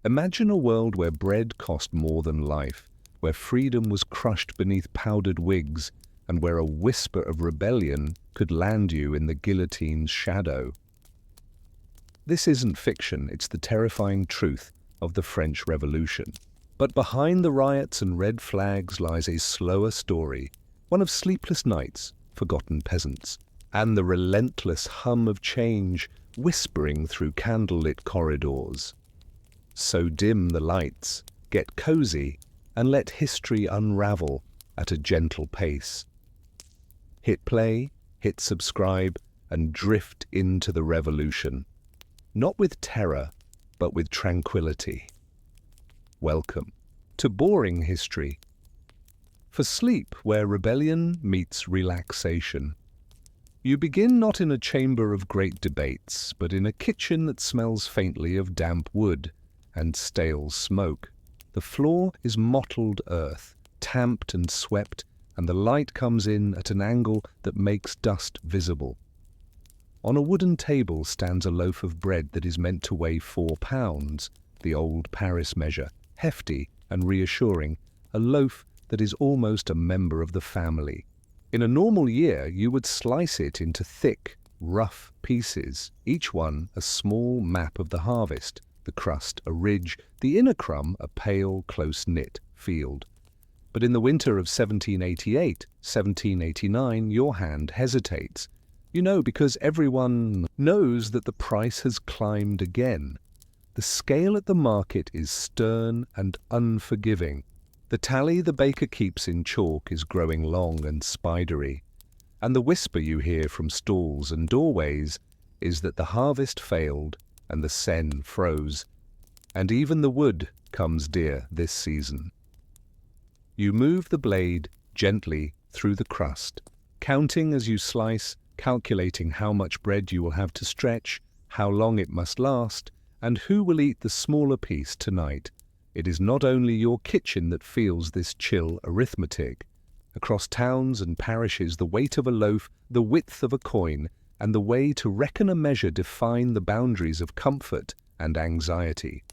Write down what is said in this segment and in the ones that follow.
Imagine a world where bread cost more than life, where freedom was crushed beneath powdered wigs, and where a whisper of rebellion could land you in the guillotine's shadow. This isn't fiction, it's the terrifying truth of the French Revolution. But behind the riots and red flags lies a slower story, one of sleepless nights, forgotten peasants, and the relentless hum of change whispering through candlelit corridors. So dim the lights, get cozy, and let history unravel at a gentle pace. Hit play, hit subscribe, and drift into the revolution. Not with terror, but with tranquility. Welcome to Boring History, for sleep where rebellion meets relaxation. You begin not in a chamber of great debates, but in a kitchen that smells faintly of damp wood and stale smoke. The floor is mottled earth, tamped and swept, and the light comes in at an angle that makes dust visible. On a wooden table stands a loaf of bread that is meant to weigh 4 pounds, the old Paris measure, hefty and reassuring, a loaf that is almost a member of the family. In a normal year, you would slice it into thick, rough pieces, each one a small map of the harvest, the crust a ridge, the inner crumb a pale, close-knit field. But in the winter of 1788, 1789, your hand hesitates. You know, because everyone knows that the price has climbed again. The scale at the market is stern and unforgiving. The tally the baker keeps in chalk is growing long and spidery, and the whisper you hear from stalls and doorways is that the harvest failed and the Seine froze, and even the wood comes dear this season. You move the blade gently through the crust, counting as you slice, calculating how much bread you will have to stretch, how long it must last, and who will eat the smaller piece tonight. It is not only your kitchen that feels this chill arithmetic. Across towns and parishes, the weight of a loaf, the width of a coin, and the way to reckon a measure define the boundaries of comfort and anxiety.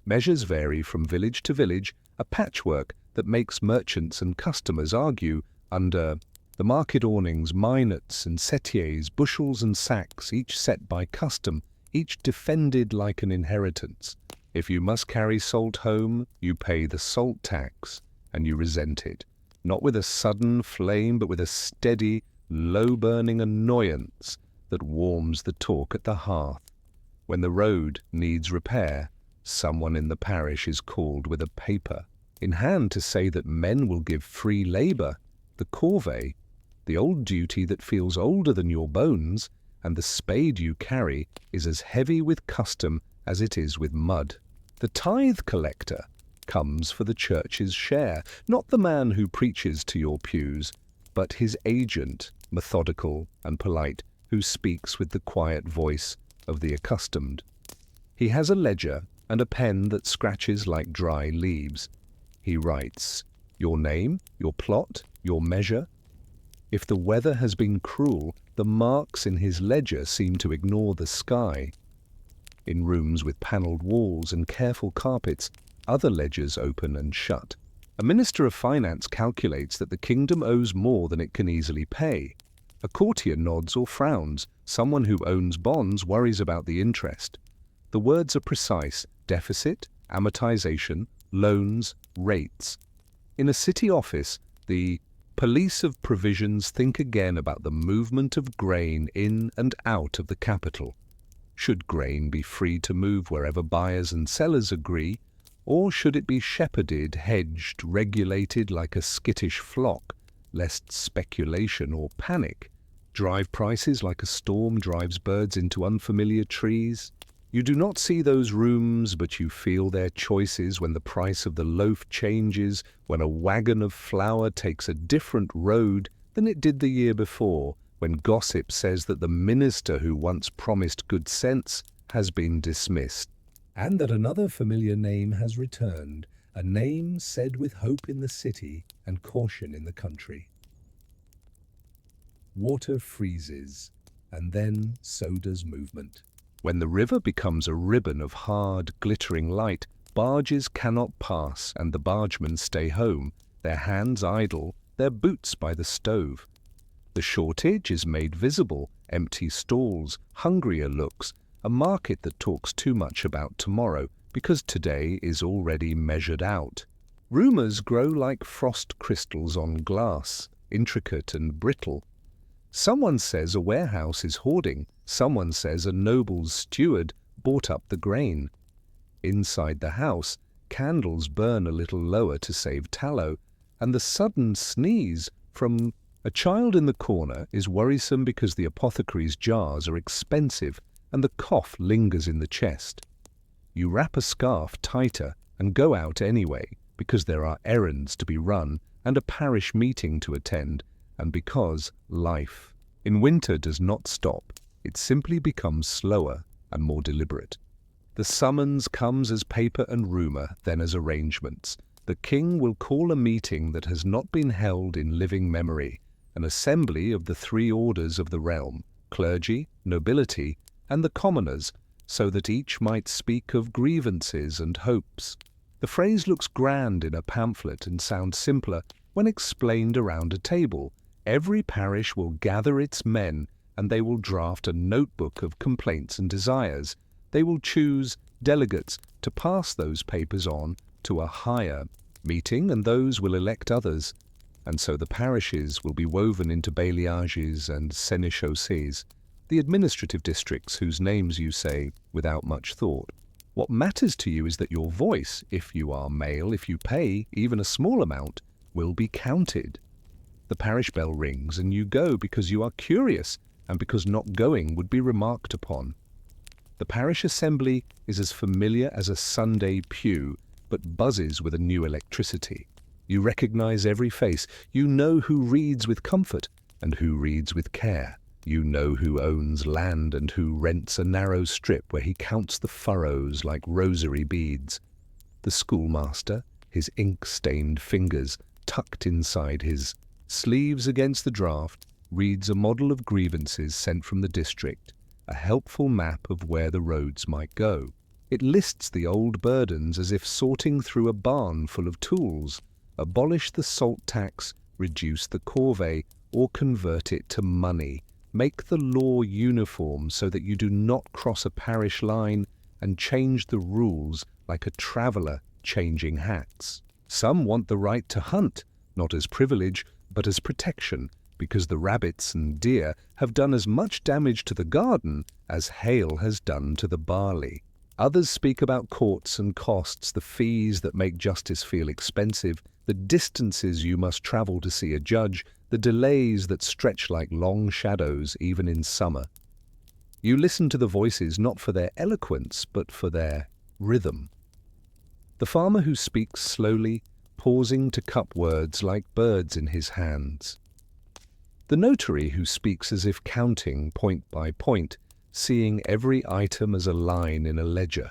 Measures vary from village to village, a patchwork that makes merchants and customers argue under the market awnings, minutes and setiers, bushels and sacks, each set by custom, each defended like an inheritance. If you must carry salt home, you pay the salt tax, and you resent it, not with a sudden flame, but with a steady, low-burning annoyance that warms the talk at the hearth. When the road needs repair, someone in the parish is called with a paper in hand to say that men will give free labour, the corvée, the old duty that feels older than your bones, and the spade you carry is as heavy with custom as it is with mud. The tithe collector comes for the church's share, not the man who preaches to your pews, but his agent, methodical and polite, who speaks with the quiet voice of the accustomed. He has a ledger and a pen that scratches like dry leaves. He writes your name, your plot, your measure. If the weather has been cruel, the marks in his ledger seem to ignore the sky. In rooms with panelled walls and careful carpets, other ledgers open and shut. A minister of finance calculates that the kingdom owes more than it can easily pay. A courtier nods or frowns. Someone who owns bonds worries about the interest. The words are precise: deficit, amortization, loans, rates. In a city office, the police of provisions think again about the movement of grain in and out of the capital. Should grain be free to move wherever buyers and sellers agree, or should it be shepherded, hedged, regulated like a skittish flock, lest speculation or panic drive prices like a storm drives birds into unfamiliar trees? You do not see those rooms, but you feel their choices when the price of the loaf changes, when a wagon of flour takes a different road than it did the year before, when gossip says that the minister who once promised good sense has been dismissed, and that another familiar name has returned, a name said with hope in the city and caution in the country. Water freezes, and then so does movement. When the river becomes a ribbon of hard, glittering light, barges cannot pass and the bargemen stay home, their hands idle, their boots by the stove. The shortage is made visible, empty stalls, hungrier looks, a market that talks too much about tomorrow because today is already measured out. Rumors grow like frost crystals on glass, intricate and brittle. Someone says a warehouse is hoarding, someone says a noble's steward bought up the grain. Inside the house, candles burn a little lower to save tallow, and the sudden sneeze from a child in the corner is worrisome because the apothecary's jars are expensive and the cough lingers in the chest. You wrap a scarf tighter and go out anyway because there are errands to be run and a parish meeting to attend, and because life in winter does not stop, it simply becomes slower and more deliberate. The summons comes as paper and rumour, then as arrangements. The king will call a meeting that has not been held in living memory, an assembly of the three orders of the realm, clergy, nobility, and the commoners, so that each might speak of grievances and hopes. The phrase looks grand in a pamphlet and sounds simpler when explained around a table. Every parish will gather its men, and they will draft a notebook of complaints and desires. They will choose delegates to pass those papers on to a higher meeting, and those will elect others. And so the parishes will be woven into bailliages and sénéchaussées, the administrative districts whose names you say without much thought. What matters to you is that your voice, if you are male, if you pay even a small amount, will be counted. The parish bell rings and you go because you are curious and because not going would be remarked upon. The parish assembly is as familiar as a Sunday pew, but buzzes with a new electricity. You recognize every face. You know who reads with comfort and who reads with care. You know who owns land and who rents a narrow strip where he counts the furrows like rosary beads. The schoolmaster, his ink-stained fingers tucked inside his sleeves against the draft, reads a model of grievances sent from the district, a helpful map of where the roads might go. It lists the old burdens as if sorting through a barn full of tools. Abolish the salt tax, reduce the corvée, or convert it to money. Make the law uniform so that you do not cross a parish line, and change the rules like a traveller changing hats. Some want the right to hunt, not as privilege, but as protection, because the rabbits and deer have done as much damage to the garden as hail has done to the barley. Others speak about courts and costs, the fees that make justice feel expensive, the distances you must travel to see a judge, the delays that stretch like long shadows even in summer. You listen to the voices not for their eloquence, but for their rhythm. The farmer who speaks slowly, pausing to cup words like birds in his hands. The notary who speaks as if counting point by point, seeing every item as a line in a ledger.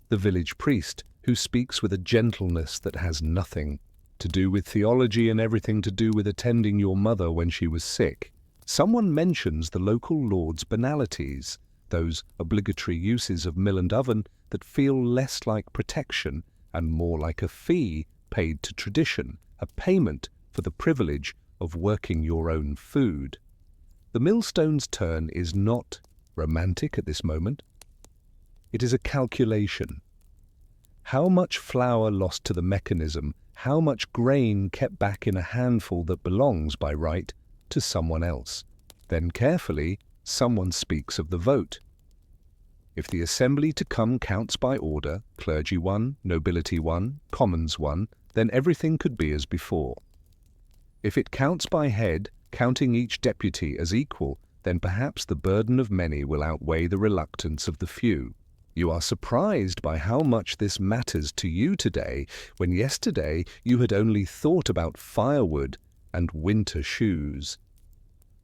The village priest who speaks with a gentleness that has nothing to do with theology and everything to do with attending your mother when she was sick. Someone mentions the local lord's banalities, those obligatory uses of mill and oven that feel less like protection and more like a fee paid to tradition, a payment for the privilege of working your own food. The millstone's turn is not romantic at this moment. It is a calculation. How much flour lost to the mechanism, how much grain kept back in a handful that belongs by right to someone else. Then carefully, someone speaks of the vote. If the assembly to come counts by order, clergy 1, nobility 1, commons 1, then everything could be as before. If it counts by head, counting each deputy as equal, then perhaps the burden of many will outweigh the reluctance of the few. You are surprised by how much this matters to you today, when yesterday you had only thought about firewood and winter shoes.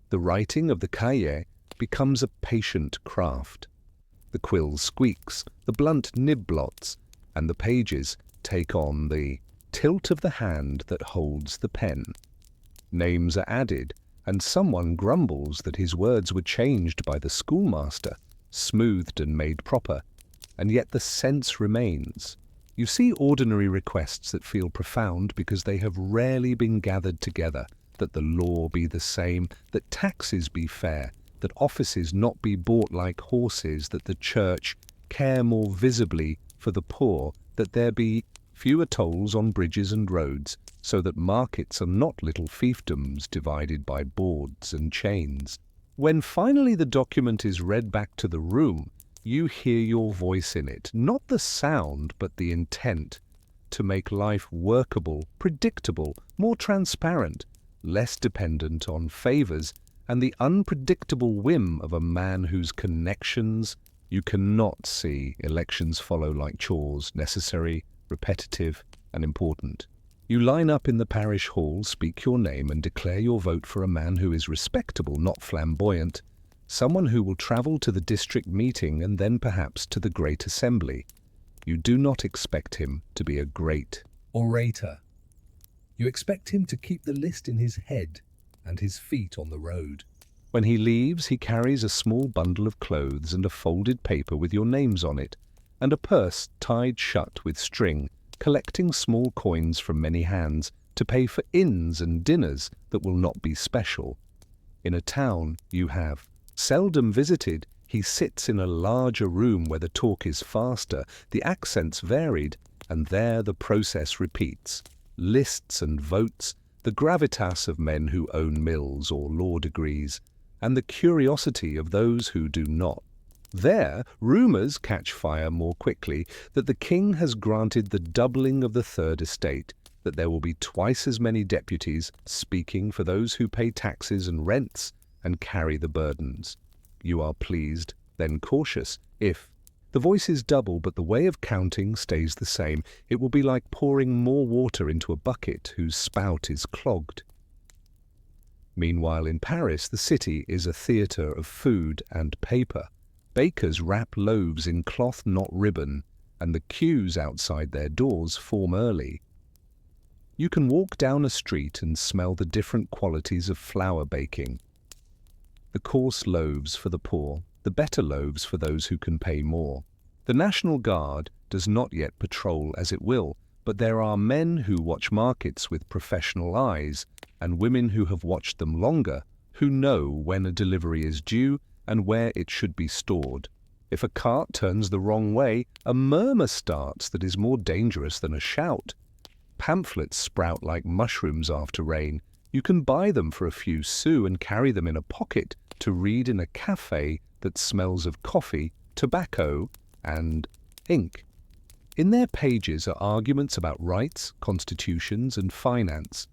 The writing of the cahier becomes a patient craft. The quill squeaks, the blunt nib blots, and the pages take on the tilt of the hand that holds the pen. Names are added, and someone grumbles that his words were changed by the schoolmaster. smoothed and made proper, and yet the sense remains. You see ordinary requests that feel profound because they have rarely been gathered together, that the law be the same, that taxes be fair, that offices not be bought like horses, that the church care more visibly for the poor, that there be fewer tolls on bridges and roads, so that markets are not little fiefdoms divided by boards and chains. When finally the document is read back to the room, you hear your voice in it, not the sound but the intent, to make life workable, predictable, more transparent, less dependent on favors and the unpredictable whim of a man whose connections you cannot see. Elections follow like chores, necessary, repetitive, and important. You line up in the parish hall, speak your name, and declare your vote for a man who is respectable, not flamboyant, someone who will travel to the district meeting and then perhaps to the great assembly. You do not expect him to be a great orator. You expect him to keep the list in his head and his feet on the road. When he leaves, he carries a small bundle of clothes and a folded paper with your names on it, and a purse tied shut with string, collecting small coins from many hands to pay for inns and dinners that will not be special. In a town you have seldom visited, he sits in a larger room where the talk is faster, the accents varied, and there the process repeats. Lists and votes, the gravitas of men who own mills or law degrees, and the curiosity of those who do not. There, rumours catch fire more quickly that the king has granted the doubling of the third estate, that there will be twice as many deputies speaking for those who pay taxes and rents and carry the burdens. You are pleased, then cautious. If the voice is double but the way of counting stays the same, it will be like pouring more water into a bucket whose spout is clogged. Meanwhile in Paris, the city is a theatre of food and paper. Bakers wrap loaves in cloth, not ribbon, and the queues outside their doors form early. You can walk down a street and smell the different qualities of flour baking. The coarse loaves for the poor, the better loaves for those who can pay more. The National Guard does not yet patrol as it will, but there are men who watch markets with professional eyes, and women who have watched them longer, who know when a delivery is due and where it should be stored. If a cart turns the wrong way, a murmur starts that is more dangerous than a shout. Pamphlets sprout like mushrooms after rain. You can buy them for a few sous and carry them in a pocket to read in a cafe that smells of coffee, tobacco, and ink. In their pages are arguments about rights, constitutions, and finance.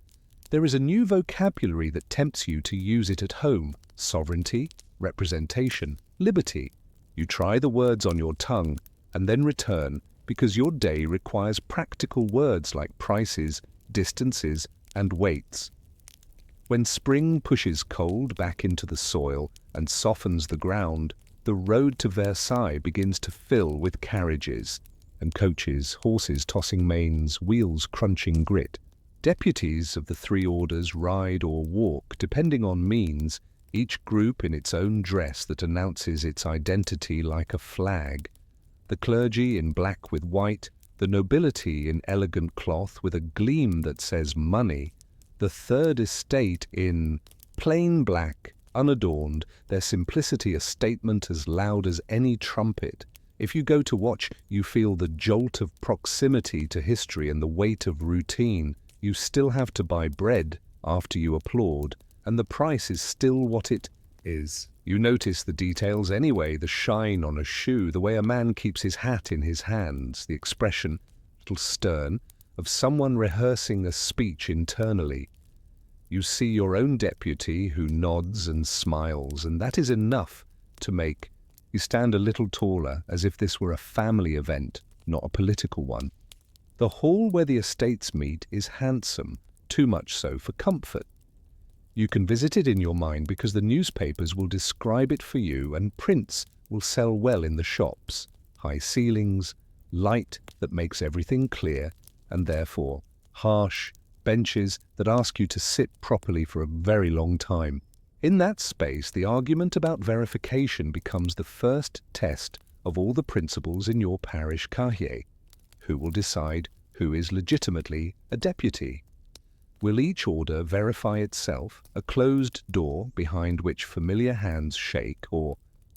There is a new vocabulary that tempts you to use it at home: sovereignty, representation, liberty. You try the words on your tongue and then return because your day requires practical words like prices, distances, and weights. When spring pushes cold back into the soil and softens the ground, the road to Versailles begins to fill with carriages and coaches, horses tossing manes, wheels crunching grit. Deputies of the three orders ride or walk, depending on means, each group in its own dress that announces its identity like a flag. The clergy in black with white, the nobility in elegant cloth with a gleam that says money, the third estate in plain black, unadorned, their simplicity a statement as loud as any trumpet. If you go to watch, you feel the jolt of proximity to history and the weight of routine. You still have to buy bread after you applaud, and the price is still what it is. You notice the details anyway, the shine on a shoe, the way a man keeps his hat in his hands, the expression, a little stern, of someone rehearsing a speech internally. You see your own deputy who nods and smiles, and that is enough to make you stand a little taller, as if this were a family event, not a political one. The hall where the estates meet is handsome, too much so for comfort. You can visit it in your mind because the newspapers will describe it for you and prints will sell well in the shops. High ceilings, light that makes everything clear, and therefore harsh benches that ask you to sit properly for a very long time. In that space, the argument about verification becomes the first test of all the principles in your parish cahier. Who will decide who is legitimately a deputy? Will each order verify itself, a closed door behind which familiar hands shake, or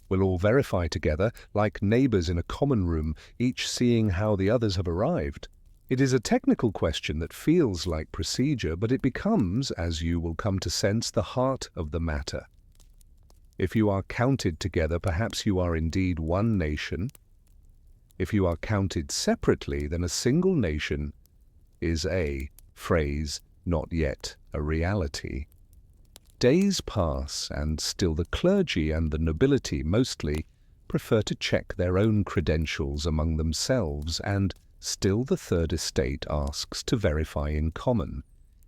will all verify together, like neighbors in a common room, each seeing how the others have arrived? It is a technical question that feels like procedure, but it becomes, as you will come to sense, the heart of the matter. If you are counted together, perhaps you are indeed one nation. If you are counted separately, then a single nation is a phrase, not yet a reality. Days pass, and still the clergy and the nobility mostly prefer to check their own credentials among themselves, and still the Third Estate asks to verify in common.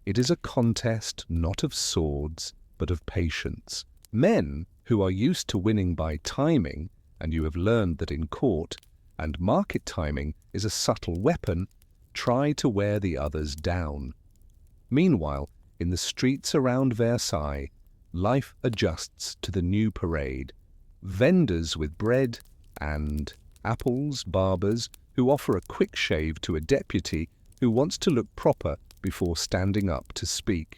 It is a contest not of swords, but of patience. Men who are used to winning by timing, and you have learned that in court and market timing is a subtle weapon, try to wear the others down. Meanwhile, in the streets around Versailles, life adjusts to the new parade. Vendors with bread and apples, barbers who offer a quick shave to a deputy who wants to look proper before standing up to speak.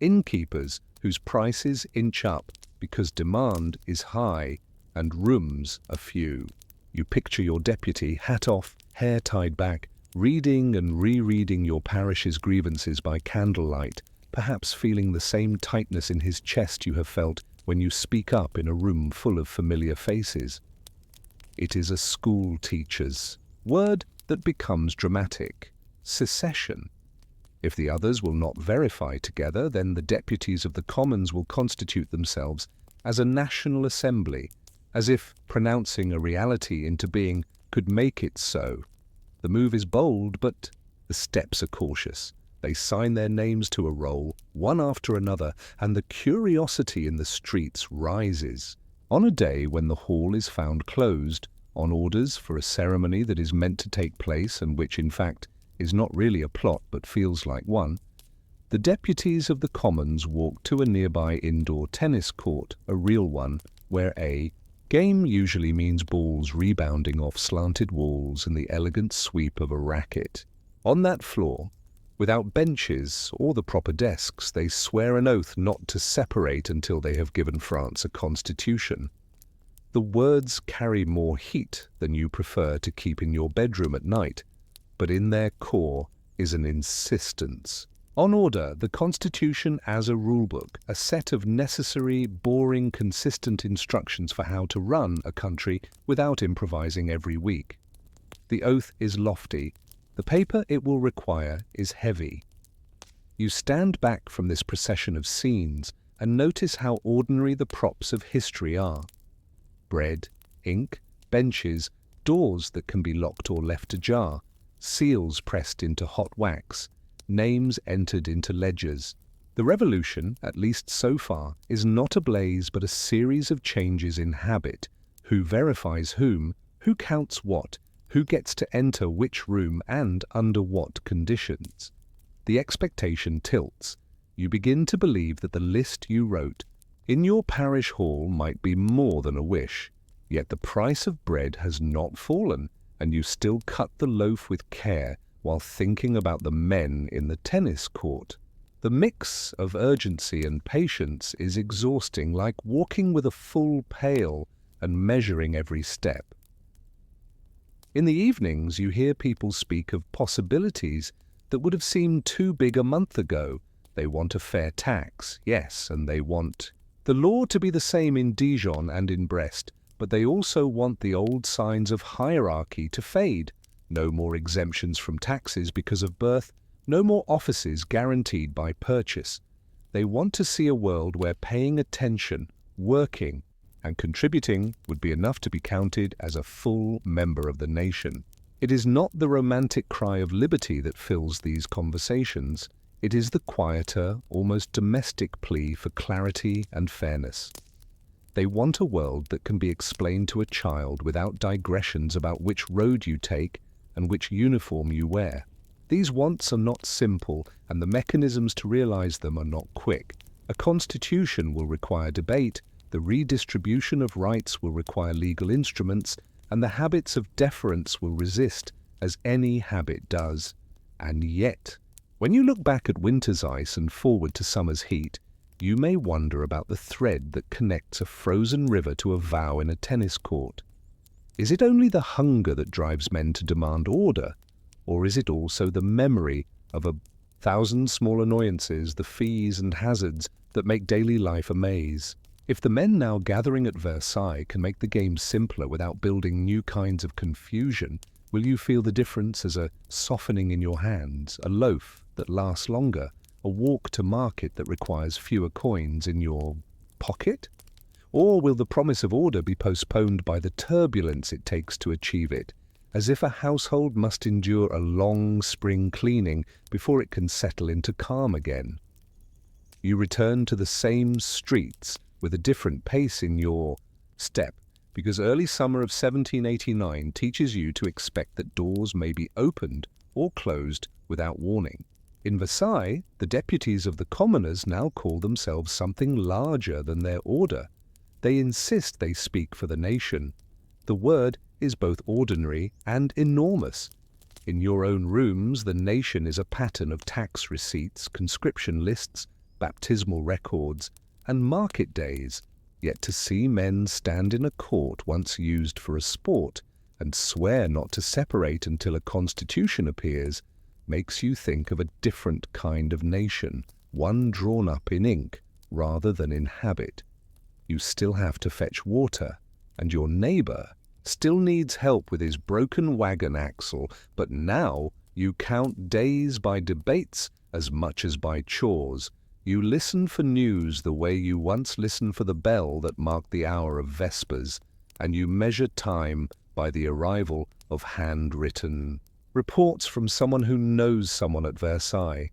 Innkeepers whose prices inch up because demand is high and rooms are few. You picture your deputy, hat off, hair tied back, reading and rereading your parish's grievances by candlelight, perhaps feeling the same tightness in his chest you have felt when you speak up in a room full of familiar faces. It is a school teacher's word that becomes dramatic: secession. If the others will not verify together, then the deputies of the commons will constitute themselves as a national assembly, as if pronouncing a reality into being could make it so. The move is bold, but the steps are cautious. They sign their names to a roll, one after another, and the curiosity in the streets rises. On a day when the hall is found closed, on orders for a ceremony that is meant to take place and which, in fact, is not really a plot but feels like one, the deputies of the commons walk to a nearby indoor tennis court, a real one, where a game usually means balls rebounding off slanted walls and the elegant sweep of a racket. On that floor, without benches or the proper desks, they swear an oath not to separate until they have given France a constitution. The words carry more heat than you prefer to keep in your bedroom at night, but in their core is an insistence. On order, the Constitution as a rulebook, a set of necessary, boring, consistent instructions for how to run a country without improvising every week. The oath is lofty. The paper it will require is heavy. You stand back from this procession of scenes and notice how ordinary the props of history are. Bread, ink, benches, doors that can be locked or left ajar, seals pressed into hot wax, names entered into ledgers. The revolution, at least so far, is not a blaze but a series of changes in habit. Who verifies whom, who counts what, who gets to enter which room and under what conditions. The expectation tilts. You begin to believe that the list you wrote in your parish hall might be more than a wish, yet the price of bread has not fallen, and you still cut the loaf with care while thinking about the men in the tennis court. The mix of urgency and patience is exhausting, like walking with a full pail and measuring every step. In the evenings, you hear people speak of possibilities that would have seemed too big a month ago. They want a fair tax, yes, and they want the law to be the same in Dijon and in Brest, but they also want the old signs of hierarchy to fade. No more exemptions from taxes because of birth, no more offices guaranteed by purchase. They want to see a world where paying attention, working, and contributing would be enough to be counted as a full member of the nation. It is not the romantic cry of liberty that fills these conversations. It is the quieter, almost domestic plea for clarity and fairness. They want a world that can be explained to a child without digressions about which road you take and which uniform you wear. These wants are not simple, and the mechanisms to realize them are not quick. A constitution will require debate, the redistribution of rights will require legal instruments, and the habits of deference will resist, as any habit does. And yet, when you look back at winter's ice and forward to summer's heat, you may wonder about the thread that connects a frozen river to a vow in a tennis court. Is it only the hunger that drives men to demand order, or is it also the memory of 1,000 small annoyances, the fees and hazards that make daily life a maze? If the men now gathering at Versailles can make the game simpler without building new kinds of confusion, will you feel the difference as a softening in your hands, a loaf that lasts longer, a walk to market that requires fewer coins in your pocket? Or will the promise of order be postponed by the turbulence it takes to achieve it, as if a household must endure a long spring cleaning before it can settle into calm again? You return to the same streets with a different pace in your step, because early summer of 1789 teaches you to expect that doors may be opened or closed without warning. In Versailles, the deputies of the commoners now call themselves something larger than their order. They insist they speak for the nation. The word is both ordinary and enormous. In your own rooms, the nation is a pattern of tax receipts, conscription lists, baptismal records, and market days. Yet to see men stand in a court once used for a sport and swear not to separate until a constitution appears makes you think of a different kind of nation, one drawn up in ink rather than in habit. You still have to fetch water, and your neighbor still needs help with his broken wagon axle, but now you count days by debates as much as by chores. You listen for news the way you once listened for the bell that marked the hour of vespers, and you measure time by the arrival of handwritten reports from someone who knows someone at Versailles.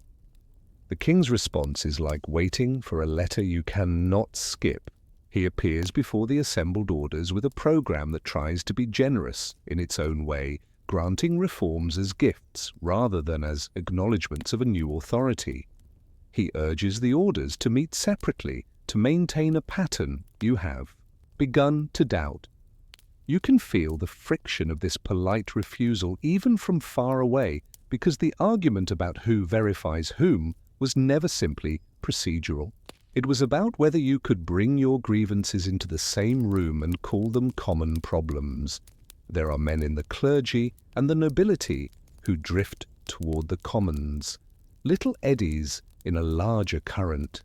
The king's response is like waiting for a letter you cannot skip. He appears before the assembled orders with a program that tries to be generous in its own way, granting reforms as gifts rather than as acknowledgments of a new authority. He urges the orders to meet separately, to maintain a pattern you have begun to doubt. You can feel the friction of this polite refusal even from far away, because the argument about who verifies whom was never simply procedural. It was about whether you could bring your grievances into the same room and call them common problems. There are men in the clergy and the nobility who drift toward the commons, little eddies in a larger current.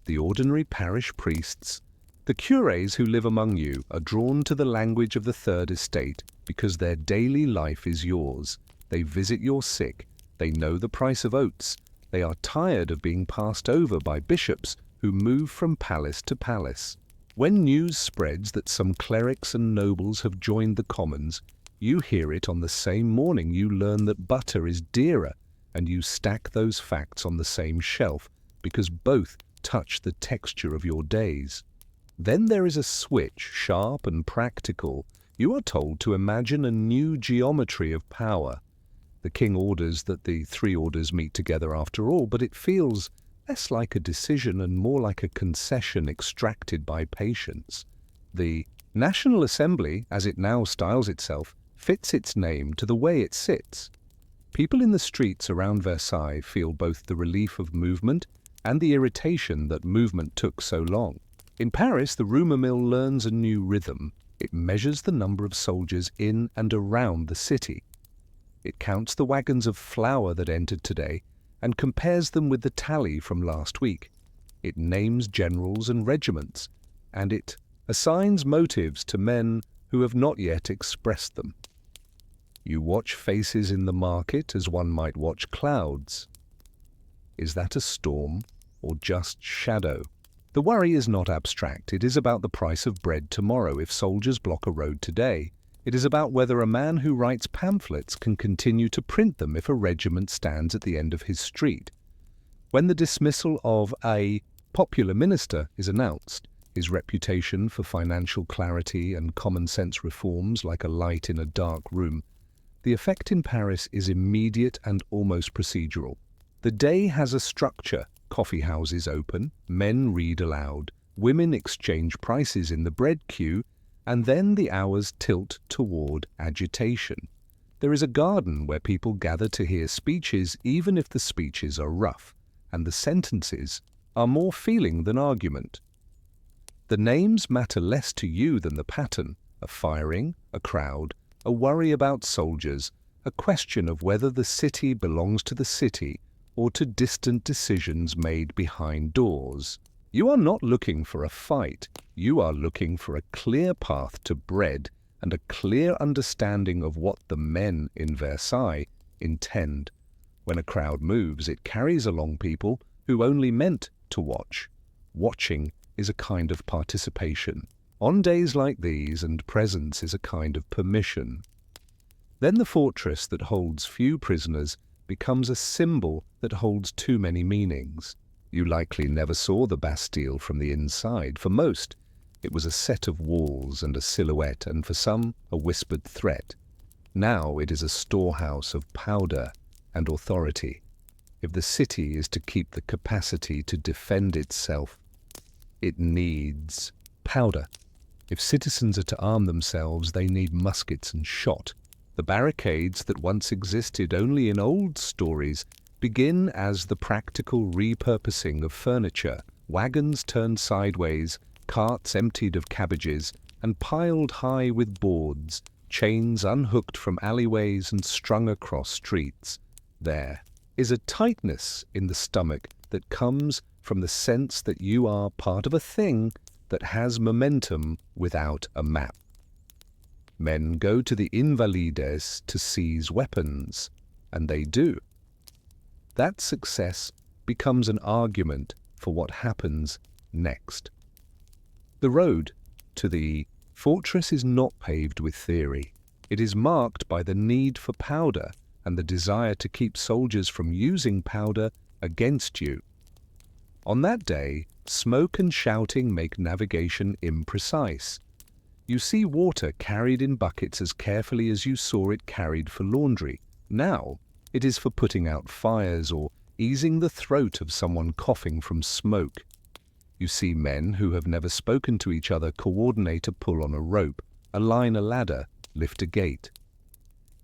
The ordinary parish priests, the curés who live among you, are drawn to the language of the third estate because their daily life is yours. They visit your sick, they know the price of oats, they are tired of being passed over by bishops who move from palace to palace. When news spreads that some clerics and nobles have joined the commons, you hear it on the same morning you learn that butter is dearer, and you stack those facts on the same shelf because both touch the texture of your days. Then there is a switch, sharp and practical. You are told to imagine a new geometry of power. The king orders that the three orders meet together after all, but it feels less like a decision and more like a concession extracted by patience. The National Assembly, as it now styles itself, fits its name to the way it sits. People in the streets around Versailles feel both the relief of movement and the irritation that movement took so long. In Paris, the rumour mill learns a new rhythm. It measures the number of soldiers in and around the city. It counts the wagons of flour that entered today and compares them with the tally from last week. It names generals and regiments, and it assigns motives to men who have not yet expressed them. You watch faces in the market as one might watch clouds. Is that a storm or just shadow? The worry is not abstract. It is about the price of bread tomorrow if soldiers block a road today. It is about whether a man who writes pamphlets can continue to print them if a regiment stands at the end of his street. When the dismissal of a popular minister is announced, his reputation for financial clarity and common-sense reforms like a light in a dark room, the effect in Paris is immediate and almost procedural. The day has a structure. Coffee houses open, men read aloud, women exchange prices in the bread queue, and then the hours tilt toward agitation. There is a garden where people gather to hear speeches even if the speeches are rough, and the sentences are more feeling than argument. The names matter less to you than the pattern, a firing, a crowd, a worry about soldiers, a question of whether the city belongs to the city or to distant decisions made behind doors. You are not looking for a fight, you are looking for a clear path to bread and a clear understanding of what the men in Versailles intend. When a crowd moves, it carries along people who only meant to watch. Watching is a kind of participation. On days like these, and presence is a kind of permission. Then the fortress that holds few prisoners becomes a symbol that holds too many meanings. You likely never saw the Bastille from the inside. For most, it was a set of walls and a silhouette, and for some, a whispered threat. Now it is a storehouse of powder and authority. If the city is to keep the capacity to defend itself, it needs powder. If citizens are to arm themselves, they need muskets and shot. The barricades that once existed only in old stories begin as the practical repurposing of furniture, wagons turned sideways, carts emptied of cabbages, and piled high with boards, chains unhooked from alleyways and strung across streets. There is a tightness in the stomach that comes from the sense that you are part of a thing that has momentum without a map. Men go to the Invalides to seize weapons, and they do. That success becomes an argument for what happens next. The road to the fortress is not paved with theory. It is marked by the need for powder and the desire to keep soldiers from using powder against you. On that day, smoke and shouting make navigation imprecise. You see water carried in buckets as carefully as you saw it carried for laundry. Now, it is for putting out fires or easing the throat of someone coughing from smoke. You see men who have never spoken to each other coordinate a pull on a rope, align a ladder, lift a gate.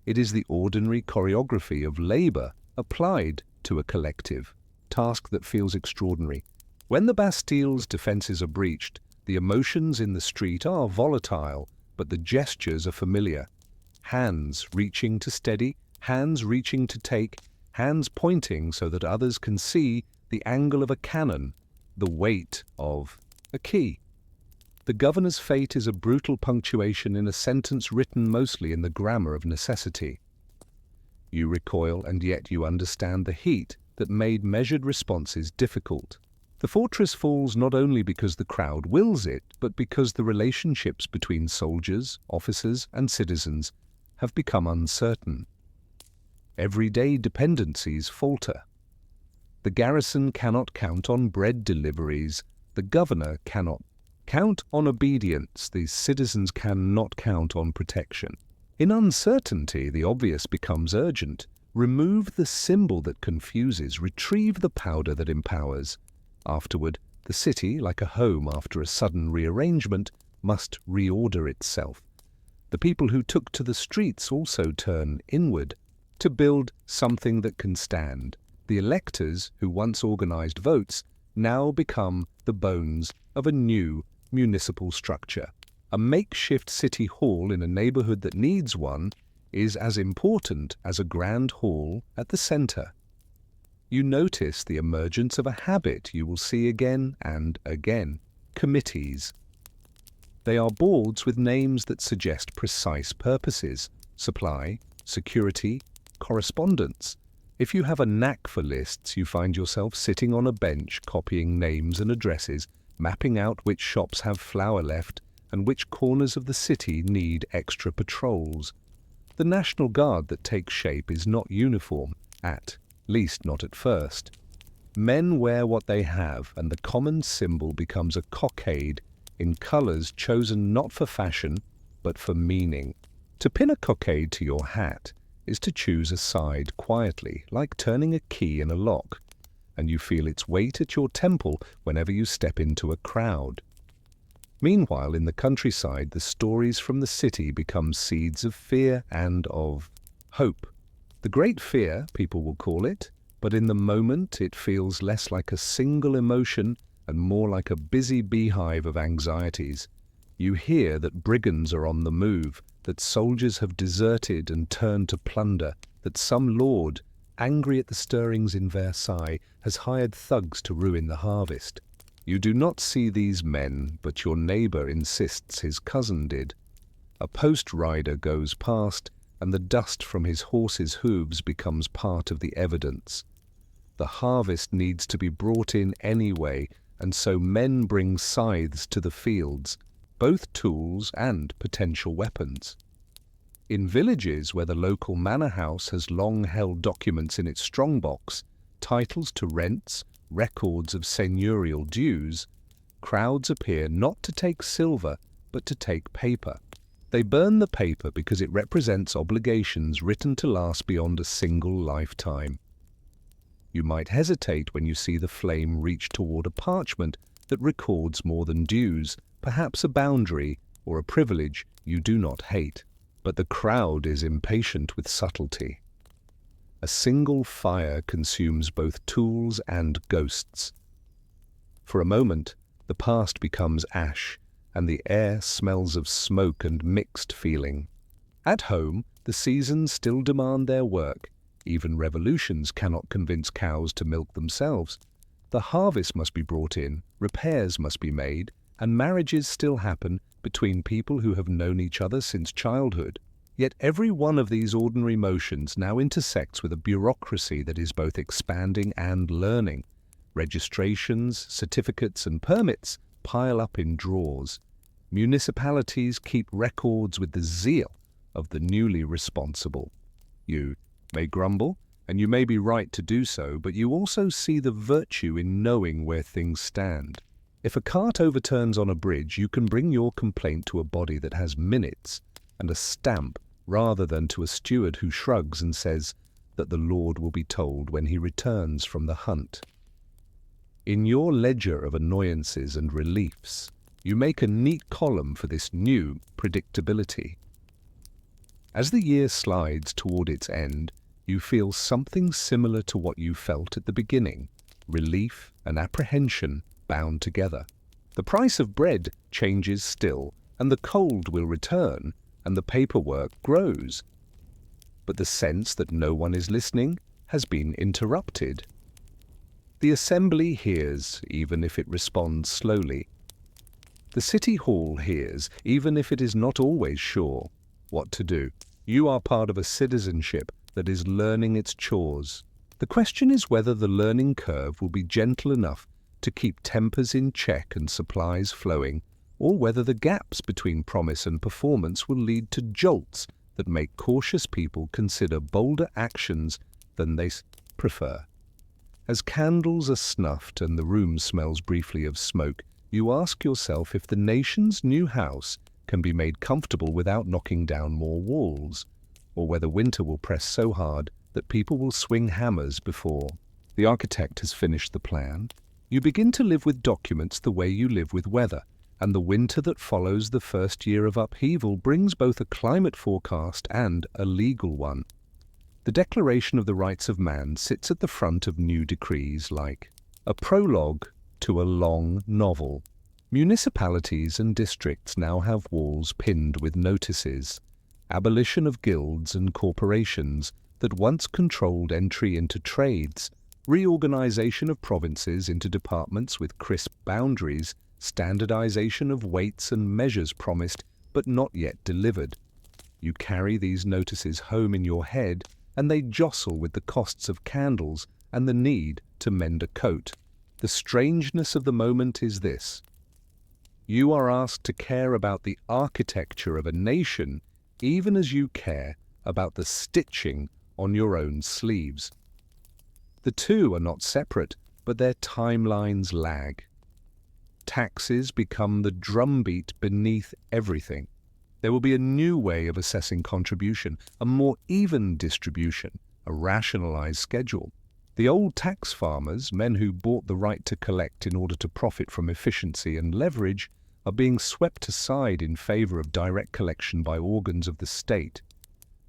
It is the ordinary choreography of labor applied to a collective task that feels extraordinary. When the Bastille's defenses are breached, the emotions in the street are volatile, but the gestures are familiar. Hands reaching to steady, hands reaching to take, hands pointing so that others can see the angle of a cannon, the weight of a key. The governor's fate is a brutal punctuation in a sentence written mostly in the grammar of necessity. You recoil, and yet you understand the heat that made measured responses difficult. The fortress falls not only because the crowd wills it, but because the relationships between soldiers, officers, and citizens have become uncertain. Everyday dependencies falter. The garrison cannot count on bread deliveries. The governor cannot count on obedience. The citizens cannot count on protection. In uncertainty, the obvious becomes urgent. Remove the symbol that confuses. Retrieve the powder that empowers. Afterward, the city, like a home after a sudden rearrangement, must reorder itself. The people who took to the streets also turn inward to build something that can stand. The electors who once organized votes now become the bones of a new municipal structure. A makeshift city hall in a neighborhood that needs one is as important as a grand hall at the center. You notice the emergence of a habit you will see again and again: committees. They are boards with names that suggest precise purposes: supply, security, correspondence. If you have a knack for lists, you find yourself sitting on a bench copying names and addresses, mapping out which shops have flour left and which corners of the city need extra patrols. The National Guard that takes shape is not uniform, at least not at first. Men wear what they have, and the common symbol becomes a cockade in colors chosen not for fashion, but for meaning. To pin a cockade to your hat is to choose a side quietly, like turning a key in a lock. and you feel its weight at your temple whenever you step into a crowd. Meanwhile, in the countryside, the stories from the city become seeds of fear and of hope. The great fear, people will call it, but in the moment it feels less like a single emotion and more like a busy beehive of anxieties. You hear that brigands are on the move, that soldiers have deserted and turned to plunder, that some lord, angry at the stirrings in Versailles, has hired thugs to ruin the harvest. You do not see these men, but your neighbor insists his cousin did. A post rider goes past, and the dust from his horse's hooves becomes part of the evidence. The harvest needs to be brought in anyway, and so men bring scythes to the fields, both tools and potential weapons. In villages where the local manor house has long held documents in its strongbox, titles to rents, records of seigneurial dues, crowds appear not to take silver, but to take paper. They burn the paper because it represents obligations written to last beyond a single lifetime. You might hesitate when you see the flame reach toward a parchment that records more than dues, perhaps a boundary or a privilege you do not hate. But the crowd is impatient with subtlety. A single fire consumes both tools and ghosts. For a moment, the past becomes ash, and the air smells of smoke and mixed feeling. At home, the seasons still demand their work. Even revolutions cannot convince cows to milk themselves. The harvest must be brought in, repairs must be made, and marriages still happen between people who have known each other since childhood. Yet every one of these ordinary motions now intersects with a bureaucracy that is both expanding and learning. Registrations, certificates, and permits pile up in drawers. Municipalities keep records with the zeal of the newly responsible. You may grumble, and you may be right to do so, but you also see the virtue in knowing where things stand. If a cart overturns on a bridge, you can bring your complaint to a body that has minutes and a stamp rather than to a steward who shrugs and says that the Lord will be told when he returns from the hunt. In your ledger of annoyances and reliefs, you make a neat column for this new predictability. As the year slides toward its end, you feel something similar to what you felt at the beginning, relief and apprehension bound together. The price of bread changes still, and the cold will return, and the paperwork grows. But the sense that no one is listening has been interrupted. The assembly hears, even if it responds slowly. The city hall hears, even if it is not always sure what to do. You are part of a citizenship that is learning its chores. The question is whether the learning curve will be gentle enough to keep tempers in check and supplies flowing, or whether the gaps between promise and performance will lead to jolts that make cautious people consider bolder actions than they prefer. As candles are snuffed and the room smells briefly of smoke, you ask yourself if the nation's new house can be made comfortable without knocking down more walls, or whether winter will press so hard that people will swing hammers before the architect has finished the plan. You begin to live with documents the way you live with weather, and the winter that follows the first year of upheaval brings both a climate forecast and a legal one. The Declaration of the Rights of Man sits at the front of new decrees like a prologue to a long novel. Municipalities and districts now have walls pinned with notices. Abolition of guilds and corporations that once controlled entry into trades, reorganization of provinces into departments with crisp boundaries, standardization of weights and measures promised but not yet delivered. You carry these notices home in your head, and they jostle with the costs of candles and the need to mend a coat. The strangeness of the moment is this: you are asked to care about the architecture of a nation even as you care about the stitching on your own sleeves. The two are not separate, but their timelines lag. Taxes become the drumbeat beneath everything. There will be a new way of assessing contribution, a more even distribution, a rationalized schedule. The old tax farmers, men who bought the right to collect in order to profit from efficiency and leverage, are being swept aside in favor of direct collection by organs of the state.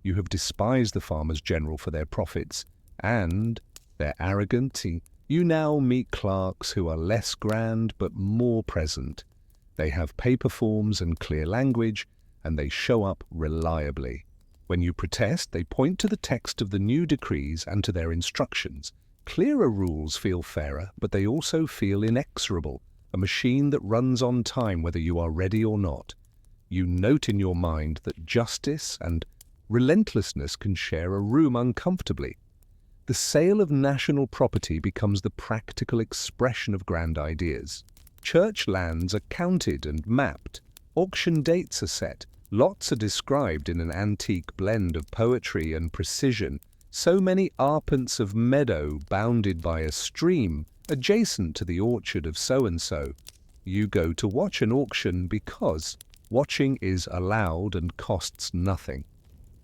You have despised the farmers general for their profits and their arrogance. You now meet clerks who are less grand but more present. They have paper forms and clear language, and they show up reliably. When you protest, they point to the text of the new decrees and to their instructions. Clearer rules feel fairer, but they also feel inexorable, a machine that runs on time whether you are ready or not. You note in your mind that justice and relentlessness can share a room uncomfortably. The sale of national property becomes the practical expression of grand ideas. Church lands are counted and mapped. Auction dates are set. Lots are described in an antique blend of poetry and precision. So many arpents of meadow bounded by a stream adjacent to the orchard of so-and-so. You go to watch an auction because watching is allowed and costs nothing.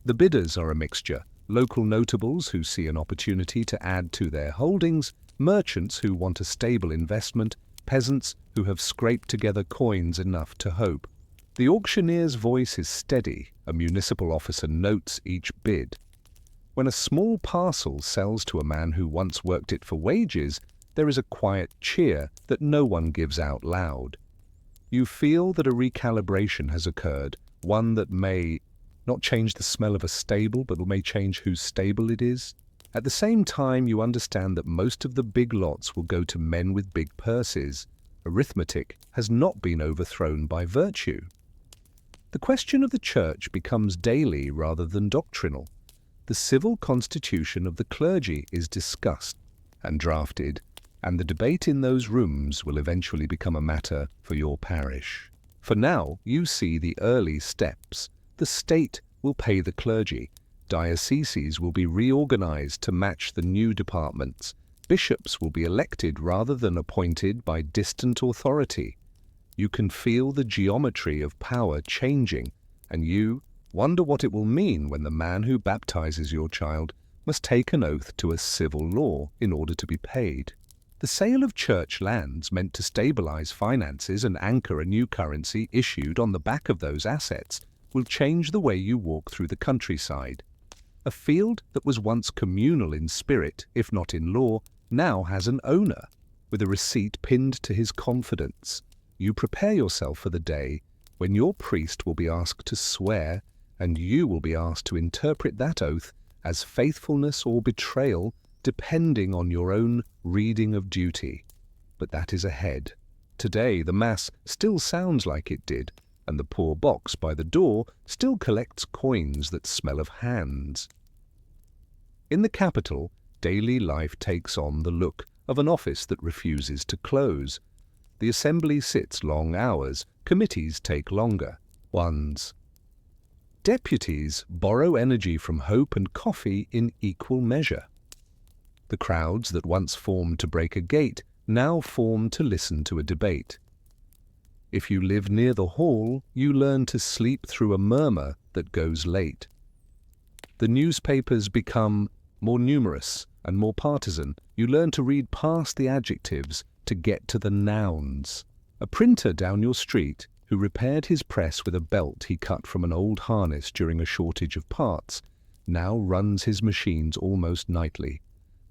The bidders are a mixture. Local notables who see an opportunity to add to their holdings, merchants who want a stable investment, peasants who have scraped together coins enough to hope. The auctioneer's voice is steady. A municipal officer notes each bid. When a small parcel sells to a man who once worked it for wages, there is a quiet cheer that no one gives out loud. You feel that a recalibration has occurred, one that may not change the smell of a stable, but may change whose stable it is. At the same time, you understand that most of the big lots will go to men with big purses. Arithmetic has not been overthrown by virtue. The question of the church becomes daily rather than doctrinal. The civil constitution of the clergy is discussed and drafted, and the debate in those rooms will eventually become a matter for your parish. For now, you see the early steps. The state will pay the clergy. Dioceses will be reorganized to match the new departments. Bishops will be elected rather than appointed by distant authority. You can feel the geometry of power changing, and you wonder what it will mean when the man who baptizes your child must take an oath to a civil law in order to be paid. The sale of church lands meant to stabilize finances and anchor a new currency issued on the back of those assets will change the way you walk through the countryside. A field that was once communal in spirit, if not in law, now has an owner, with a receipt pinned to his confidence. You prepare yourself for the day when your priest will be asked to swear, and you will be asked to interpret that oath as faithfulness or betrayal, depending on your own reading of duty. But that is ahead. Today the Mass still sounds like it did, and the poor box by the door still collects coins that smell of hands. In the capital, daily life takes on the look of an office that refuses to close. The assembly sits long hours, committees take longer. One's deputies borrow energy from hope and coffee in equal measure. The crowds that once formed to break a gate now form to listen to a debate. If you live near the hall, you learn to sleep through a murmur that goes late. The newspapers become more numerous and more partisan. You learn to read past the adjectives to get to the nouns. A printer down your street who repaired his press with a belt he cut from an old harness during a shortage of parts now runs his machines almost nightly.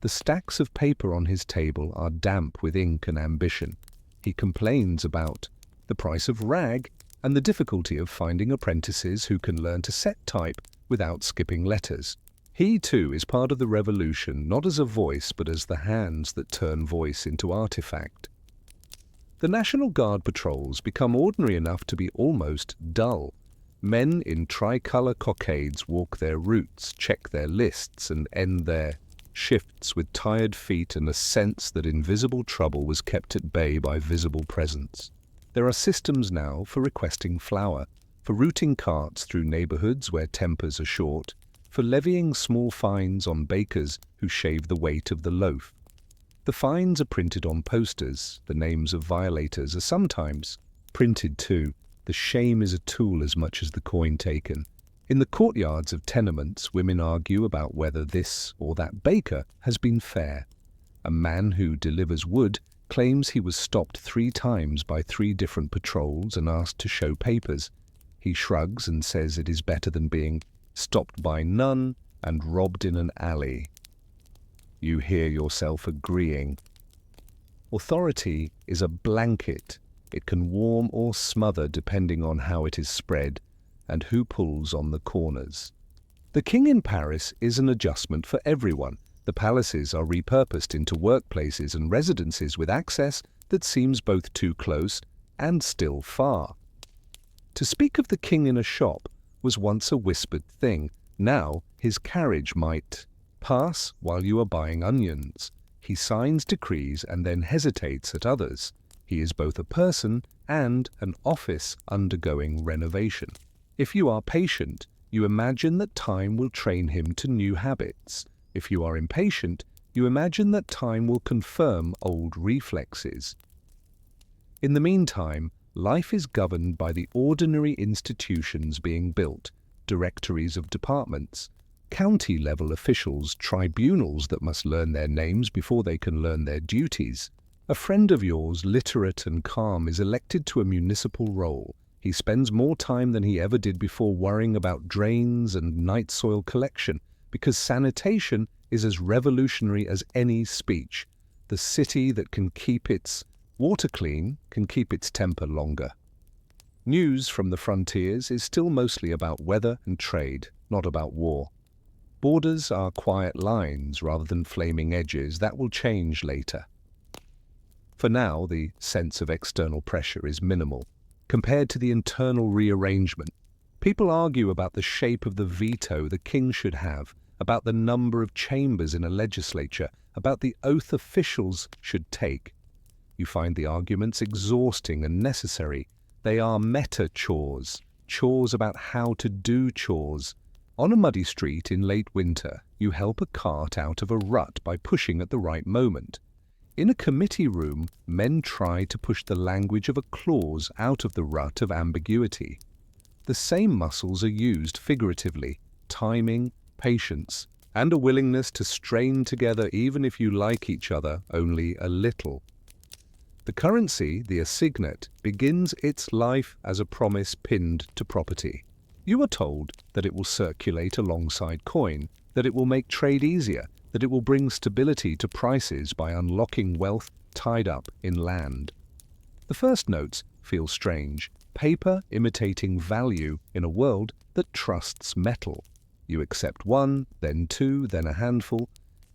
The stacks of paper on his table are damp with ink and ambition. He complains about the price of rag and the difficulty of finding apprentices who can learn to set type without skipping letters. He too is part of the revolution, not as a voice but as the hands that turn voice into artifact. The National Guard patrols become ordinary enough to be almost dull. Men in tricolour cockades walk their routes, check their lists and end their shifts with tired feet and a sense that invisible trouble was kept at bay by visible presence. There are systems now for requesting flour, for routing carts through neighbourhoods where tempers are short, for levying small fines on bakers who shave the weight of the loaf. The fines are printed on posters. The names of violators are sometimes printed too. The shame is a tool as much as the coin taken. In the courtyards of tenements, women argue about whether this or that baker has been fair. A man who delivers wood claims he was stopped 3 times by 3 different patrols and asked to show papers. He shrugs and says it is better than being stopped by none and robbed in an alley. You hear yourself agreeing. Authority is a blanket. It can warm or smother depending on how it is spread and who pulls on the corners. The king in Paris is an adjustment for everyone. The palaces are repurposed into workplaces and residences with access that seems both too close and still far. To speak of the king in a shop was once a whispered thing. Now his carriage might pass while you are buying onions. He signs decrees and then hesitates at others. He is both a person and an office undergoing renovation. If you are patient, you imagine that time will train him to new habits. If you are impatient, you imagine that time will confirm old reflexes. In the meantime, life is governed by the ordinary institutions being built, directories of departments, county-level officials, tribunals that must learn their names before they can learn their duties. A friend of yours, literate and calm, is elected to a municipal role. He spends more time than he ever did before worrying about drains and night soil collection, because sanitation is as revolutionary as any speech. The city that can keep its water clean can keep its temper longer. News from the frontiers is still mostly about weather and trade, not about war. Borders are quiet lines rather than flaming edges. That will change later. For now, the sense of external pressure is minimal, compared to the internal rearrangement. People argue about the shape of the veto the king should have, about the number of chambers in a legislature, about the oath officials should take. You find the arguments exhausting and necessary. They are meta-chores, chores about how to do chores. On a muddy street in late winter, you help a cart out of a rut by pushing at the right moment. In a committee room, men try to push the language of a clause out of the rut of ambiguity. The same muscles are used figuratively: timing, patience, and a willingness to strain together even if you like each other only a little. The currency, the assignat, begins its life as a promise pinned to property. You are told that it will circulate alongside coin, that it will make trade easier, that it will bring stability to prices by unlocking wealth tied up in land. The first notes feel strange, paper imitating value in a world that trusts metal. You accept 1, then 2, then a handful,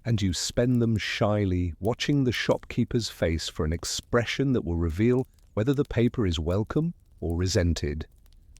and you spend them shyly, watching the shopkeeper's face for an expression that will reveal whether the paper is welcome or resented.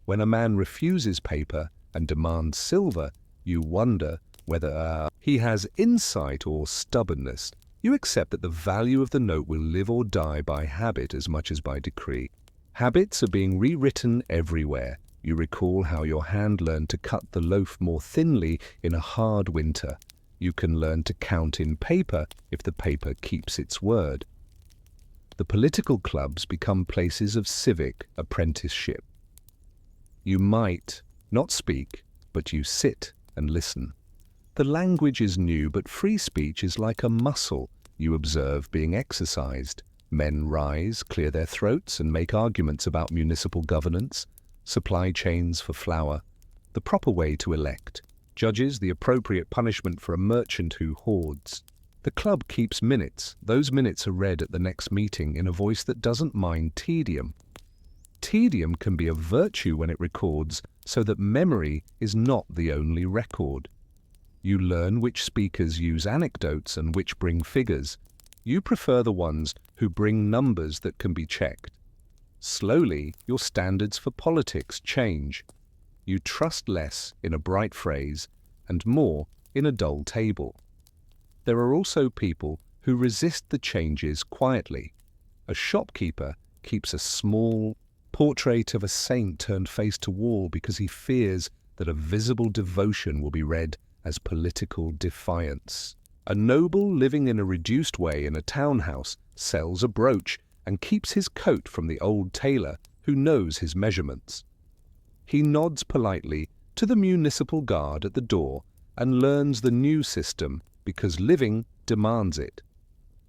When a man refuses paper and demands silver, you wonder whether he has insight or stubbornness. You accept that the value of the note will live or die by habit as much as by decree. Habits are being rewritten everywhere. You recall how your hand learned to cut the loaf more thinly in a hard winter. You can learn to count in paper if the paper keeps its word. The political clubs become places of civic apprenticeship. You might not speak, but you sit and listen. The language is new, but free speech is like a muscle you observe being exercised. Men rise, clear their throats, and make arguments about municipal governance, supply chains for flour, the proper way to elect, judges the appropriate punishment for a merchant who hoards. The club keeps minutes. Those minutes are read at the next meeting in a voice that doesn't mind tedium. Tedium can be a virtue when it records, so that memory is not the only record. You learn which speakers use anecdotes and which bring figures. You prefer the ones who bring numbers that can be checked. Slowly, your standards for politics change. You trust less in a bright phrase and more in a dull table. There are also people who resist the changes quietly. A shopkeeper keeps a small portrait of a saint turned face to wall because he fears that a visible devotion will be read as political defiance. A noble living in a reduced way in a townhouse sells a brooch and keeps his coat from the old tailor who knows his measurements. He nods politely to the municipal guard at the door and learns the new system because living demands it.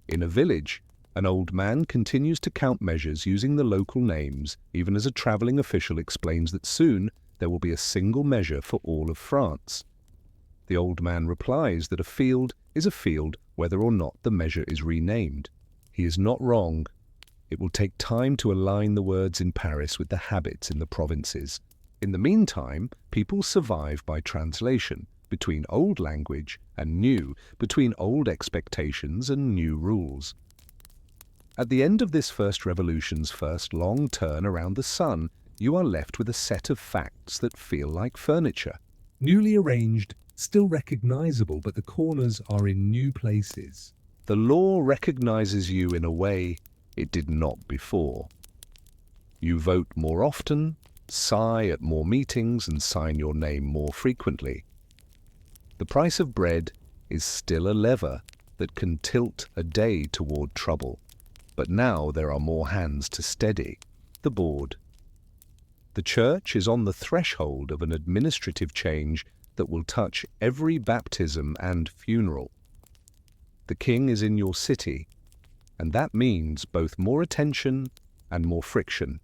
In a village, an old man continues to count measures using the local names, even as a traveling official explains that soon there will be a single measure for all of France. The old man replies that a field is a field whether or not the measure is renamed. He is not wrong. It will take time to align the words in Paris with the habits in the provinces. In the meantime, people survive by translation, between old language and new, between old expectations and new rules. At the end of this first revolution's first long turn around the sun, you are left with a set of facts that feel like furniture. Newly arranged, still recognizable, but the corners are in new places. The law recognizes you in a way it did not before. You vote more often, sigh at more meetings, and sign your name more frequently. The price of bread is still a lever that can tilt a day toward trouble, but now there are more hands to steady the board. The church is on the threshold of an administrative change that will touch every baptism and funeral. The king is in your city, and that means both more attention and more friction.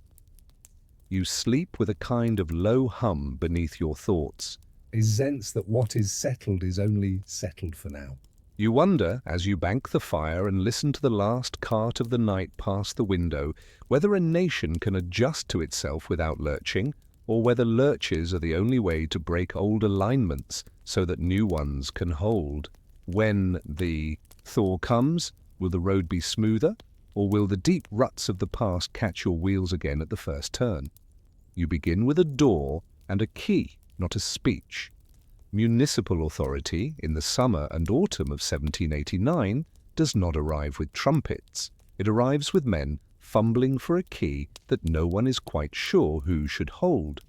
You sleep with a kind of low hum beneath your thoughts, a sense that what is settled is only settled for now. You wonder, as you bank the fire and listen to the last cart of the night pass the window, whether a nation can adjust to itself without lurching, or whether lurches are the only way to break old alignments so that new ones can hold. When the thaw comes, will the road be smoother, or will the deep ruts of the past catch your wheels again at the first turn? You begin with a door and a key, not a speech. Municipal authority, in the summer and autumn of 1789, does not arrive with trumpets. It arrives with men fumbling for a key that no one is quite sure who should hold.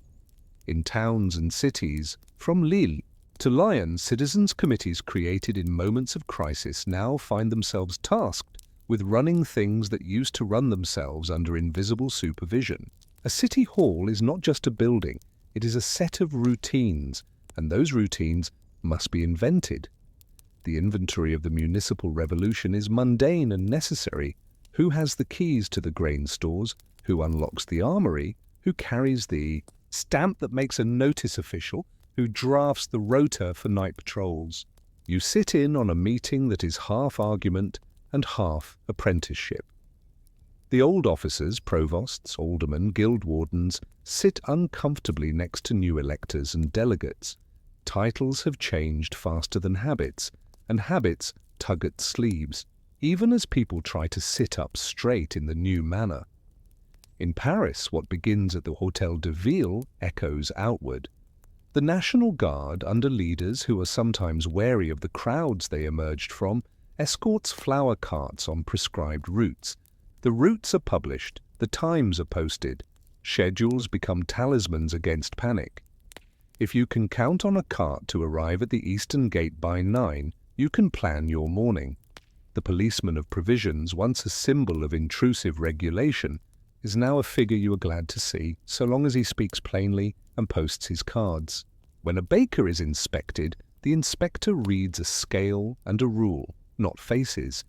In towns and cities, from Lille to Lyon, citizens' committees created in moments of crisis now find themselves tasked with running things that used to run themselves under invisible supervision. A city hall is not just a building, it is a set of routines, and those routines must be invented. The inventory of the municipal revolution is mundane and necessary. Who has the keys to the grain stores? Who unlocks the armory? Who carries the stamp that makes a notice official? Who drafts the rota for night patrols? You sit in on a meeting that is half argument and half apprenticeship. The old officers, provosts, aldermen, guild wardens, sit uncomfortably next to new electors and delegates. Titles have changed faster than habits, and habits tug at sleeves, even as people try to sit up straight in the new manner. In Paris, what begins at the Hôtel de Ville echoes outward. The National Guard, under leaders who are sometimes wary of the crowds they emerged from, escorts flower carts on prescribed routes. The routes are published, the times are posted, schedules become talismans against panic. If you can count on a cart to arrive at the Eastern Gate by 9, you can plan your morning. The policeman of provisions, once a symbol of intrusive regulation, is now a figure you are glad to see, so long as he speaks plainly and posts his cards. When a baker is inspected, the inspector reads a scale and a rule, not faces.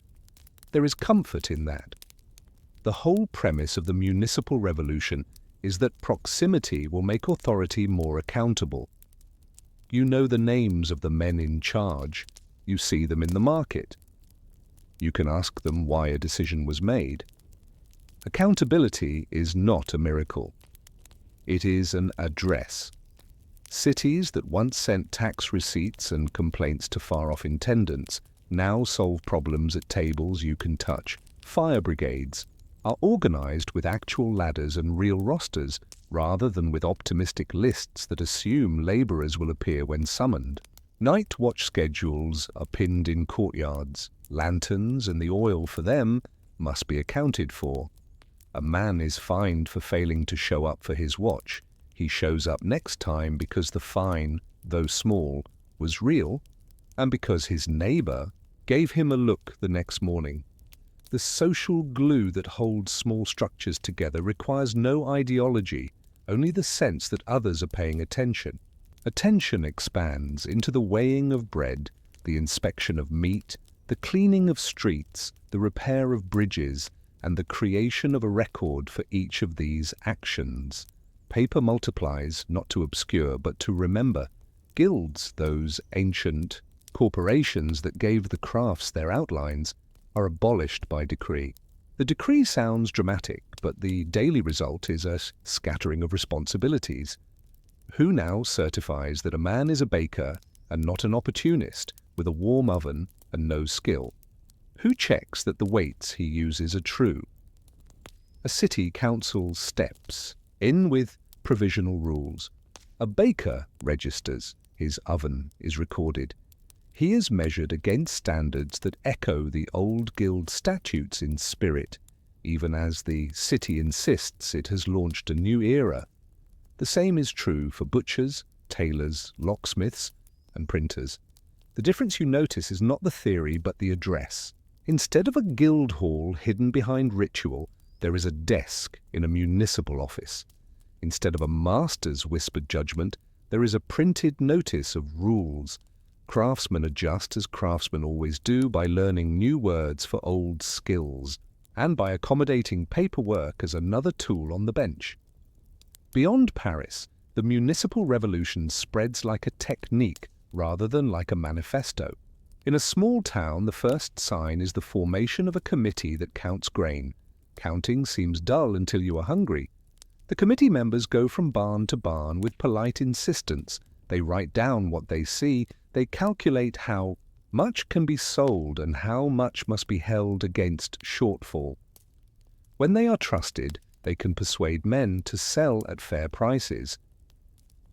There is comfort in that. The whole premise of the municipal revolution is that proximity will make authority more accountable. You know the names of the men in charge. You see them in the market. You can ask them why a decision was made. Accountability is not a miracle. It is an address. Cities that once sent tax receipts and complaints to far-off intendants now solve problems at tables you can touch. Fire brigades are organized with actual ladders and real rosters, rather than with optimistic lists that assume laborers will appear when summoned. Night watch schedules are pinned in courtyards. Lanterns and the oil for them must be accounted for. A man is fined for failing to show up for his watch. He shows up next time because the fine, though small, was real, and because his neighbor gave him a look the next morning. The social glue that holds small structures together requires no ideology, only the sense that others are paying attention. Attention expands into the weighing of bread, the inspection of meat, The cleaning of streets, the repair of bridges, and the creation of a record for each of these actions. Paper multiplies, not to obscure, but to remember. Guilds, those ancient corporations that gave the crafts their outlines, are abolished by decree. The decree sounds dramatic, but the daily result is a scattering of responsibilities. Who now certifies that a man is a baker and not an opportunist with a warm oven and no skill? Who checks that the weights he uses are true? A city council steps in with provisional rules. A baker registers, his oven is recorded. He is measured against standards that echo the old guild statutes in spirit, even as the city insists it has launched a new era. The same is true for butchers, tailors, locksmiths, and printers. The difference you notice is not the theory but the address. Instead of a guild hall hidden behind ritual, there is a desk in a municipal office. Instead of a master's whispered judgment, there is a printed notice of rules. Craftsmen adjust as craftsmen always do by learning new words for old skills, and by accommodating paperwork as another tool on the bench. Beyond Paris, the municipal revolution spreads like a technique rather than like a manifesto. In a small town, the first sign is the formation of a committee that counts grain. Counting seems dull until you are hungry. The committee members go from barn to barn with polite insistence. They write down what they see. They calculate how much can be sold and how much must be held against shortfall. When they are trusted, they can persuade men to sell at fair prices.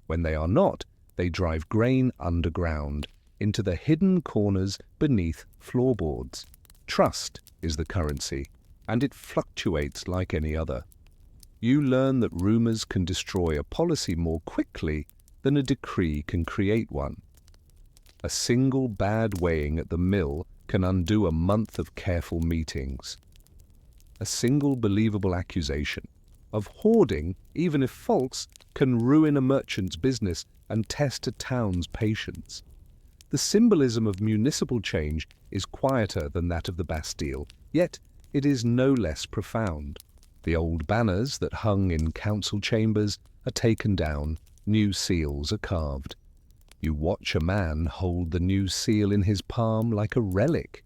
When they are not, they drive grain underground, into the hidden corners beneath floorboards. Trust is the currency, and it fluctuates like any other. You learn that rumors can destroy a policy more quickly than a decree can create one. A single bad weighing at the mill can undo a month of careful meetings. A single believable accusation of hoarding, even if false, can ruin a merchant's business and test a town's patience. The symbolism of municipal change is quieter than that of the Bastille, yet it is no less profound. The old banners that hung in council chambers are taken down, new seals are carved. You watch a man hold the new seal in his palm like a relic.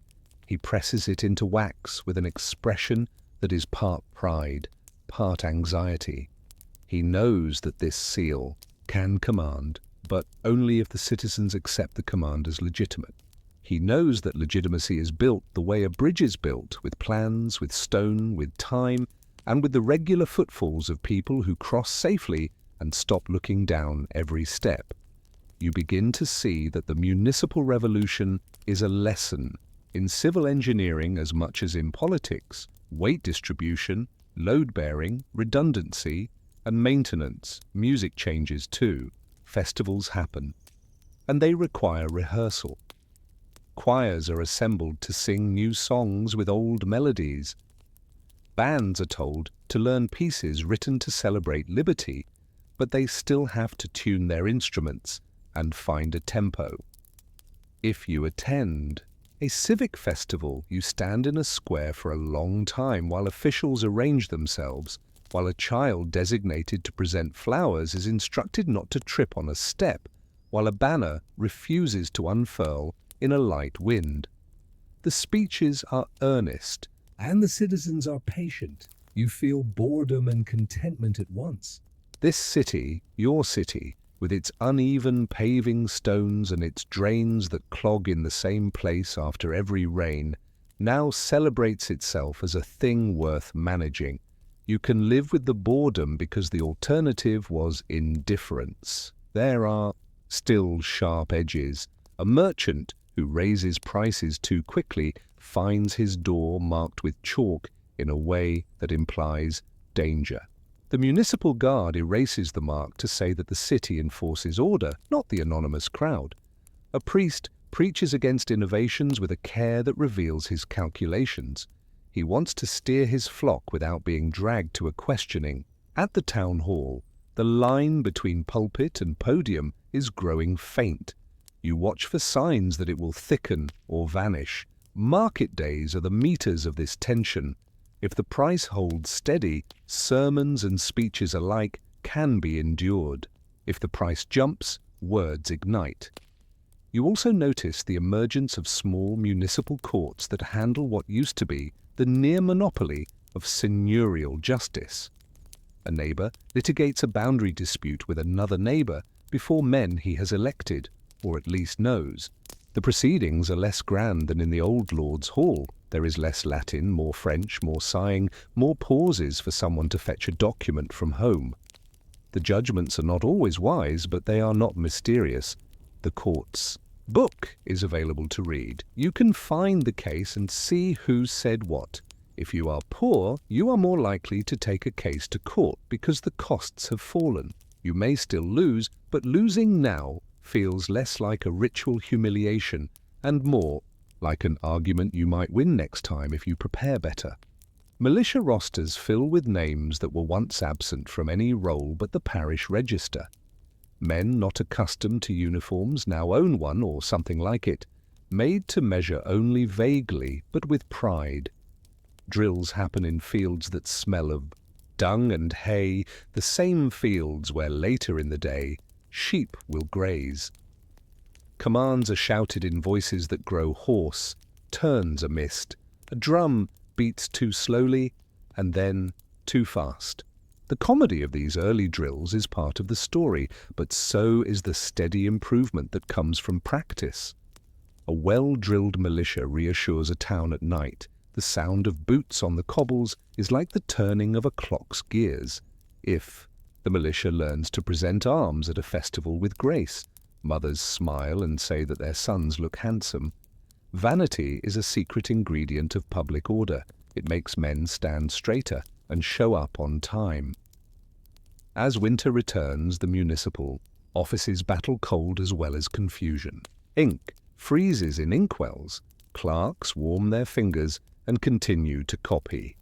He presses it into wax with an expression that is part pride, part anxiety. He knows that this seal can command, but only if the citizens accept the command as legitimate. He knows that legitimacy is built the way a bridge is built, with plans, with stone, with time, and with the regular footfalls of people who cross safely and stop looking down every step. You begin to see that the municipal revolution is a lesson in civil engineering as much as in politics, weight distribution, load-bearing, redundancy, and maintenance. Music changes too. Festivals happen, and they require rehearsal. Choirs are assembled to sing new songs with old melodies. Bands are told to learn pieces written to celebrate liberty, but they still have to tune their instruments and find a tempo. If you attend a civic festival, you stand in a square for a long time while officials arrange themselves, while a child designated to present flowers is instructed not to trip on a step, while a banner refuses to unfurl in a light wind. The speeches are earnest, and the citizens are patient. You feel boredom and contentment at once. This city, your city, with its uneven paving stones and its drains that clog in the same place after every rain, now celebrates itself as a thing worth managing. You can live with the boredom because the alternative was indifference. There are still sharp edges. A merchant who raises prices too quickly finds his door marked with chalk in a way that implies danger. The municipal guard erases the mark to say that the city enforces order, not the anonymous crowd. A priest preaches against innovations with a care that reveals his calculations. He wants to steer his flock without being dragged to a questioning. At the town hall, the line between pulpit and podium is growing faint. You watch for signs that it will thicken or vanish. Market days are the meters of this tension. If the price holds steady, sermons and speeches alike can be endured. If the price jumps, words ignite. You also notice the emergence of small municipal courts that handle what used to be the near monopoly of seigneurial justice. A neighbor litigates a boundary dispute with another neighbor before men he has elected, or at least knows. The proceedings are less grand than in the old Lord's Hall. There is less Latin, more French, more sighing, more pauses for someone to fetch a document from home. The judgments are not always wise, but they are not mysterious. The court's book is available to read. You can find the case and see who said what. If you are poor, you are more likely to take a case to court because the costs have fallen. You may still lose, but losing now feels less like a ritual humiliation and more like an argument you might win next time if you prepare better. Militia rosters fill with names that were once absent from any roll but the parish register. Men not accustomed to uniforms now own one or something like it, made to measure only vaguely but with pride. Drills happen in fields that smell of dung and hay, the same fields where later in the day sheep will graze. Commands are shouted in voices that grow hoarse, turns are missed. A drum beats too slowly and then too fast. The comedy of these early drills is part of the story, but so is the steady improvement that comes from practice. A well-drilled militia reassures a town at night. The sound of boots on the cobbles is like the turning of a clock's gears. If the militia learns to present arms at a festival with grace, mothers smile and say that their sons look handsome. Vanity is a secret ingredient of public order. It makes men stand straighter and show up on time. As winter returns, the municipal offices battle cold as well as confusion. Ink freezes in inkwells. Clerks warm their fingers and continue to copy.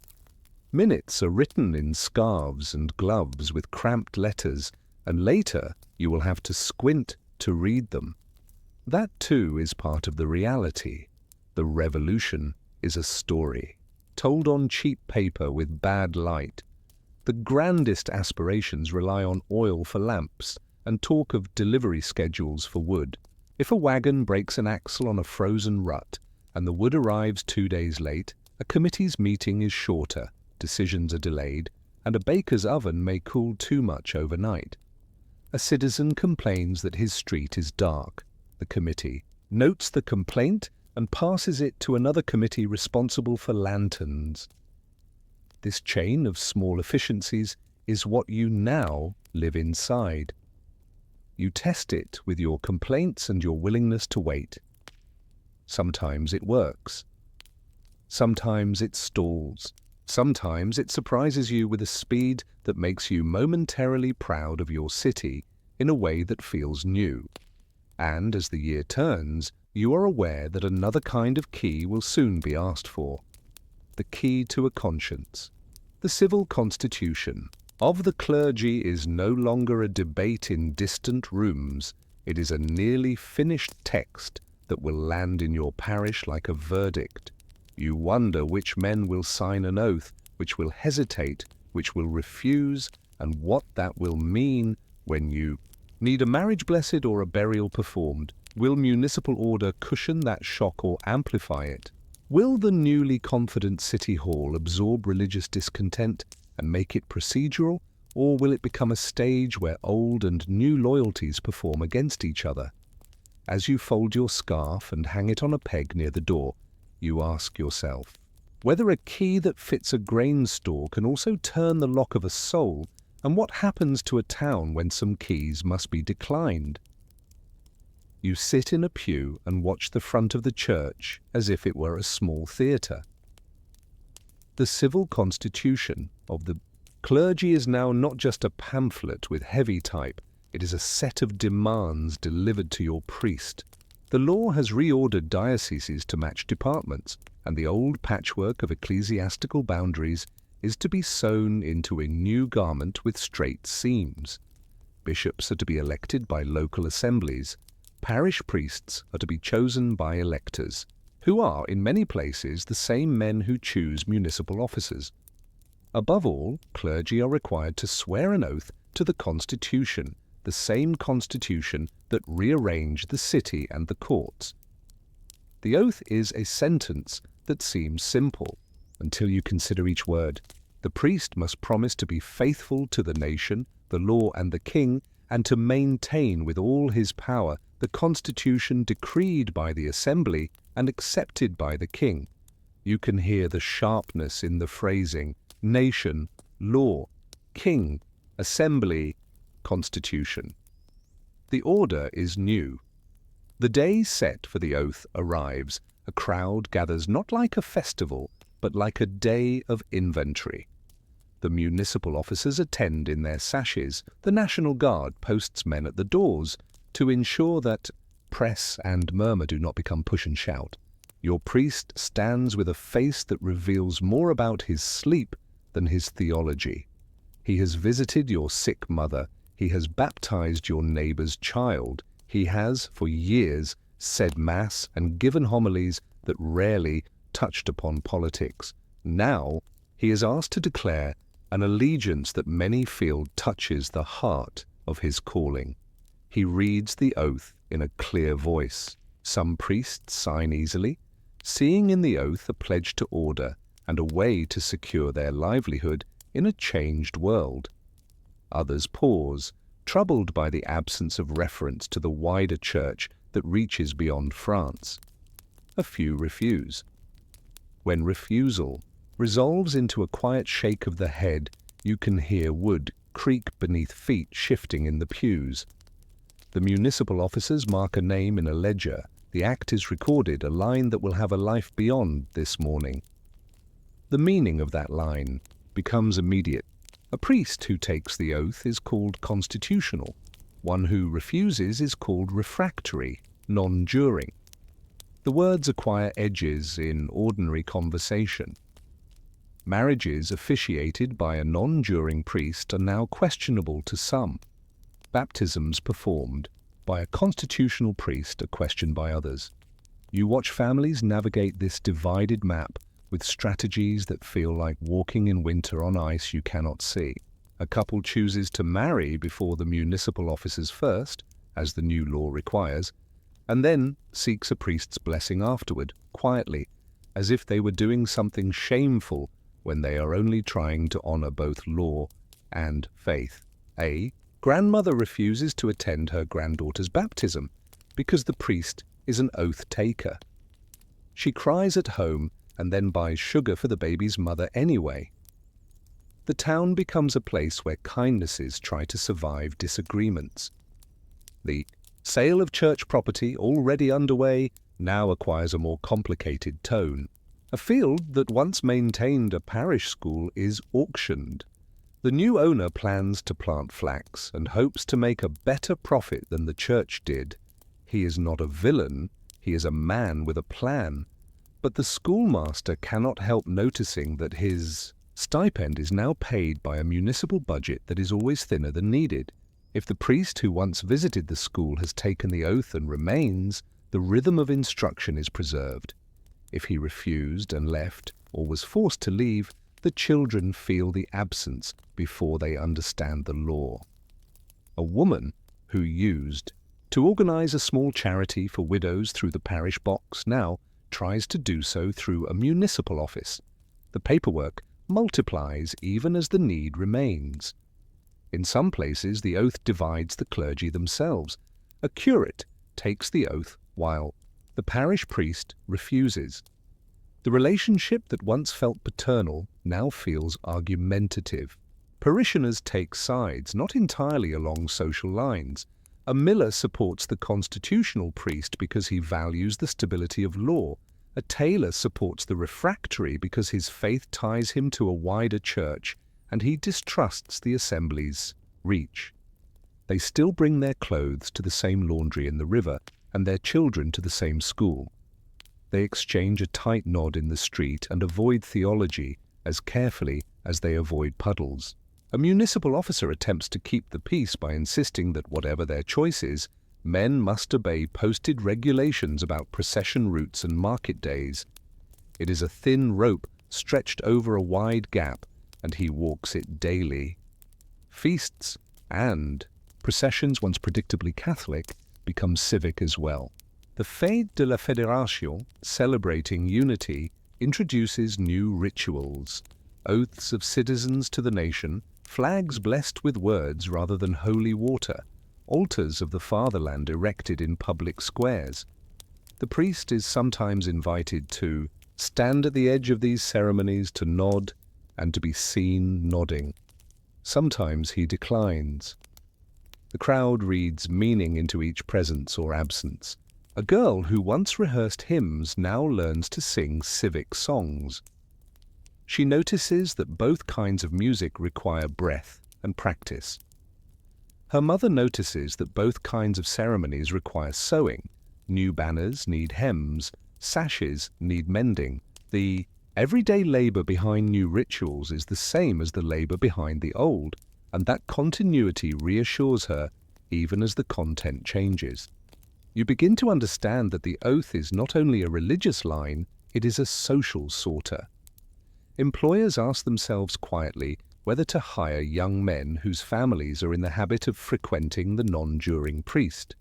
Minutes are written in scarves and gloves with cramped letters, and later you will have to squint to read them. That too is part of the reality. The revolution is a story, told on cheap paper with bad light. The grandest aspirations rely on oil for lamps and talk of delivery schedules for wood. If a wagon breaks an axle on a frozen rut and the wood arrives 2 days late, a committee's meeting is shorter, decisions are delayed, and a baker's oven may cool too much overnight. A citizen complains that his street is dark. The committee notes the complaint and passes it to another committee responsible for lanterns. This chain of small efficiencies is what you now live inside. You test it with your complaints and your willingness to wait. Sometimes it works. Sometimes it stalls. Sometimes it surprises you with a speed that makes you momentarily proud of your city in a way that feels new. And as the year turns, you are aware that another kind of key will soon be asked for. The key to a conscience. The civil constitution of the clergy is no longer a debate in distant rooms. It is a nearly finished text that will land in your parish like a verdict. You wonder which men will sign an oath, which will hesitate, which will refuse, and what that will mean when you need a marriage blessed or a burial performed. Will municipal order cushion that shock or amplify it? Will the newly confident City Hall absorb religious discontent and make it procedural, or will it become a stage where old and new loyalties perform against each other? As you fold your scarf and hang it on a peg near the door, you ask yourself whether a key that fits a grain store can also turn the lock of a soul, and what happens to a town when some keys must be declined. You sit in a pew and watch the front of the church as if it were a small theatre. The civil constitution of the clergy is now not just a pamphlet with heavy type, it is a set of demands delivered to your priest. The law has reordered dioceses to match departments, and the old patchwork of ecclesiastical boundaries is to be sewn into a new garment with straight seams. Bishops are to be elected by local assemblies. Parish priests are to be chosen by electors. who are, in many places, the same men who choose municipal officers. Above all, clergy are required to swear an oath to the Constitution, the same Constitution that rearranged the city and the courts. The oath is a sentence that seems simple until you consider each word. The priest must promise to be faithful to the nation, the law and the king, and to maintain with all his power the constitution decreed by the assembly and accepted by the king. You can hear the sharpness in the phrasing: nation, law, king, assembly, constitution. The order is new. The day set for the oath arrives. A crowd gathers not like a festival, but like a day of inventory. The municipal officers attend in their sashes. The National Guard posts men at the doors to ensure that press and murmur do not become push and shout. Your priest stands with a face that reveals more about his sleep than his theology. He has visited your sick mother. He has baptized your neighbor's child. He has, for years, said Mass and given homilies that rarely touched upon politics. Now, he is asked to declare an allegiance that many feel touches the heart of his calling. He reads the oath in a clear voice. Some priests sign easily, seeing in the oath a pledge to order and a way to secure their livelihood in a changed world. Others pause, troubled by the absence of reference to the wider church that reaches beyond France. A few refuse. When refusal resolves into a quiet shake of the head, you can hear wood creak beneath feet shifting in the pews. The municipal officers mark a name in a ledger. The act is recorded, a line that will have a life beyond this morning. The meaning of that line becomes immediate. A priest who takes the oath is called constitutional. One who refuses is called refractory, non-juring. The words acquire edges in ordinary conversation. Marriages officiated by a non-juring priest are now questionable to some. Baptisms performed by a constitutional priest are questioned by others. You watch families navigate this divided map with strategies that feel like walking in winter on ice you cannot see. A couple chooses to marry before the municipal officers first, as the new law requires, and then seeks a priest's blessing afterward, quietly, as if they were doing something shameful when they are only trying to honor both law and faith. A grandmother refuses to attend her granddaughter's baptism because the priest is an oath taker. She cries at home and then buys sugar for the baby's mother anyway. The town becomes a place where kindnesses try to survive disagreements. The sale of church property, already underway, now acquires a more complicated tone. A field that once maintained a parish school is auctioned. The new owner plans to plant flax and hopes to make a better profit than the church did. He is not a villain, he is a man with a plan. But the schoolmaster cannot help noticing that his stipend is now paid by a municipal budget that is always thinner than needed. If the priest who once visited the school has taken the oath and remains, the rhythm of instruction is preserved. If he refused and left, or was forced to leave, the children feel the absence before they understand the law. A woman who used to organize a small charity for widows through the parish box now tries to do so through a municipal office. The paperwork multiplies even as the need remains. In some places, the oath divides the clergy themselves. A curate takes the oath while the parish priest refuses. The relationship that once felt paternal now feels argumentative. Parishioners take sides, not entirely along social lines. A miller supports the constitutional priest because he values the stability of law. A tailor supports the refractory because his faith ties him to a wider church and he distrusts the assembly's reach. They still bring their clothes to the same laundry in the river and their children to the same school. They exchange a tight nod in the street and avoid theology as carefully as they avoid puddles. A municipal officer attempts to keep the peace by insisting that whatever their choice is, Men must obey posted regulations about procession routes and market days. It is a thin rope stretched over a wide gap, and he walks it daily. Feasts and processions, once predictably Catholic, become civic as well. The Fête de la Fédération, celebrating unity, introduces new rituals, oaths of citizens to the nation, flags blessed with words rather than holy water, altars of the fatherland erected in public squares. The priest is sometimes invited to stand at the edge of these ceremonies to nod and to be seen nodding. Sometimes he declines. The crowd reads meaning into each presence or absence. A girl who once rehearsed hymns now learns to sing civic songs. She notices that both kinds of music require breath and practice. Her mother notices that both kinds of ceremonies require sewing. New banners need hems, sashes need mending. The everyday labor behind new rituals is the same as the labor behind the old, and that continuity reassures her even as the content changes. You begin to understand that the oath is not only a religious line, it is a social sorter. Employers ask themselves quietly whether to hire young men whose families are in the habit of frequenting the non-juring priest.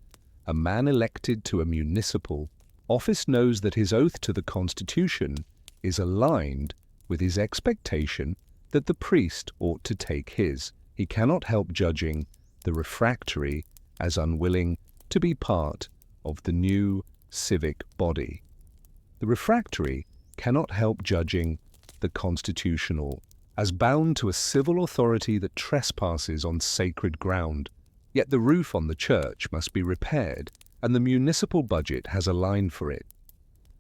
A man elected to a municipal office knows that his oath to the Constitution is aligned with his expectation that the priest ought to take his. He cannot help judging the refractory as unwilling to be part of the new civic body. The refractory cannot help judging the constitutional as bound to a civil authority that trespasses on sacred ground. Yet the roof on the church must be repaired, and the municipal budget has a line for it.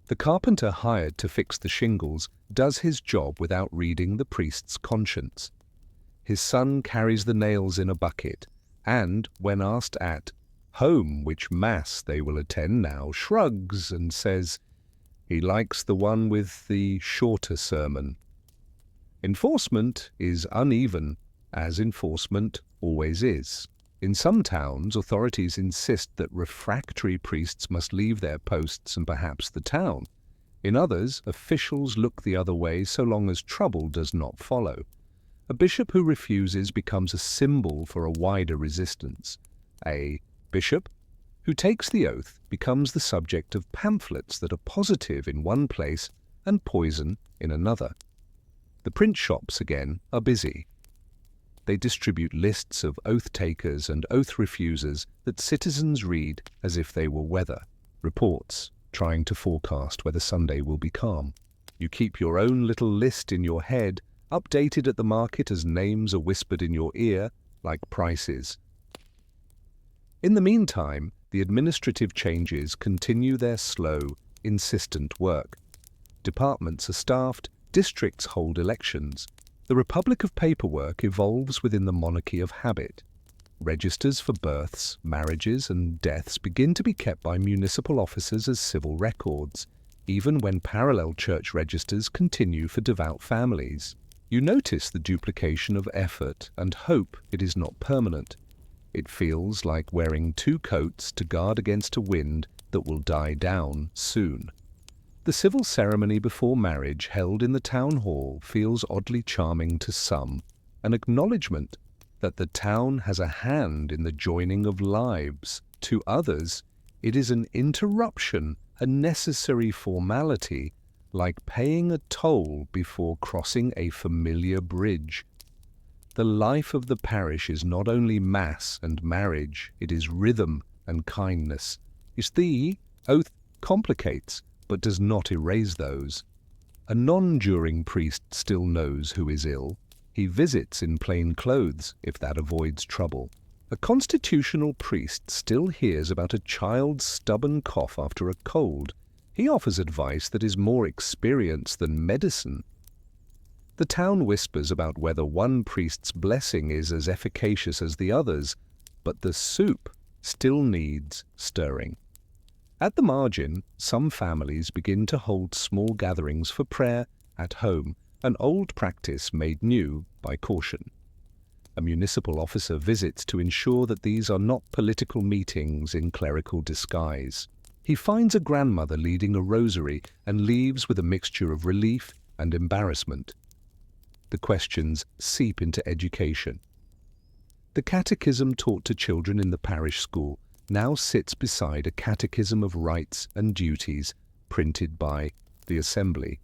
The carpenter hired to fix the shingles does his job without reading the priest's conscience. His son carries the nails in a bucket, and, when asked at home which mass they will attend now, shrugs and says he likes the one with the shorter sermon. Enforcement is uneven, as enforcement always is. In some towns, authorities insist that refractory priests must leave their posts and perhaps the town. In others, officials look the other way so long as trouble does not follow. A bishop who refuses becomes a symbol for a wider resistance. A bishop who takes the oath becomes the subject of pamphlets that are positive in one place and poison in another. The print shops, again, are busy. They distribute lists of oath-takers and oath-refusers that citizens read as if they were weather reports, trying to forecast whether Sunday will be calm. You keep your own little list in your head, updated at the market as names are whispered in your ear, like prices. In the meantime, the administrative changes continue their slow, insistent work. Departments are staffed, districts hold elections. The republic of paperwork evolves within the monarchy of habit. Registers for births, marriages, and deaths begin to be kept by municipal officers as civil records, even when parallel church registers continue for devout families. You notice the duplication of effort and hope it is not permanent. It feels like wearing two coats to guard against a wind that will die down soon. The civil ceremony before marriage held in the town hall feels oddly charming to some, an acknowledgement that the town has a hand in the joining of lives. To others, it is an interruption, a necessary formality, like paying a toll before crossing a familiar bridge. The life of the parish is not only mass and marriage, it is rhythm and kindness. The oath complicates, but does not erase those. A non-juring priest still knows who is ill. He visits in plain clothes, if that avoids trouble. A constitutional priest still hears about a child's stubborn cough after a cold. He offers advice that is more experience than medicine. The town whispers about whether one priest's blessing is as efficacious as the others, but the soup still needs stirring. At the margin, some families begin to hold small gatherings for prayer at home, an old practice made new by caution. A municipal officer visits to ensure that these are not political meetings in clerical disguise. He finds a grandmother leading a rosary and leaves with a mixture of relief and embarrassment. The questions seep into education. The catechism taught to children in the parish school now sits beside a catechism of rights and duties printed by the assembly.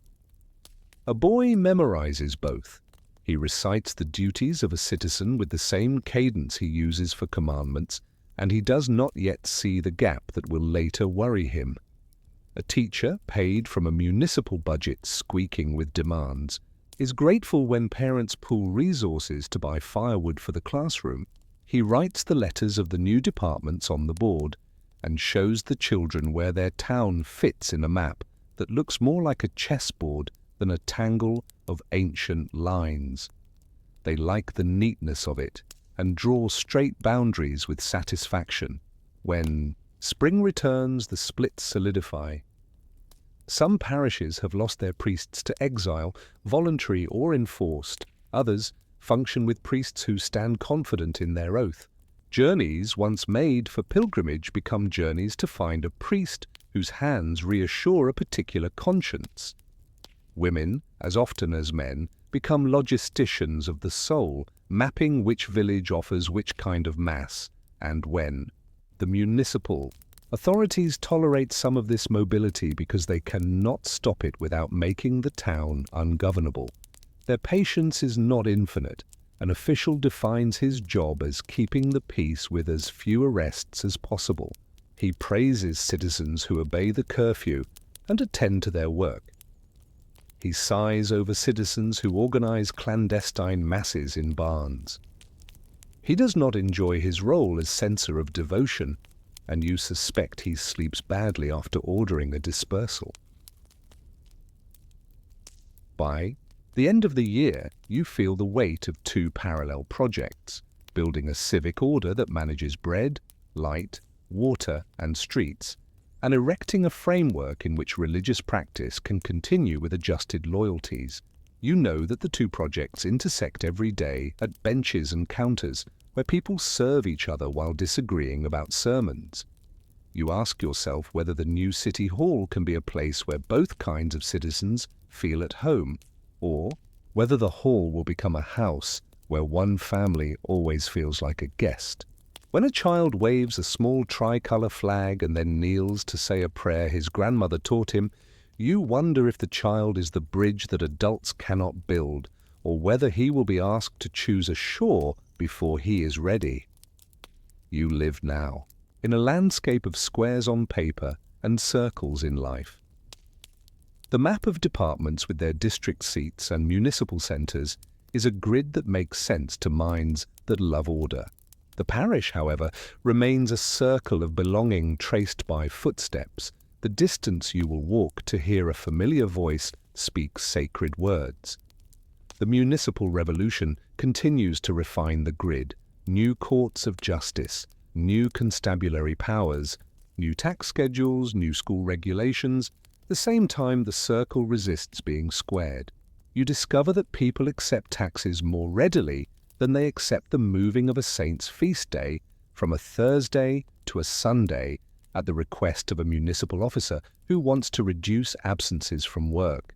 A boy memorizes both. He recites the duties of a citizen with the same cadence he uses for commandments, and he does not yet see the gap that will later worry him. A teacher, paid from a municipal budget squeaking with demands, is grateful when parents pool resources to buy firewood for the classroom. He writes the letters of the new departments on the board and shows the children where their town fits in a map that looks more like a chessboard than a tangle of ancient lines. They like the neatness of it and draw straight boundaries with satisfaction. When spring returns, the splits solidify. Some parishes have lost their priests to exile, voluntary or enforced. Others function with priests who stand confident in their oath. Journeys once made for pilgrimage become journeys to find a priest whose hands reassure a particular conscience. Women, as often as men, become logisticians of the soul, mapping which village offers which kind of mass and when. The municipal authorities tolerate some of this mobility because they cannot stop it without making the town ungovernable. Their patience is not infinite. An official defines his job as keeping the peace with as few arrests as possible. He praises citizens who obey the curfew and attend to their work. He sighs over citizens who organize clandestine masses in barns. He does not enjoy his role as censor of devotion, and you suspect he sleeps badly after ordering a dispersal. By the end of the year, you feel the weight of two parallel projects: building a civic order that manages bread, light, water, and streets, and erecting a framework in which religious practice can continue with adjusted loyalties. You know that the two projects intersect every day at benches and counters where people serve each other while disagreeing about sermons. You ask yourself whether the new city hall can be a place where both kinds of citizens feel at home, or whether the hall will become a house where one family always feels like a guest. When a child waves a small tricolor flag and then kneels to say a prayer his grandmother taught him, you wonder if the child is the bridge that adults cannot build, or whether he will be asked to choose a shore before he is ready. You live now, in a landscape of squares on paper and circles in life. The map of departments with their district seats and municipal centres is a grid that makes sense to minds that love order. The parish, however, remains a circle of belonging traced by footsteps, the distance you will walk to hear a familiar voice speak sacred words. The municipal revolution continues to refine the grid: new courts of justice, new constabulary powers, new tax schedules, new school regulations. At the same time, the circle resists being squared. You discover that people accept taxes more readily than they accept the moving of a saint's feast day from a Thursday to a Sunday at the request of a municipal officer who wants to reduce absences from work.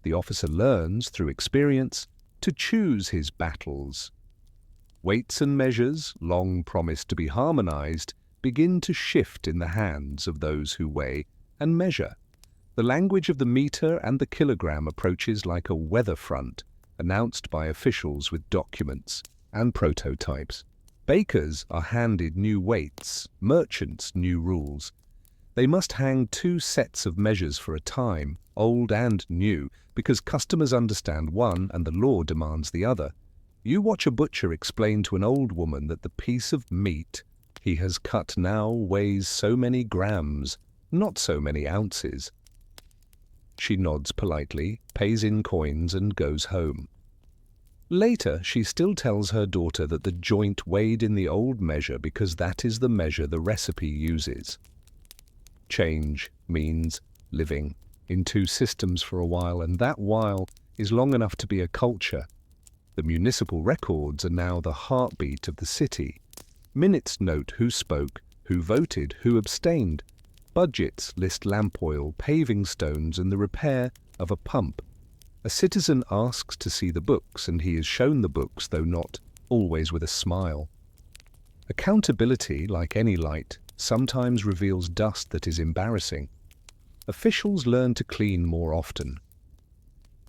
The officer learns, through experience, to choose his battles. Weights and measures, long promised to be harmonized, begin to shift in the hands of those who weigh and measure. The language of the meter and the kilogram approaches like a weather front, announced by officials with documents and prototypes. Bakers are handed new weights, merchants new rules. They must hang two sets of measures for a time, old and new, because customers understand one and the law demands the other. You watch a butcher explain to an old woman that the piece of meat he has cut now weighs so many grams, not so many ounces. She nods politely, pays in coins, and goes home. Later, she still tells her daughter that the joint weighed in the old measure because that is the measure the recipe uses. Change means living in two systems for a while, and that while is long enough to be a culture. The municipal records are now the heartbeat of the city. Minutes note who spoke, who voted, who abstained. Budgets list lamp oil, paving stones, and the repair of a pump. A citizen asks to see the books, and he is shown the books, though not always with a smile. Accountability, like any light, sometimes reveals dust that is embarrassing. Officials learn to clean more often.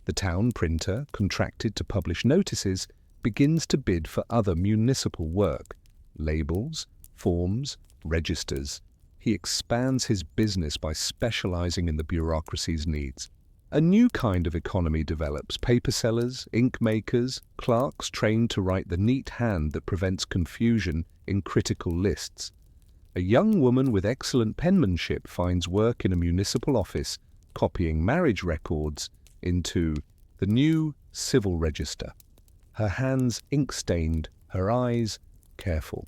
The town printer, contracted to publish notices, begins to bid for other municipal work: labels, forms, registers. He expands his business by specializing in the bureaucracy's needs. A new kind of economy develops: paper sellers, ink makers, clerks trained to write the neat hand that prevents confusion in critical lists. A young woman with excellent penmanship finds work in a municipal office, copying marriage records into the new civil register. Her hands ink-stained, her eyes careful.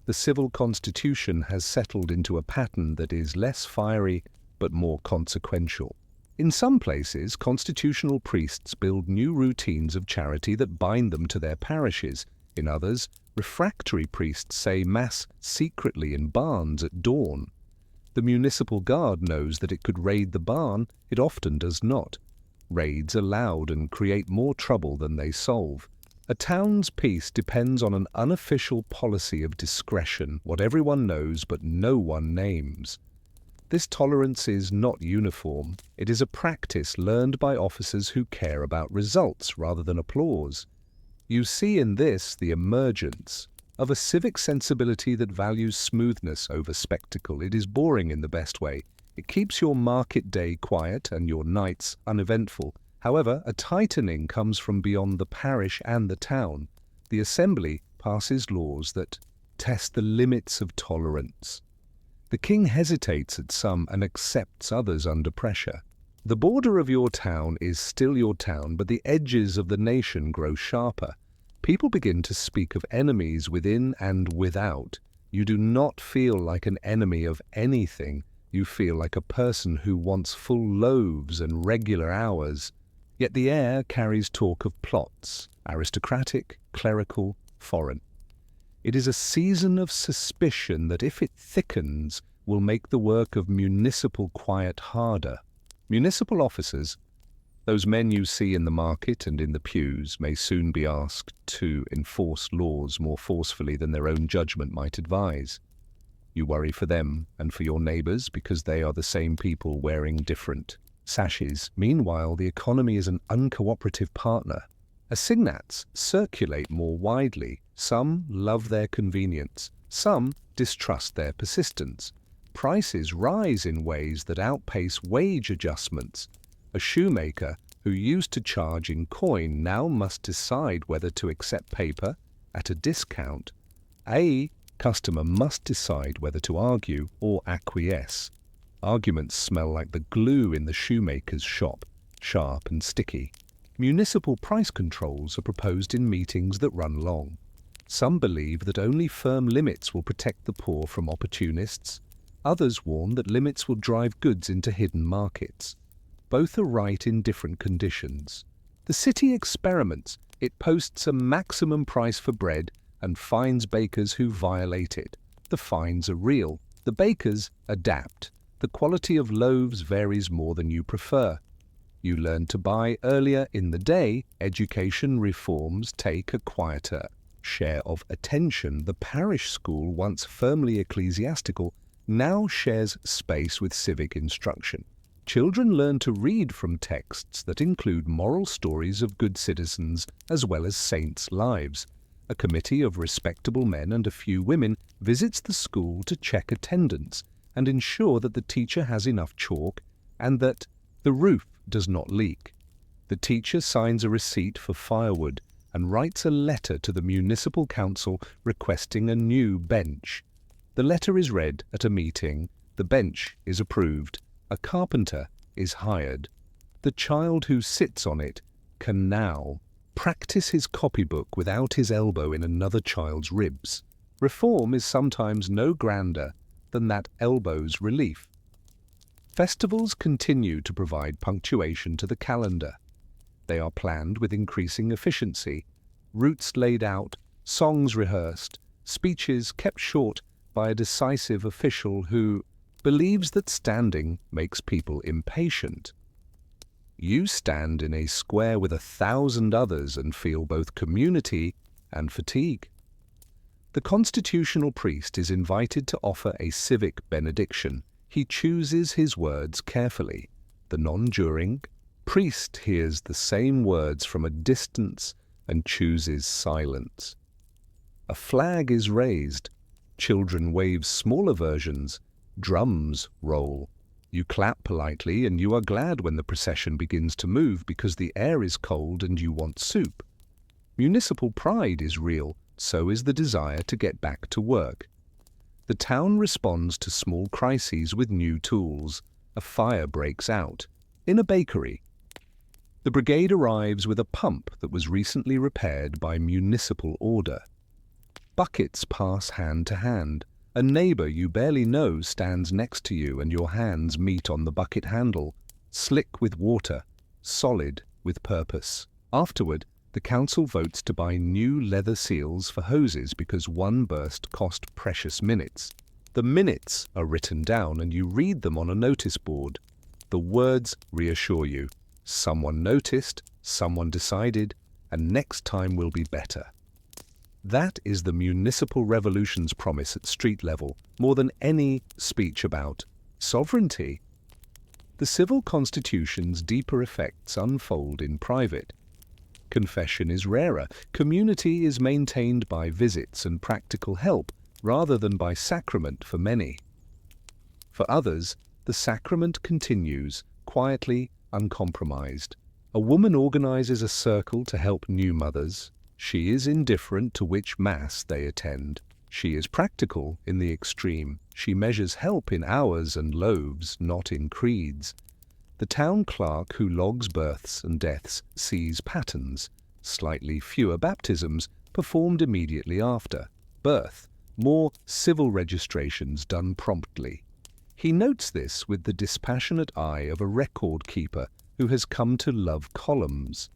The civil constitution has settled into a pattern that is less fiery but more consequential. In some places, constitutional priests build new routines of charity that bind them to their parishes. In others, refractory priests say Mass secretly in barns at dawn. The municipal guard knows that it could raid the barn. It often does not. Raids are loud and create more trouble than they solve. A town's peace depends on an unofficial policy of discretion, what everyone knows but no one names. This tolerance is not uniform. It is a practice learned by officers who care about results rather than applause. You see in this the emergence of a civic sensibility that values smoothness over spectacle. It is boring in the best way. It keeps your market day quiet and your nights uneventful. However, a tightening comes from beyond the parish and the town. The assembly passes laws that test the limits of tolerance. The king hesitates at some and accepts others under pressure. The border of your town is still your town, but the edges of the nation grow sharper. People begin to speak of enemies within and without. You do not feel like an enemy of anything. You feel like a person who wants full loaves and regular hours. Yet the air carries talk of plots, aristocratic, clerical, foreign. It is a season of suspicion that, if it thickens, will make the work of municipal quiet harder. Municipal officers, those men you see in the market and in the pews, may soon be asked to enforce laws more forcefully than their own judgment might advise. You worry for them and for your neighbors because they are the same people wearing different sashes. Meanwhile, the economy is an uncooperative partner. Assignats circulate more widely. Some love their convenience. Some distrust their persistence. Prices rise in ways that outpace wage adjustments. A shoemaker who used to charge in coin now must decide whether to accept paper at a discount. A customer must decide whether to argue or acquiesce. Arguments smell like the glue in the shoemaker's shop, sharp and sticky. Municipal price controls are proposed in meetings that run long. Some believe that only firm limits will protect the poor from opportunists. Others warn that limits will drive goods into hidden markets. Both are right in different conditions. The city experiments. It posts a maximum price for bread and fines bakers who violate it. The fines are real. The bakers adapt. The quality of loaves varies more than you prefer. You learn to buy earlier in the day. Education reforms take a quieter share of attention. The parish school, once firmly ecclesiastical, now shares space with civic instruction. Children learn to read from texts that include moral stories of good citizens as well as saints' lives. A committee of respectable men and a few women visits the school to check attendance and ensure that the teacher has enough chalk and that the roof does not leak. The teacher signs a receipt for firewood and writes a letter to the municipal council requesting a new bench. The letter is read at a meeting. The bench is approved. A carpenter is hired. The child who sits on it can now practice his copybook without his elbow in another child's ribs. Reform is sometimes no grander than that elbow's relief. Festivals continue to provide punctuation to the calendar. They are planned with increasing efficiency. Routes laid out, songs rehearsed, speeches kept short by a decisive official who believes that standing makes people impatient. You stand in a square with 1,000 others and feel both community and fatigue. The constitutional priest is invited to offer a civic benediction. He chooses his words carefully. The non-juring priest hears the same words from a distance and chooses silence. A flag is raised. Children wave smaller versions. Drums roll. You clap politely and you are glad when the procession begins to move because the air is cold and you want soup. Municipal pride is real, so is the desire to get back to work. The town responds to small crises with new tools. A fire breaks out in a bakery. The brigade arrives with a pump that was recently repaired by municipal order. Buckets pass hand to hand. A neighbor you barely know stands next to you and your hands meet on the bucket handle, slick with water, solid with purpose. Afterward, the council votes to buy new leather seals for hoses because one burst cost precious minutes. The minutes are written down and you read them on a notice board. The words reassure you. Someone noticed, someone decided, and next time will be better. That is the municipal revolution's promise at street level, more than any speech about sovereignty. The civil constitution's deeper effects unfold in private. Confession is rarer. Community is maintained by visits and practical help rather than by sacrament for many. For others, the sacrament continues, quietly, uncompromised. A woman organizes a circle to help new mothers. She is indifferent to which mass they attend. She is practical in the extreme. She measures help in hours and loaves, not in creeds. The town clerk who logs births and deaths sees patterns. Slightly fewer baptisms performed immediately after birth. More civil registrations done promptly. He notes this with the dispassionate eye of a record keeper who has come to love columns.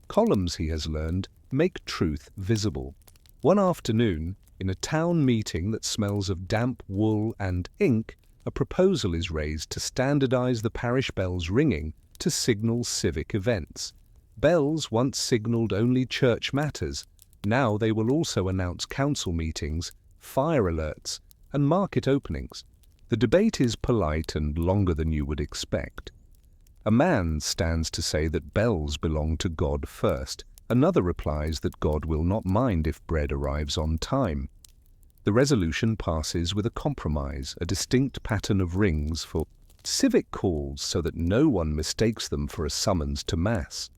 Columns, he has learned, make truth visible. One afternoon, in a town meeting that smells of damp wool and ink, a proposal is raised to standardize the parish bells ringing to signal civic events. Bells once signaled only church matters. Now they will also announce council meetings, fire alerts, and market openings. The debate is polite and longer than you would expect. A man stands to say that bells belong to God first. Another replies that God will not mind if bread arrives on time. The resolution passes with a compromise, a distinct pattern of rings for civic calls so that no one mistakes them for a summons to mass.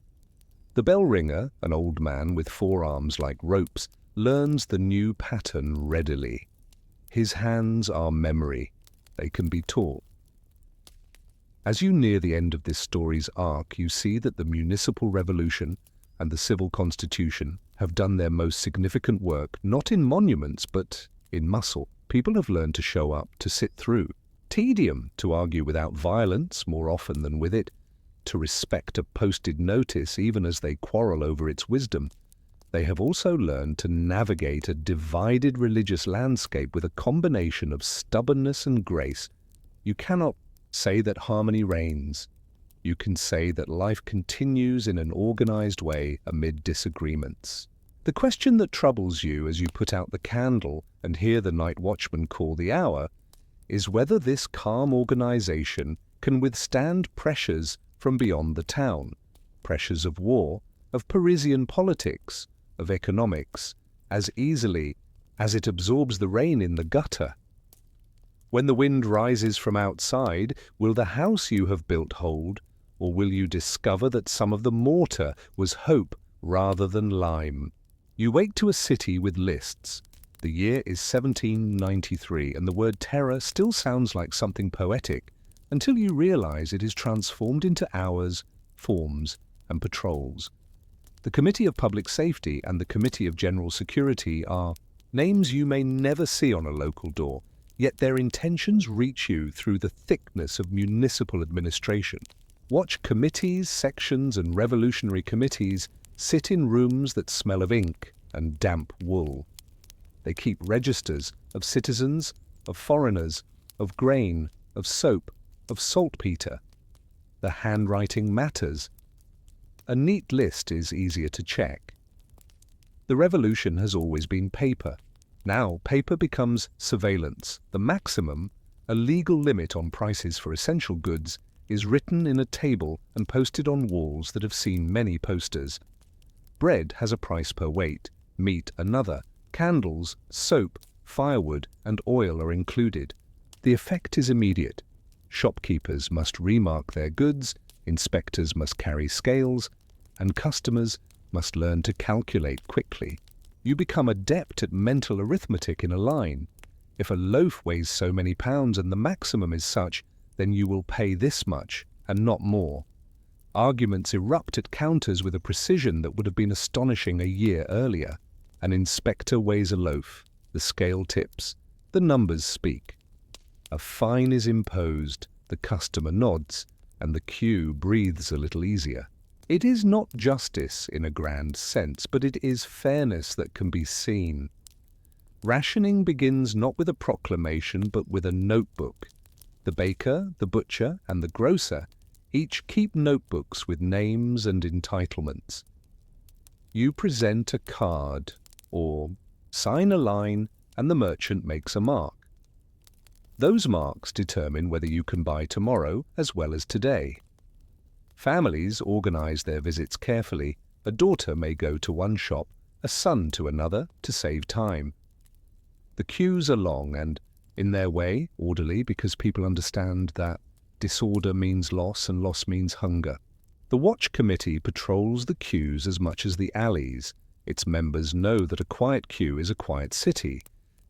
The bell ringer, an old man with forearms like ropes, learns the new pattern readily. His hands are memory. They can be taught. As you near the end of this story's arc, you see that the municipal revolution and the civil constitution have done their most significant work not in monuments but in muscle. People have learned to show up, to sit through tedium, to argue without violence more often than with it, to respect a posted notice even as they quarrel over its wisdom. They have also learned to navigate a divided religious landscape with a combination of stubbornness and grace. You cannot say that harmony reigns. You can say that life continues in an organized way amid disagreements. The question that troubles you as you put out the candle and hear the night watchman call the hour is whether this calm organization can withstand pressures from beyond the town, pressures of war, of Parisian politics, of economics, as easily as it absorbs the rain in the gutter. When the wind rises from outside, will the house you have built hold, or will you discover that some of the mortar was hope rather than lime? You wake to a city with lists. The year is 1793, and the word terror still sounds like something poetic until you realize it is transformed into hours, forms, and patrols. The Committee of Public Safety and the Committee of General Security are names you may never see on a local door, yet their intentions reach you through the thickness of municipal administration. Watch committees, sections, and revolutionary committees sit in rooms that smell of ink and damp wool. They keep registers of citizens, of foreigners, of grain, of soap, of saltpeter. The handwriting matters. A neat list is easier to check. The revolution has always been paper. Now paper becomes surveillance. The maximum, a legal limit on prices for essential goods, is written in a table and posted on walls that have seen many posters. Bread has a price per weight, meat another, candles, soap, firewood, and oil are included. The effect is immediate. Shopkeepers must remark their goods, inspectors must carry scales, and customers must learn to calculate quickly. You become adept at mental arithmetic in a line. If a loaf weighs so many pounds and the maximum is such, then you will pay this much and not more. Arguments erupt at counters with a precision that would have been astonishing a year earlier. An inspector weighs a loaf, the scale tips, the numbers speak. A fine is imposed, the customer nods, and the queue breathes a little easier. It is not justice in a grand sense, but it is fairness that can be seen. Rationing begins not with a proclamation, but with a notebook. The baker, the butcher, and the grocer each keep notebooks with names and entitlements. You present a card, or sign a line, and the merchant makes a mark. Those marks determine whether you can buy tomorrow as well as today. Families organize their visits carefully. A daughter may go to one shop, a son to another, to save time. The queues are long and, in their way, orderly, because people understand that disorder means loss and loss means hunger. The watch committee patrols the queues as much as the alleys. Its members know that a quiet queue is a quiet city.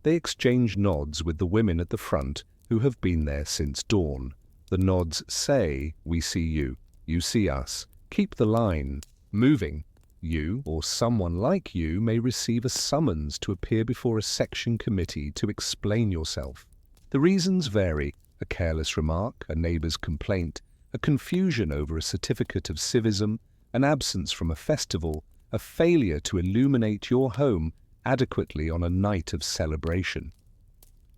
They exchange nods with the women at the front who have been there since dawn. The nods say, "We see you. You see us. Keep the line moving." You, or someone like you, may receive a summons to appear before a section committee to explain yourself. The reasons vary: a careless remark, a neighbour's complaint, a confusion over a certificate of civism, an absence from a festival, a failure to illuminate your home adequately on a night of celebration.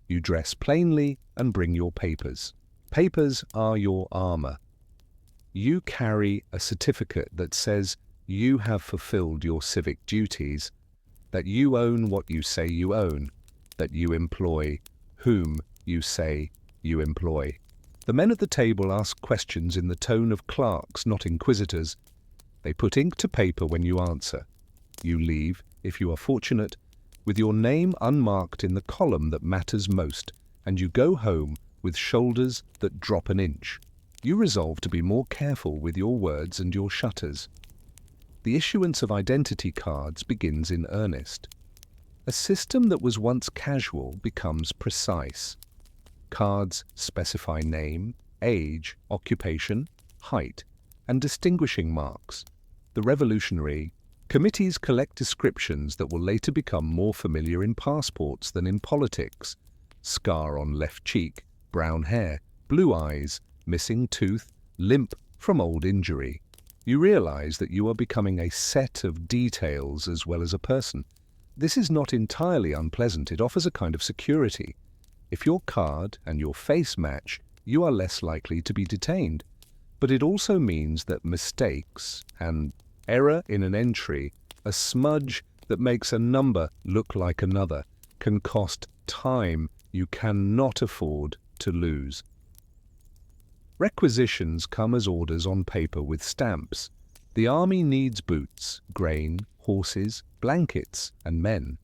You dress plainly and bring your papers. Papers are your armour. You carry a certificate that says you have fulfilled your civic duties, that you own what you say you own, that you employ whom you say you employ. The men at the table ask questions in the tone of clerks, not inquisitors. They put ink to paper when you answer. You leave, if you are fortunate, with your name unmarked in the column that matters most, and you go home with shoulders that drop an inch. You resolve to be more careful with your words and your shutters. The issuance of identity cards begins in earnest. A system that was once casual becomes precise. Cards specify name, age, occupation, height, and distinguishing marks. The revolutionary committees collect descriptions that will later become more familiar in passports than in politics. Scar on left cheek, brown hair, blue eyes, missing tooth, limp from old injury. You realize that you are becoming a set of details as well as a person. This is not entirely unpleasant. It offers a kind of security. If your card and your face match, you are less likely to be detained. But it also means that mistakes, an error in an entry, a smudge that makes a number look like another, can cost time you cannot afford to lose. Requisitions come as orders on paper with stamps. The army needs boots, grain, horses, blankets, and men.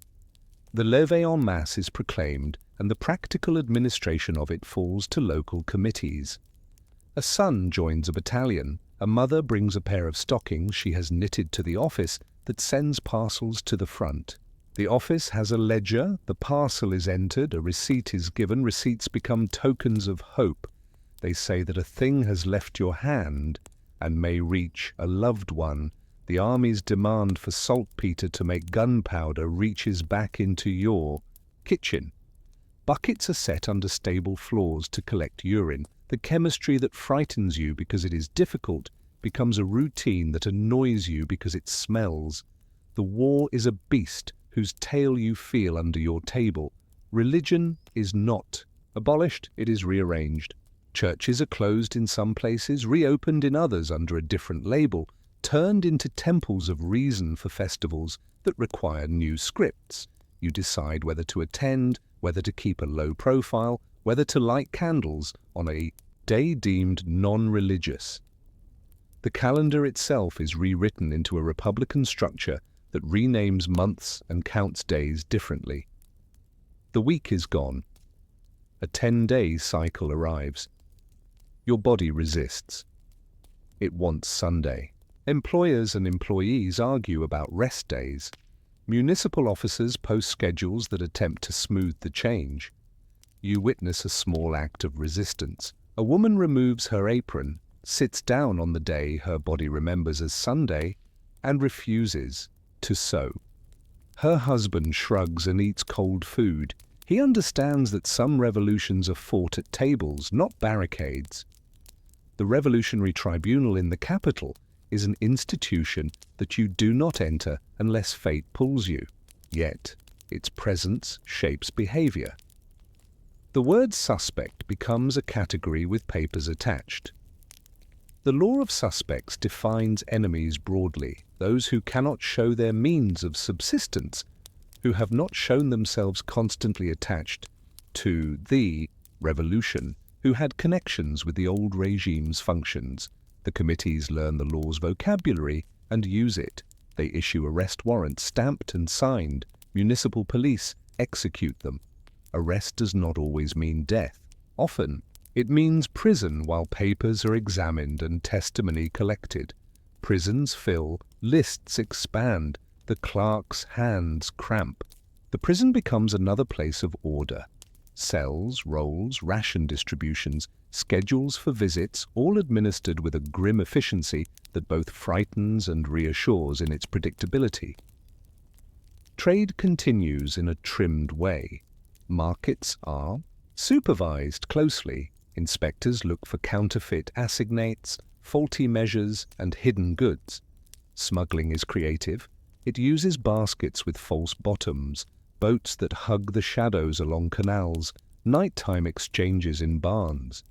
The levée en masse is proclaimed, and the practical administration of it falls to local committees. A son joins a battalion. A mother brings a pair of stockings she has knitted to the office that sends parcels to the front. The office has a ledger, the parcel is entered, a receipt is given. Receipts become tokens of hope. They say that a thing has left your hand and may reach a loved one. The army's demand for saltpeter to make gunpowder reaches back into your kitchen. Buckets are set under stable floors to collect urine. The chemistry that frightens you because it is difficult becomes a routine that annoys you because it smells. The war is a beast whose tail you feel under your table. Religion is not abolished, it is rearranged. Churches are closed in some places, reopened in others under a different label, turned into temples of reason for festivals that require new scripts. You decide whether to attend, whether to keep a low profile, whether to light candles on a day deemed non-religious. The calendar itself is rewritten into a republican structure that renames months and counts days differently. The week is gone. A 10-day cycle arrives. Your body resists. It wants Sunday. Employers and employees argue about rest days. Municipal officers post schedules that attempt to smooth the change. You witness a small act of resistance. A woman removes her apron, sits down on the day her body remembers as Sunday, and refuses to sew. Her husband shrugs and eats cold food. He understands that some revolutions are fought at tables, not barricades. The Revolutionary Tribunal in the capital is an institution that you do not enter unless fate pulls you. Yet, its presence shapes behavior. The word suspect becomes a category with papers attached. The law of suspects defines enemies broadly, those who cannot show their means of subsistence, who have not shown themselves constantly attached to the revolution, who had connections with the old regime's functions. The committees learn the law's vocabulary and use it. They issue arrest warrants stamped and signed. Municipal police execute them. Arrest does not always mean death. Often, it means prison while papers are examined and testimony collected. Prisons fill, lists expand, the clerk's hands cramp. The prison becomes another place of order. Cells, rolls, ration distributions, schedules for visits, all administered with a grim efficiency that both frightens and reassures in its predictability. Trade continues in a trimmed way. Markets are supervised closely. Inspectors look for counterfeit assignates, faulty measures, and hidden goods. Smuggling is creative. It uses baskets with false bottoms, boats that hug the shadows along canals, nighttime exchanges in barns.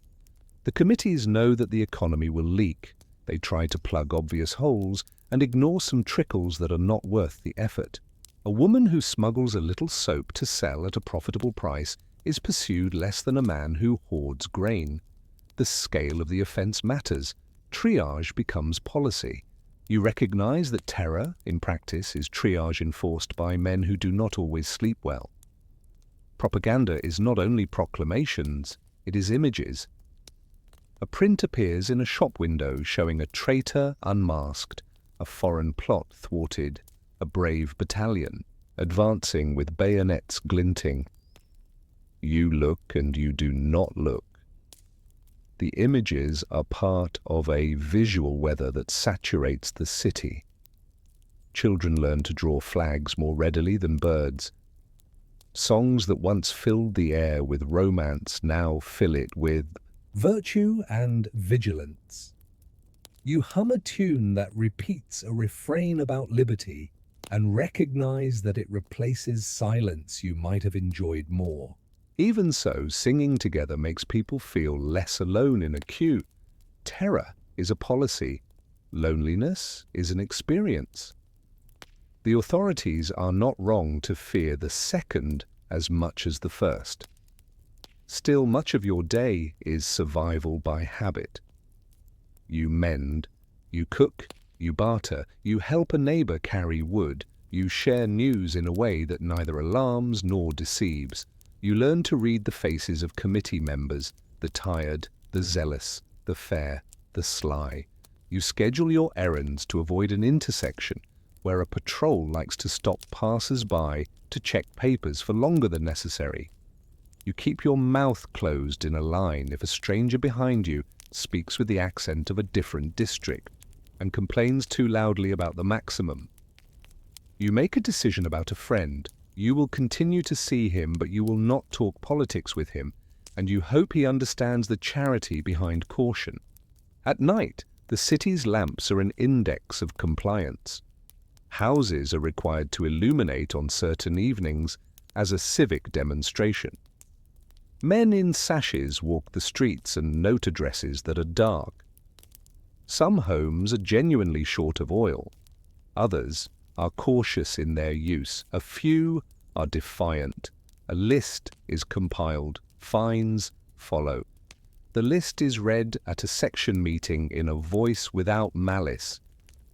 The committees know that the economy will leak. They try to plug obvious holes and ignore some trickles that are not worth the effort. A woman who smuggles a little soap to sell at a profitable price is pursued less than a man who hoards grain. The scale of the offense matters. Triage becomes policy. You recognize that terror, in practice, is triage enforced by men who do not always sleep well. Propaganda is not only proclamations, it is images. A print appears in a shop window showing a traitor unmasked, a foreign plot thwarted, a brave battalion advancing with bayonets glinting. You look and you do not look. The images are part of a visual weather that saturates the city. Children learn to draw flags more readily than birds. Songs that once filled the air with romance now fill it with virtue and vigilance. You hum a tune that repeats a refrain about liberty and recognize that it replaces silence you might have enjoyed more. Even so, singing together makes people feel less alone in a queue. Terror is a policy. Loneliness is an experience. The authorities are not wrong to fear the second as much as the first. Still, much of your day is survival by habit. You mend, you cook, you barter, you help a neighbor carry wood, you share news in a way that neither alarms nor deceives. You learn to read the faces of committee members, the tired, the zealous, the fair, the sly. You schedule your errands to avoid an intersection where a patrol likes to stop passers-by to check papers for longer than necessary. You keep your mouth closed in a line if a stranger behind you speaks with the accent of a different district and complains too loudly about the maximum. You make a decision about a friend. You will continue to see him, but you will not talk politics with him, and you hope he understands the charity behind caution. At night, the city's lamps are an index of compliance. Houses are required to illuminate on certain evenings as a civic demonstration. Men in sashes walk the streets and note addresses that are dark. Some homes are genuinely short of oil. Others are cautious in their use. A few are defiant. A list is compiled. Fines follow. The list is read at a section meeting in a voice without malice.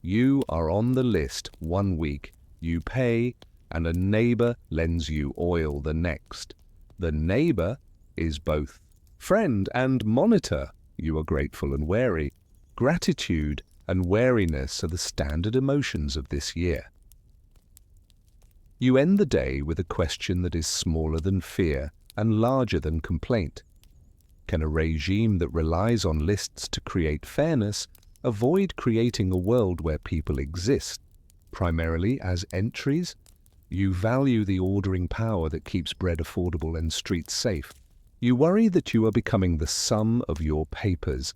You are on the list 1 week. You pay, and a neighbor lends you oil the next. The neighbor is both friend and monitor. You are grateful and wary. Gratitude and wariness are the standard emotions of this year. You end the day with a question that is smaller than fear and larger than complaint. Can a regime that relies on lists to create fairness avoid creating a world where people exist, primarily as entries? You value the ordering power that keeps bread affordable and streets safe. You worry that you are becoming the sum of your papers.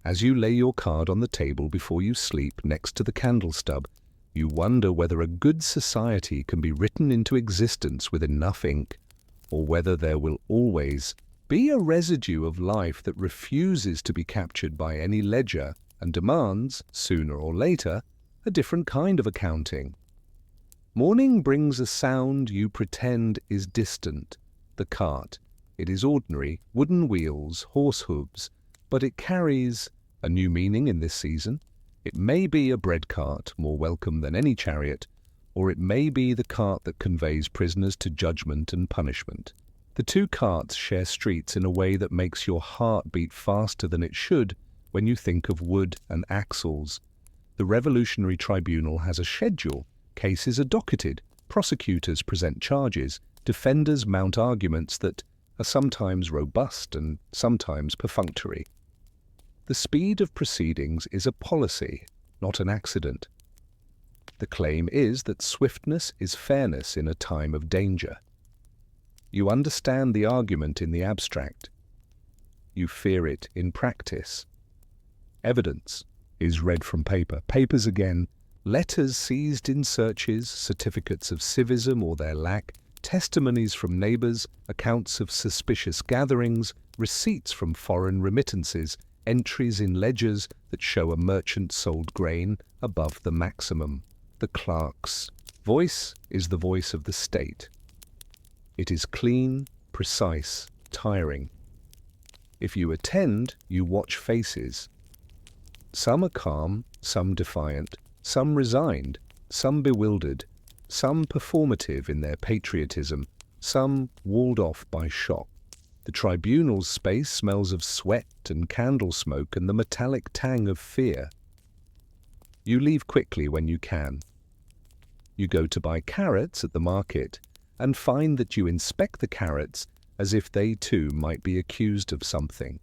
As you lay your card on the table before you sleep next to the candle stub, you wonder whether a good society can be written into existence with enough ink, or whether there will always be a residue of life that refuses to be captured by any ledger and demands, sooner or later, a different kind of accounting. Morning brings a sound you pretend is distant, the cart. It is ordinary, wooden wheels, horse hooves, but it carries a new meaning in this season. It may be a bread cart, more welcome than any chariot, or it may be the cart that conveys prisoners to judgment and punishment. The two carts share streets in a way that makes your heart beat faster than it should when you think of wood and axles. The Revolutionary Tribunal has a schedule. Cases are docketed, prosecutors present charges, defenders mount arguments that are sometimes robust and sometimes perfunctory. The speed of proceedings is a policy, not an accident. The claim is that swiftness is fairness in a time of danger. You understand the argument in the abstract. You fear it in practice. Evidence is read from paper. Papers again. Letters seized in searches, certificates of civism or their lack, testimonies from neighbors, accounts of suspicious gatherings, receipts from foreign remittances, entries in ledgers that show a merchant sold grain above the maximum. The clerk's voice is the voice of the state. It is clean, precise, tiring. If you attend, you watch faces. Some are calm, some defiant, some resigned, some bewildered, some performative in their patriotism, some walled off by shock. The tribunal's space smells of sweat and candle smoke and the metallic tang of fear. You leave quickly when you can. You go to buy carrots at the market and find that you inspect the carrots as if they too might be accused of something.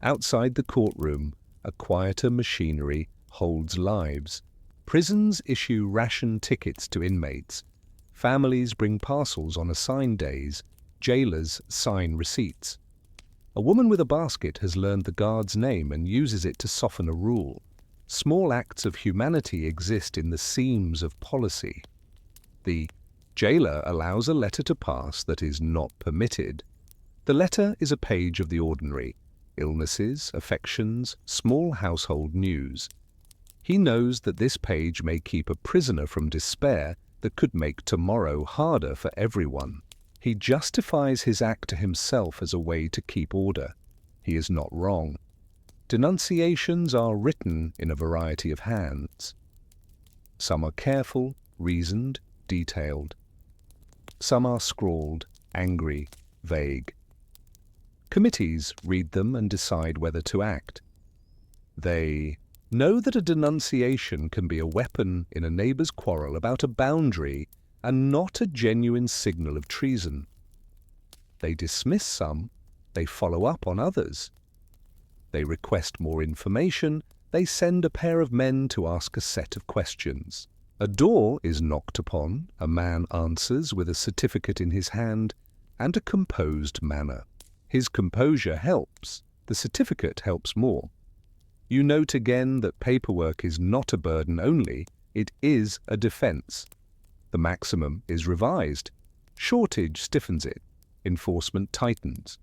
Outside the courtroom, a quieter machinery holds lives. Prisons issue ration tickets to inmates. Families bring parcels on assigned days. Jailers sign receipts. A woman with a basket has learned the guard's name and uses it to soften a rule. Small acts of humanity exist in the seams of policy. The jailer allows a letter to pass that is not permitted. The letter is a page of the ordinary. Illnesses, affections, small household news. He knows that this page may keep a prisoner from despair that could make tomorrow harder for everyone. He justifies his act to himself as a way to keep order. He is not wrong. Denunciations are written in a variety of hands. Some are careful, reasoned, detailed. Some are scrawled, angry, vague. Committees read them and decide whether to act. They know that a denunciation can be a weapon in a neighbor's quarrel about a boundary and not a genuine signal of treason. They dismiss some, they follow up on others. They request more information, they send a pair of men to ask a set of questions. A door is knocked upon, a man answers with a certificate in his hand and a composed manner. His composure helps. The certificate helps more. You note again that paperwork is not a burden only, it is a defense. The maximum is revised. Shortage stiffens it. Enforcement tightens.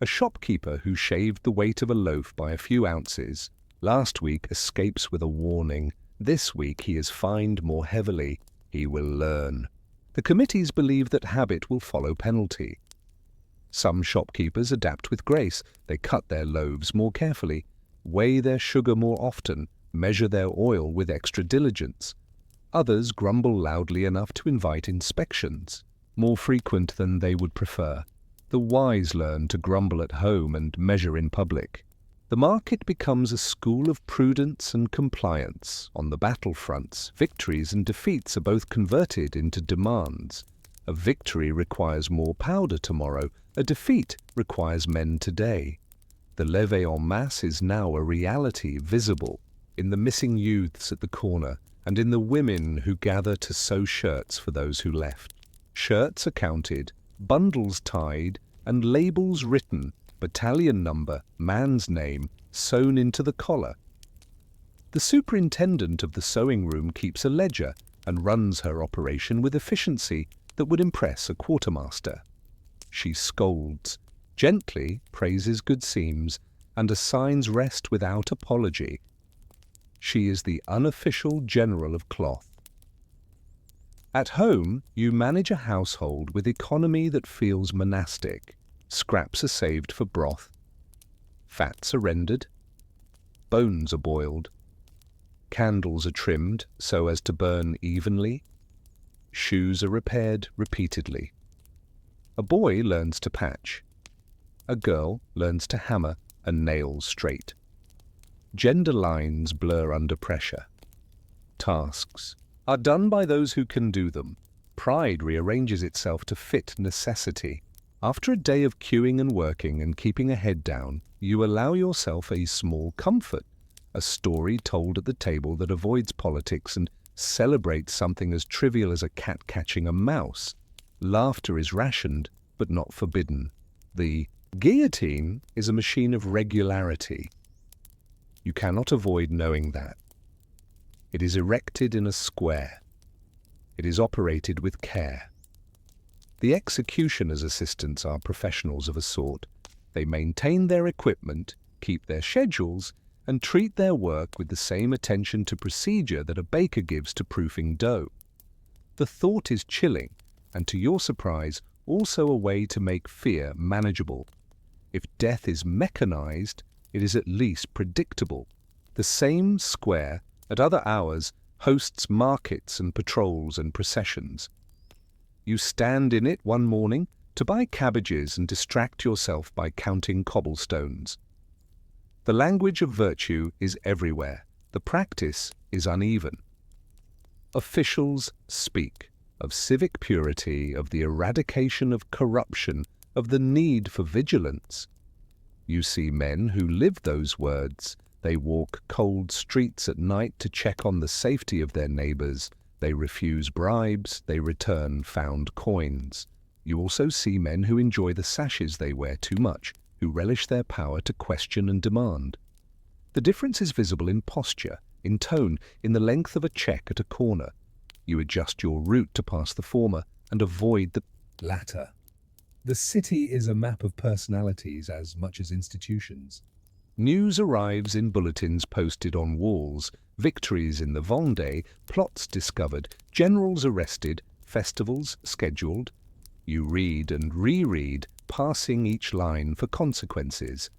A shopkeeper who shaved the weight of a loaf by a few ounces last week escapes with a warning. This week he is fined more heavily. He will learn. The committees believe that habit will follow penalty. Some shopkeepers adapt with grace. They cut their loaves more carefully, weigh their sugar more often, measure their oil with extra diligence. Others grumble loudly enough to invite inspections, more frequent than they would prefer. The wise learn to grumble at home and measure in public. The market becomes a school of prudence and compliance. On the battlefronts, victories and defeats are both converted into demands. A victory requires more powder tomorrow. A defeat requires men today. The levée en masse is now a reality visible in the missing youths at the corner and in the women who gather to sew shirts for those who left. Shirts are counted, bundles tied, and labels written, battalion number, man's name, sewn into the collar. The superintendent of the sewing room keeps a ledger and runs her operation with efficiency that would impress a quartermaster. She scolds, gently praises good seams, and assigns rest without apology. She is the unofficial general of cloth. At home, you manage a household with economy that feels monastic. Scraps are saved for broth. Fats are rendered. Bones are boiled. Candles are trimmed so as to burn evenly. Shoes are repaired repeatedly. A boy learns to patch. A girl learns to hammer and nail straight. Gender lines blur under pressure. Tasks are done by those who can do them. Pride rearranges itself to fit necessity. After a day of queuing and working and keeping a head down, you allow yourself a small comfort, a story told at the table that avoids politics and celebrates something as trivial as a cat catching a mouse. Laughter is rationed, but not forbidden. The guillotine is a machine of regularity. You cannot avoid knowing that. It is erected in a square. It is operated with care. The executioner's assistants are professionals of a sort. They maintain their equipment, keep their schedules, and treat their work with the same attention to procedure that a baker gives to proofing dough. The thought is chilling, and to your surprise, also a way to make fear manageable. If death is mechanized, it is at least predictable. The same square, at other hours, hosts markets and patrols and processions. You stand in it one morning to buy cabbages and distract yourself by counting cobblestones. The language of virtue is everywhere. The practice is uneven. Officials speak of civic purity, of the eradication of corruption, of the need for vigilance. You see men who live those words. They walk cold streets at night to check on the safety of their neighbors. They refuse bribes. They return found coins. You also see men who enjoy the sashes they wear too much, who relish their power to question and demand. The difference is visible in posture, in tone, in the length of a check at a corner. You adjust your route to pass the former and avoid the latter. The city is a map of personalities as much as institutions. News arrives in bulletins posted on walls, victories in the Vendée, plots discovered, generals arrested, festivals scheduled. You read and reread, passing each line for consequences.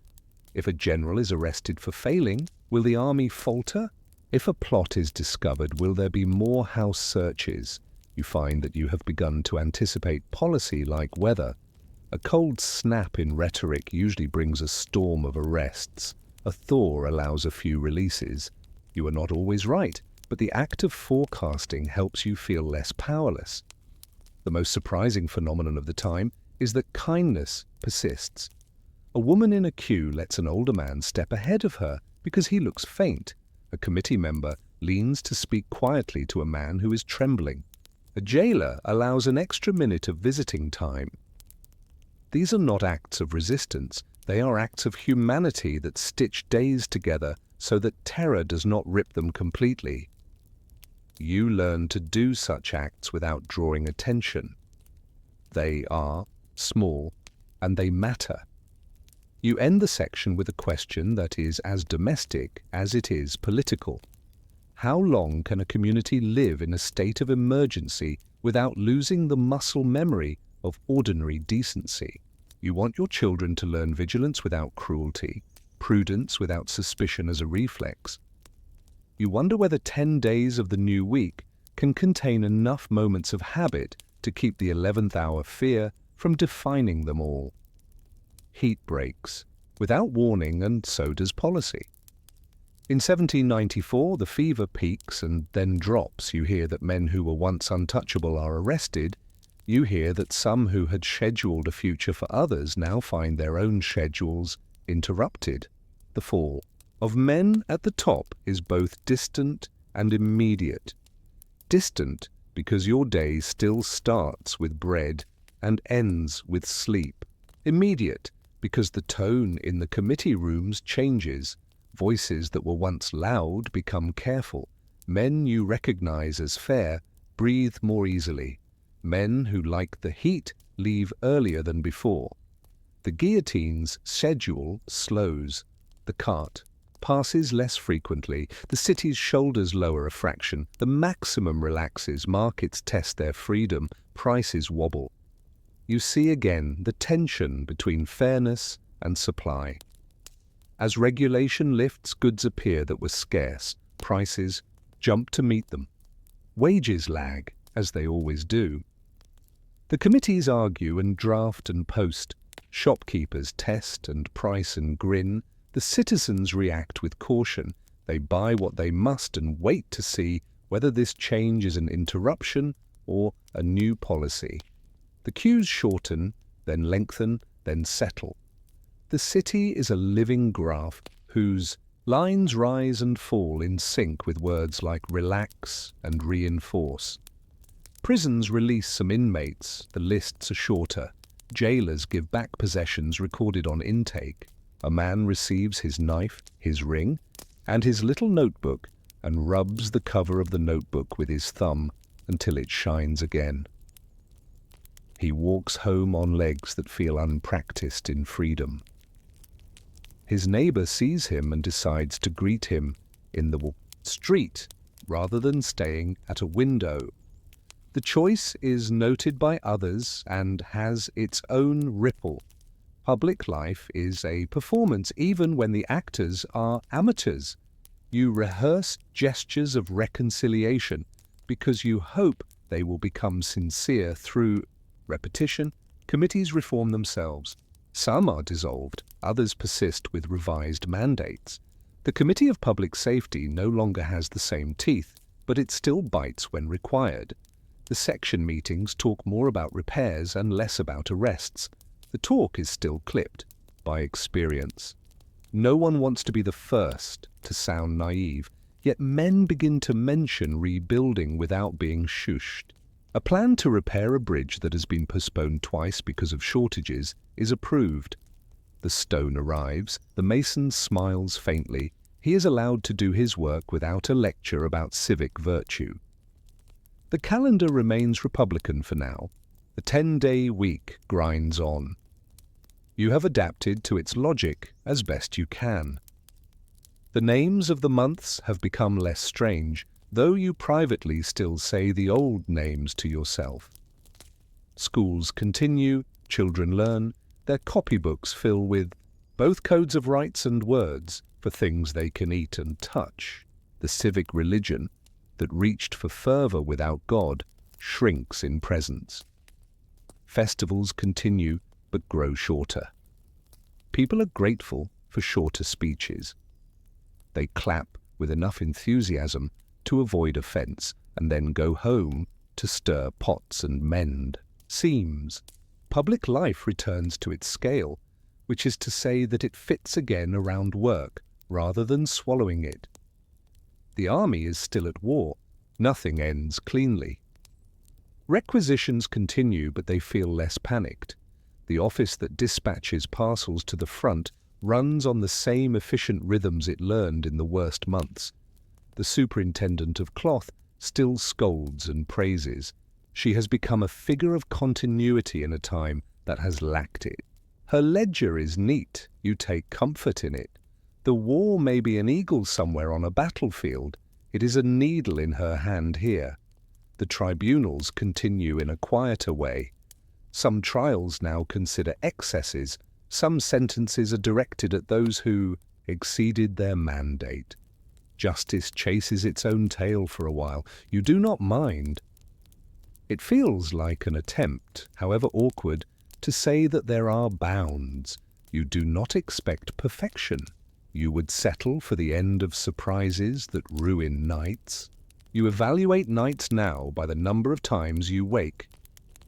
If a general is arrested for failing, will the army falter? If a plot is discovered, will there be more house searches? You find that you have begun to anticipate policy like weather. A cold snap in rhetoric usually brings a storm of arrests. A thaw allows a few releases. You are not always right, but the act of forecasting helps you feel less powerless. The most surprising phenomenon of the time is that kindness persists. A woman in a queue lets an older man step ahead of her because he looks faint. A committee member leans to speak quietly to a man who is trembling. A jailer allows an extra minute of visiting time. These are not acts of resistance, they are acts of humanity that stitch days together so that terror does not rip them completely. You learn to do such acts without drawing attention. They are small, and they matter. You end the section with a question that is as domestic as it is political. How long can a community live in a state of emergency without losing the muscle memory of ordinary decency? You want your children to learn vigilance without cruelty, prudence without suspicion as a reflex. You wonder whether 10 days of the new week can contain enough moments of habit to keep the 11th hour fear from defining them all. Heat breaks, without warning, and so does policy. In 1794, the fever peaks and then drops. You hear that men who were once untouchable are arrested. You hear that some who had scheduled a future for others now find their own schedules interrupted. The fall of men at the top is both distant and immediate. Distant because your day still starts with bread and ends with sleep. Immediate because the tone in the committee rooms changes. Voices that were once loud become careful. Men you recognize as fair breathe more easily. Men who like the heat leave earlier than before. The guillotine's schedule slows. The cart passes less frequently. The city's shoulders lower a fraction. The maximum relaxes. Markets test their freedom. Prices wobble. You see again the tension between fairness and supply. As regulation lifts, goods appear that were scarce. Prices jump to meet them. Wages lag, as they always do. The committees argue and draft and post. Shopkeepers test and price and grin. The citizens react with caution. They buy what they must and wait to see whether this change is an interruption or a new policy. The queues shorten, then lengthen, then settle. The city is a living graph whose lines rise and fall in sync with words like relax and reinforce. Prisons release some inmates, the lists are shorter. Jailers give back possessions recorded on intake. A man receives his knife, his ring, and his little notebook and rubs the cover of the notebook with his thumb until it shines again. He walks home on legs that feel unpracticed in freedom. His neighbor sees him and decides to greet him in the street rather than staying at a window. The choice is noted by others and has its own ripple. Public life is a performance even when the actors are amateurs. You rehearse gestures of reconciliation because you hope they will become sincere through repetition. Committees reform themselves. Some are dissolved, others persist with revised mandates. The Committee of Public Safety no longer has the same teeth, but it still bites when required. The section meetings talk more about repairs and less about arrests. The talk is still clipped by experience. No one wants to be the first to sound naive, yet men begin to mention rebuilding without being shushed. A plan to repair a bridge that has been postponed twice because of shortages is approved. The stone arrives, the mason smiles faintly. He is allowed to do his work without a lecture about civic virtue. The calendar remains Republican for now. The 10-day week grinds on. You have adapted to its logic as best you can. The names of the months have become less strange, though you privately still say the old names to yourself. Schools continue, children learn, their copybooks fill with both codes of rights and words for things they can eat and touch. The civic religion that reached for fervor without God shrinks in presence. Festivals continue but grow shorter. People are grateful for shorter speeches. They clap with enough enthusiasm to avoid offense and then go home to stir pots and mend seams. Public life returns to its scale, which is to say that it fits again around work rather than swallowing it. The army is still at war. Nothing ends cleanly. Requisitions continue, but they feel less panicked. The office that dispatches parcels to the front runs on the same efficient rhythms it learned in the worst months. The superintendent of cloth still scolds and praises. She has become a figure of continuity in a time that has lacked it. Her ledger is neat, you take comfort in it. The war may be an eagle somewhere on a battlefield, it is a needle in her hand here. The tribunals continue in a quieter way. Some trials now consider excesses, some sentences are directed at those who exceeded their mandate. Justice chases its own tail for a while. You do not mind. It feels like an attempt, however awkward, to say that there are bounds. You do not expect perfection. You would settle for the end of surprises that ruin nights. You evaluate nights now by the number of times you wake.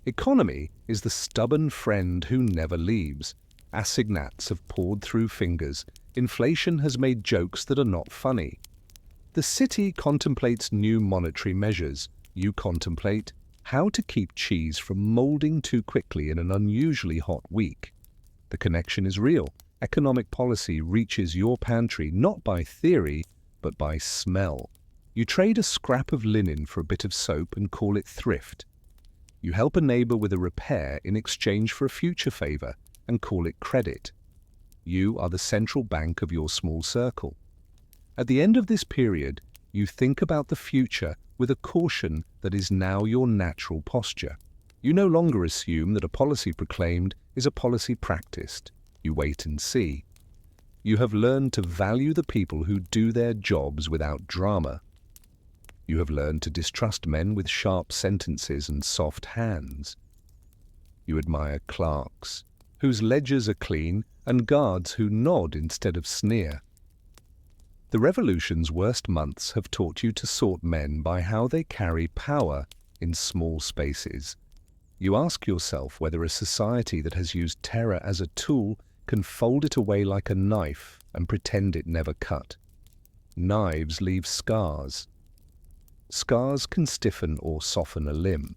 Economy is the stubborn friend who never leaves. Assignats have poured through fingers. Inflation has made jokes that are not funny. The city contemplates new monetary measures. You contemplate how to keep cheese from molding too quickly in an unusually hot week. The connection is real. Economic policy reaches your pantry not by theory, but by smell. You trade a scrap of linen for a bit of soap and call it thrift. You help a neighbor with a repair in exchange for a future favor and call it credit. You are the central bank of your small circle. At the end of this period, you think about the future with a caution that is now your natural posture. You no longer assume that a policy proclaimed is a policy practiced. You wait and see. You have learned to value the people who do their jobs without drama. You have learned to distrust men with sharp sentences and soft hands. You admire clerks, whose ledgers are clean, and guards who nod instead of sneer. The revolution's worst months have taught you to sort men by how they carry power in small spaces. You ask yourself whether a society that has used terror as a tool can fold it away like a knife and pretend it never cut. Knives leave scars. Scars can stiffen or soften a limb.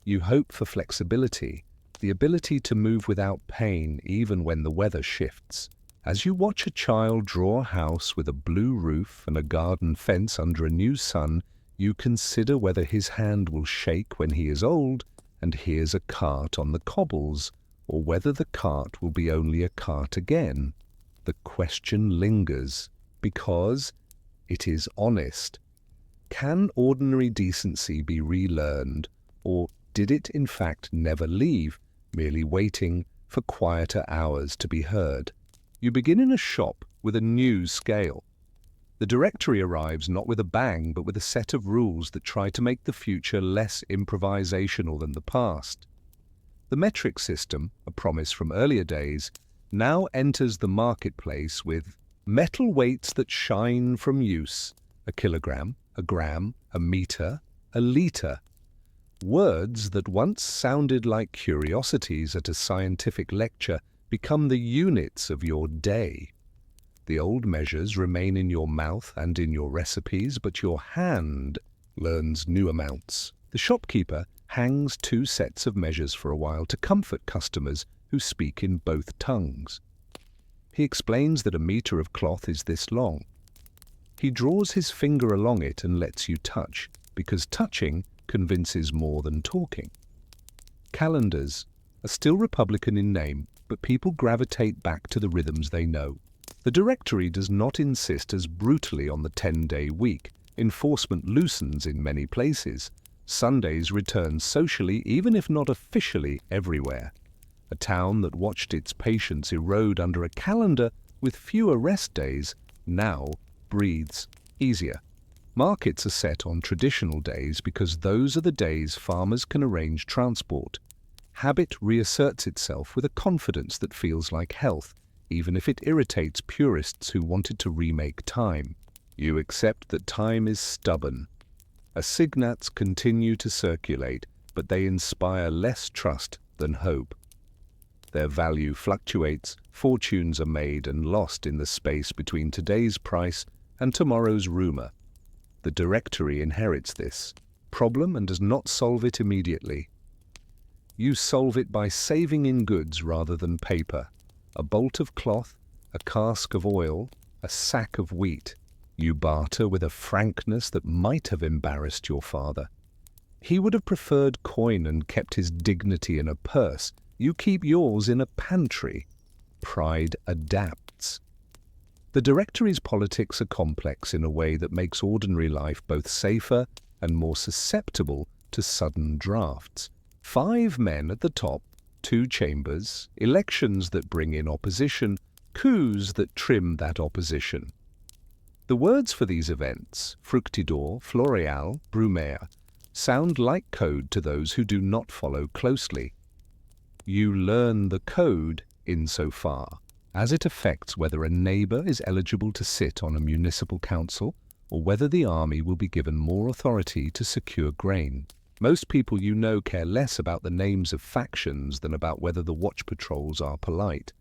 You hope for flexibility, the ability to move without pain even when the weather shifts. As you watch a child draw a house with a blue roof and a garden fence under a new sun, you consider whether his hand will shake when he is old and hears a cart on the cobbles, or whether the cart will be only a cart again. The question lingers, because it is honest. Can ordinary decency be relearned, or did it in fact never leave, merely waiting for quieter hours to be heard? You begin in a shop with a new scale. The directory arrives not with a bang, but with a set of rules that try to make the future less improvisational than the past. The metric system, a promise from earlier days, now enters the marketplace with metal weights that shine from use: a kilogram, a gram, a meter, a liter. Words that once sounded like curiosities at a scientific lecture become the units of your day. The old measures remain in your mouth and in your recipes, but your hand learns new amounts. The shopkeeper hangs 2 sets of measures for a while to comfort customers who speak in both tongues. He explains that a meter of cloth is this long. He draws his finger along it and lets you touch, because touching convinces more than talking. Calendars are still Republican in name, but people gravitate back to the rhythms they know. The directory does not insist as brutally on the 10-day week. Enforcement loosens in many places. Sundays return socially, even if not officially, everywhere. A town that watched its patience erode under a calendar with fewer rest days now breathes easier. Markets are set on traditional days because those are the days farmers can arrange transport. Habit reasserts itself with a confidence that feels like health, even if it irritates purists who wanted to remake time. You accept that time is stubborn. Assignats continue to circulate, but they inspire less trust than hope. Their value fluctuates, fortunes are made and lost in the space between today's price and tomorrow's rumor. The directory inherits this problem and does not solve it immediately. You solve it by saving in goods rather than paper. A bolt of cloth, a cask of oil, a sack of wheat. You barter with a frankness that might have embarrassed your father. He would have preferred coin and kept his dignity in a purse. You keep yours in a pantry. Pride adapts. The Directory's politics are complex in a way that makes ordinary life both safer and more susceptible to sudden drafts. 5 men at the top, 2 chambers, elections that bring in opposition, coups that trim that opposition. The words for these events, Fructidor, Floreal, Brumaire, sound like code to those who do not follow closely. You learn the code insofar as it affects whether a neighbour is eligible to sit on a municipal council or whether the army will be given more authority to secure grain. Most people you know care less about the names of factions than about whether the watch patrols are polite.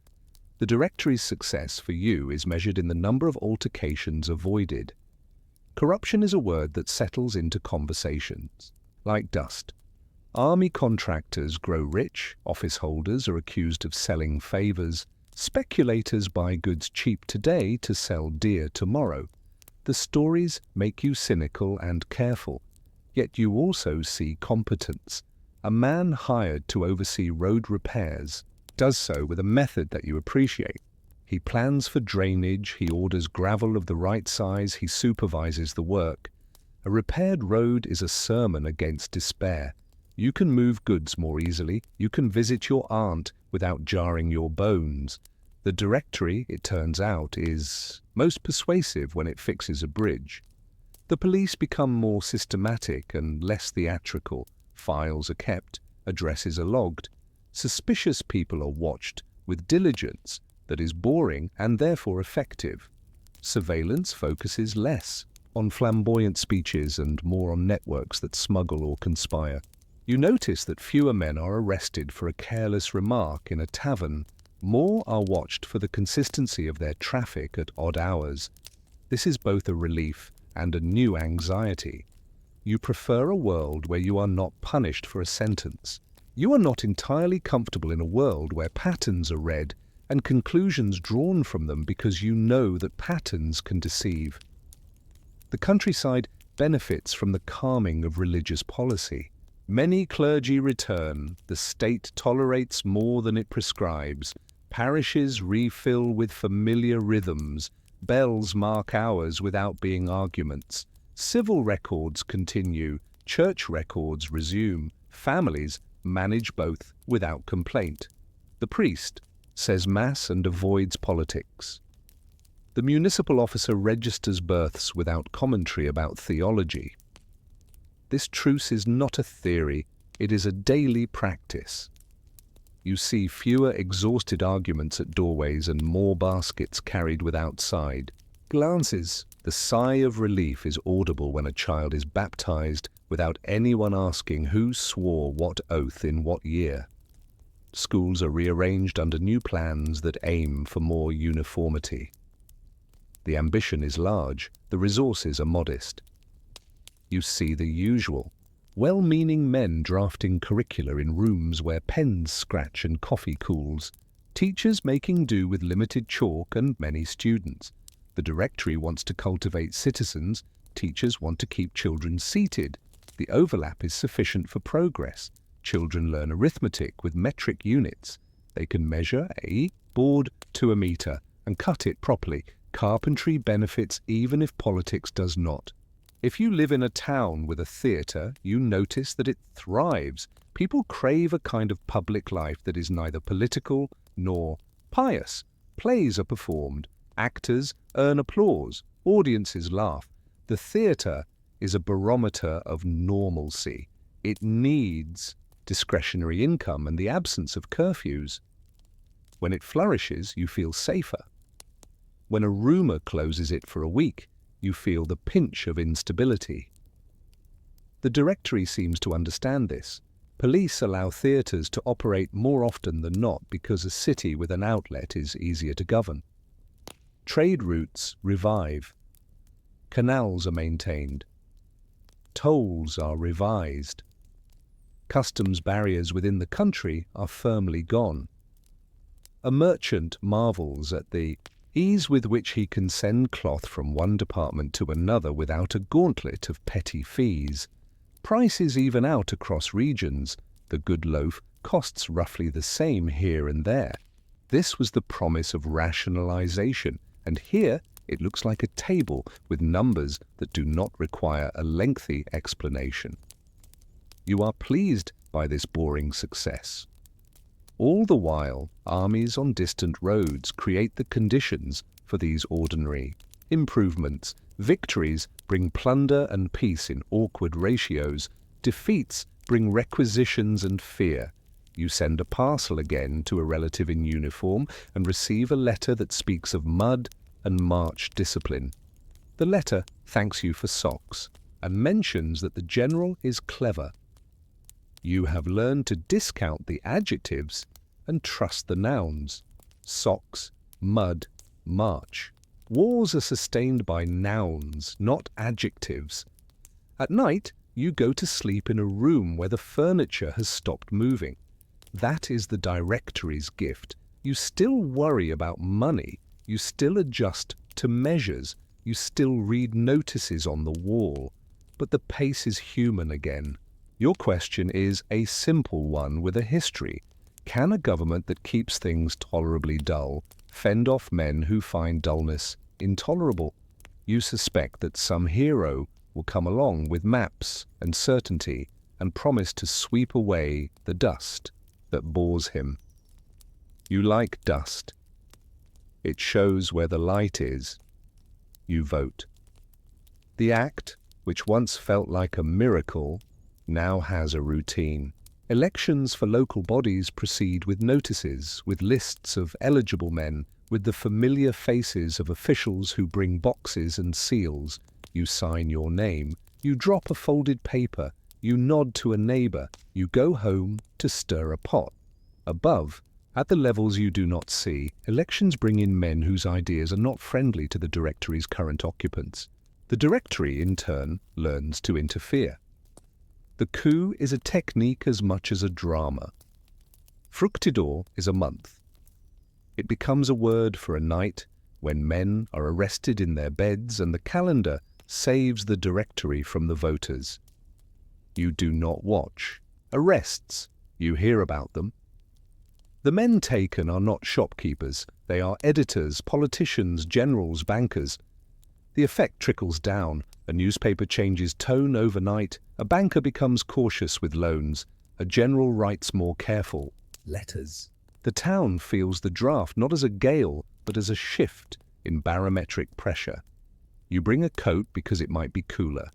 The Directory's success for you is measured in the number of altercations avoided. Corruption is a word that settles into conversations, like dust. Army contractors grow rich, office holders are accused of selling favours, speculators buy goods cheap today to sell dear tomorrow. The stories make you cynical and careful, yet you also see competence. A man hired to oversee road repairs does so with a method that you appreciate. He plans for drainage, he orders gravel of the right size, he supervises the work. A repaired road is a sermon against despair. You can move goods more easily, you can visit your aunt without jarring your bones. The Directory, it turns out, is most persuasive when it fixes a bridge. The police become more systematic and less theatrical. Files are kept, addresses are logged. Suspicious people are watched with diligence that is boring and therefore effective. Surveillance focuses less on flamboyant speeches and more on networks that smuggle or conspire. You notice that fewer men are arrested for a careless remark in a tavern. More are watched for the consistency of their traffic at odd hours. This is both a relief and a new anxiety. You prefer a world where you are not punished for a sentence. You are not entirely comfortable in a world where patterns are read and conclusions drawn from them because you know that patterns can deceive. The countryside benefits from the calming of religious policy. Many clergy return, the state tolerates more than it prescribes, parishes refill with familiar rhythms, bells mark hours without being arguments, civil records continue, church records resume, families manage both without complaint. The priest says Mass and avoids politics. The municipal officer registers births without commentary about theology. This truce is not a theory, it is a daily practice. You see fewer exhausted arguments at doorways and more baskets carried without side. Glances. The sigh of relief is audible when a child is baptized without anyone asking who swore what oath in what year. Schools are rearranged under new plans that aim for more uniformity. The ambition is large, the resources are modest. You see the usual. Well-meaning men drafting curricula in rooms where pens scratch and coffee cools. Teachers making do with limited chalk and many students. The Directory wants to cultivate citizens. Teachers want to keep children seated. The overlap is sufficient for progress. Children learn arithmetic with metric units. They can measure a board to a meter and cut it properly. Carpentry benefits even if politics does not. If you live in a town with a theatre, you notice that it thrives. People crave a kind of public life that is neither political nor pious. Plays are performed. Actors earn applause. Audiences laugh. The theatre is a barometer of normalcy. It needs discretionary income and the absence of curfews. When it flourishes, you feel safer. When a rumour closes it for a week, you feel the pinch of instability. The Directory seems to understand this. Police allow theatres to operate more often than not because a city with an outlet is easier to govern. Trade routes revive. Canals are maintained. Tolls are revised. Customs barriers within the country are firmly gone. A merchant marvels at the ease with which he can send cloth from one department to another without a gauntlet of petty fees. Prices even out across regions. The good loaf costs roughly the same here and there. This was the promise of rationalization, and here it looks like a table with numbers that do not require a lengthy explanation. You are pleased by this boring success. All the while, armies on distant roads create the conditions for these ordinary improvements. Victories bring plunder and peace in awkward ratios. Defeats bring requisitions and fear. You send a parcel again to a relative in uniform and receive a letter that speaks of mud and march discipline. The letter thanks you for socks and mentions that the general is clever. You have learned to discount the adjectives and trust the nouns. Socks, mud, march. Wars are sustained by nouns, not adjectives. At night, you go to sleep in a room where the furniture has stopped moving. That is the directory's gift. You still worry about money. You still adjust to measures. You still read notices on the wall. But the pace is human again. Your question is a simple one with a history. Can a government that keeps things tolerably dull fend off men who find dullness intolerable? You suspect that some hero will come along with maps and certainty and promise to sweep away the dust that bores him. You like dust. It shows where the light is. You vote. The act, which once felt like a miracle, now has a routine. Elections for local bodies proceed with notices, with lists of eligible men, with the familiar faces of officials who bring boxes and seals. You sign your name. You drop a folded paper. You nod to a neighbor. You go home to stir a pot. Above, at the levels you do not see, elections bring in men whose ideas are not friendly to the directory's current occupants. The directory, in turn, learns to interfere. The coup is a technique as much as a drama. Fructidor is a month. It becomes a word for a night when men are arrested in their beds and the calendar saves the directory from the voters. You do not watch. Arrests, you hear about them. The men taken are not shopkeepers. They are editors, politicians, generals, bankers. The effect trickles down. A newspaper changes tone overnight. A banker becomes cautious with loans. A general writes more careful letters. The town feels the draft not as a gale, but as a shift in barometric pressure. You bring a coat because it might be cooler.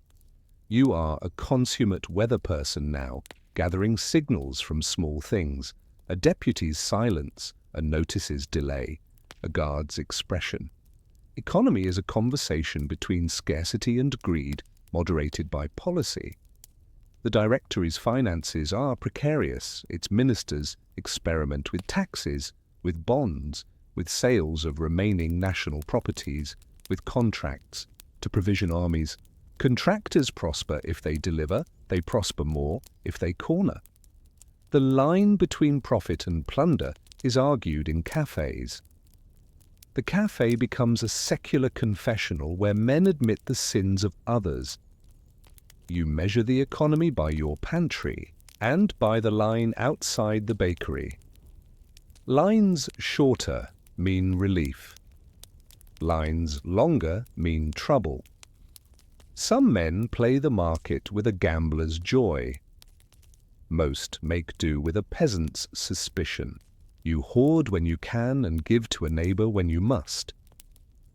You are a consummate weather person now, gathering signals from small things. A deputy's silence, a notice's delay, a guard's expression. Economy is a conversation between scarcity and greed, moderated by policy. The directory's finances are precarious. Its ministers experiment with taxes, with bonds, with sales of remaining national properties, with contracts to provision armies. Contractors prosper if they deliver, they prosper more if they corner. The line between profit and plunder is argued in cafes. The cafe becomes a secular confessional where men admit the sins of others. You measure the economy by your pantry and by the line outside the bakery. Lines shorter mean relief. Lines longer mean trouble. Some men play the market with a gambler's joy. Most make do with a peasant's suspicion. You hoard when you can and give to a neighbor when you must.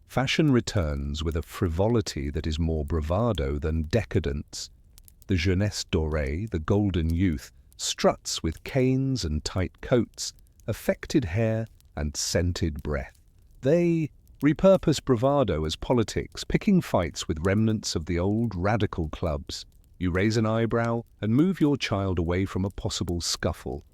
Fashion returns with a frivolity that is more bravado than decadence. The jeunesse dorée, the golden youth, struts with canes and tight coats, affected hair and scented breath. They repurpose bravado as politics, picking fights with remnants of the old radical clubs. You raise an eyebrow and move your child away from a possible scuffle.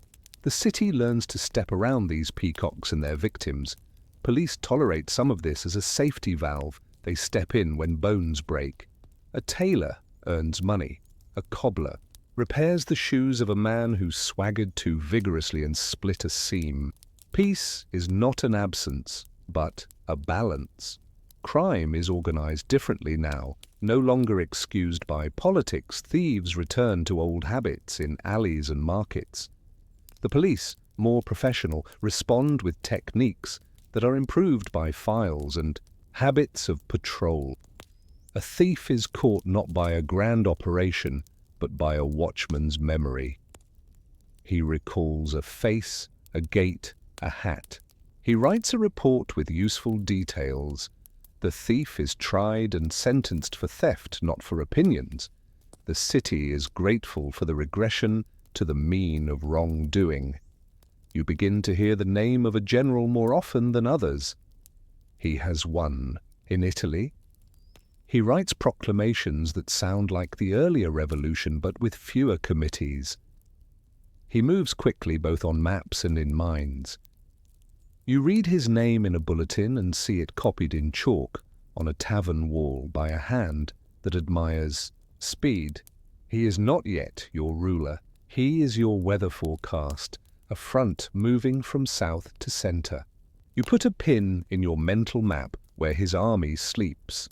The city learns to step around these peacocks and their victims. Police tolerate some of this as a safety valve. They step in when bones break. A tailor earns money. A cobbler repairs the shoes of a man who swaggered too vigorously and split a seam. Peace is not an absence, but a balance. Crime is organized differently now. No longer excused by politics, thieves return to old habits in alleys and markets. The police, more professional, respond with techniques that are improved by files and habits of patrol. A thief is caught not by a grand operation, but by a watchman's memory. He recalls a face, a gait, a hat. He writes a report with useful details. The thief is tried and sentenced for theft, not for opinions. The city is grateful for the regression to the mean of wrongdoing. You begin to hear the name of a general more often than others. He has won. In Italy, he writes proclamations that sound like the earlier revolution but with fewer committees. He moves quickly both on maps and in minds. You read his name in a bulletin and see it copied in chalk on a tavern wall by a hand that admires speed. He is not yet your ruler. He is your weather forecast, a front moving from south to center. You put a pin in your mental map where his army sleeps.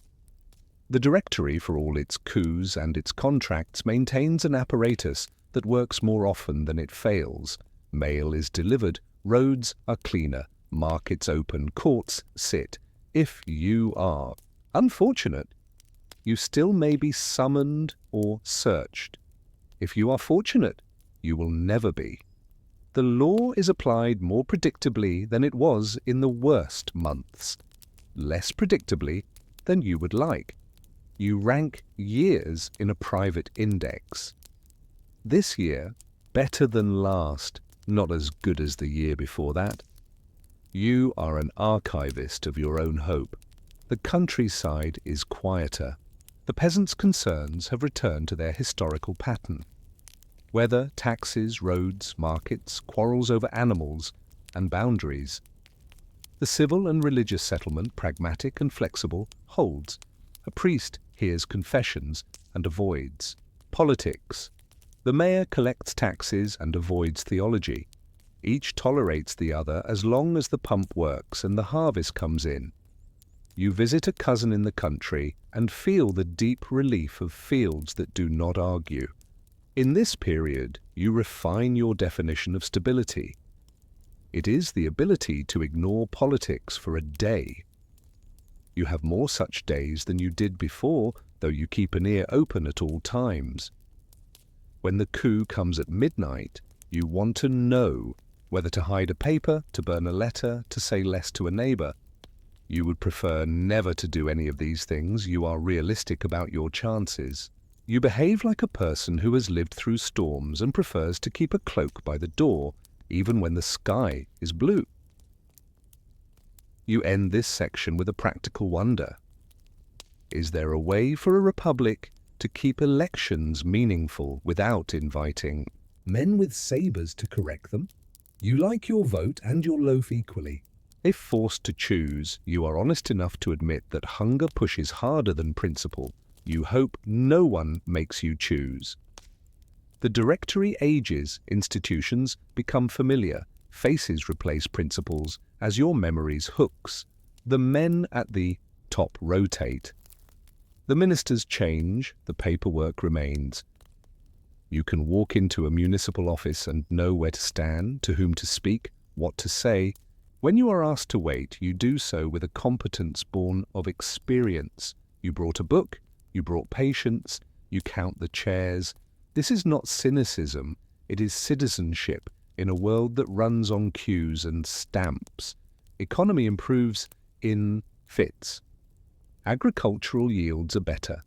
The directory, for all its coups and its contracts, maintains an apparatus that works more often than it fails. Mail is delivered, roads are cleaner, markets open, courts sit. If you are unfortunate, you still may be summoned or searched. If you are fortunate, you will never be. The law is applied more predictably than it was in the worst months, less predictably than you would like. You rank years in a private index. This year, better than last, not as good as the year before that. You are an archivist of your own hope. The countryside is quieter. The peasants' concerns have returned to their historical pattern. Weather, taxes, roads, markets, quarrels over animals and boundaries. The civil and religious settlement, pragmatic and flexible, holds. A priest hears confessions and avoids. Politics. The mayor collects taxes and avoids theology. Each tolerates the other as long as the pump works and the harvest comes in. You visit a cousin in the country and feel the deep relief of fields that do not argue. In this period, you refine your definition of stability. It is the ability to ignore politics for a day. You have more such days than you did before, though you keep an ear open at all times. When the coup comes at midnight, you want to know whether to hide a paper, to burn a letter, to say less to a neighbor. You would prefer never to do any of these things. You are realistic about your chances. You behave like a person who has lived through storms and prefers to keep a cloak by the door, even when the sky is blue. You end this section with a practical wonder. Is there a way for a republic to keep elections meaningful without inviting men with sabers to correct them? You like your vote and your loaf equally. If forced to choose, you are honest enough to admit that hunger pushes harder than principle. You hope no one makes you choose. The directory ages, institutions become familiar, faces replace principles as your memories hooks. The men at the top rotate. The ministers change, the paperwork remains. You can walk into a municipal office and know where to stand, to whom to speak, what to say. When you are asked to wait, you do so with a competence born of experience. You brought a book, you brought patience, you count the chairs. This is not cynicism, it is citizenship in a world that runs on cues and stamps. Economy improves in fits. Agricultural yields are better.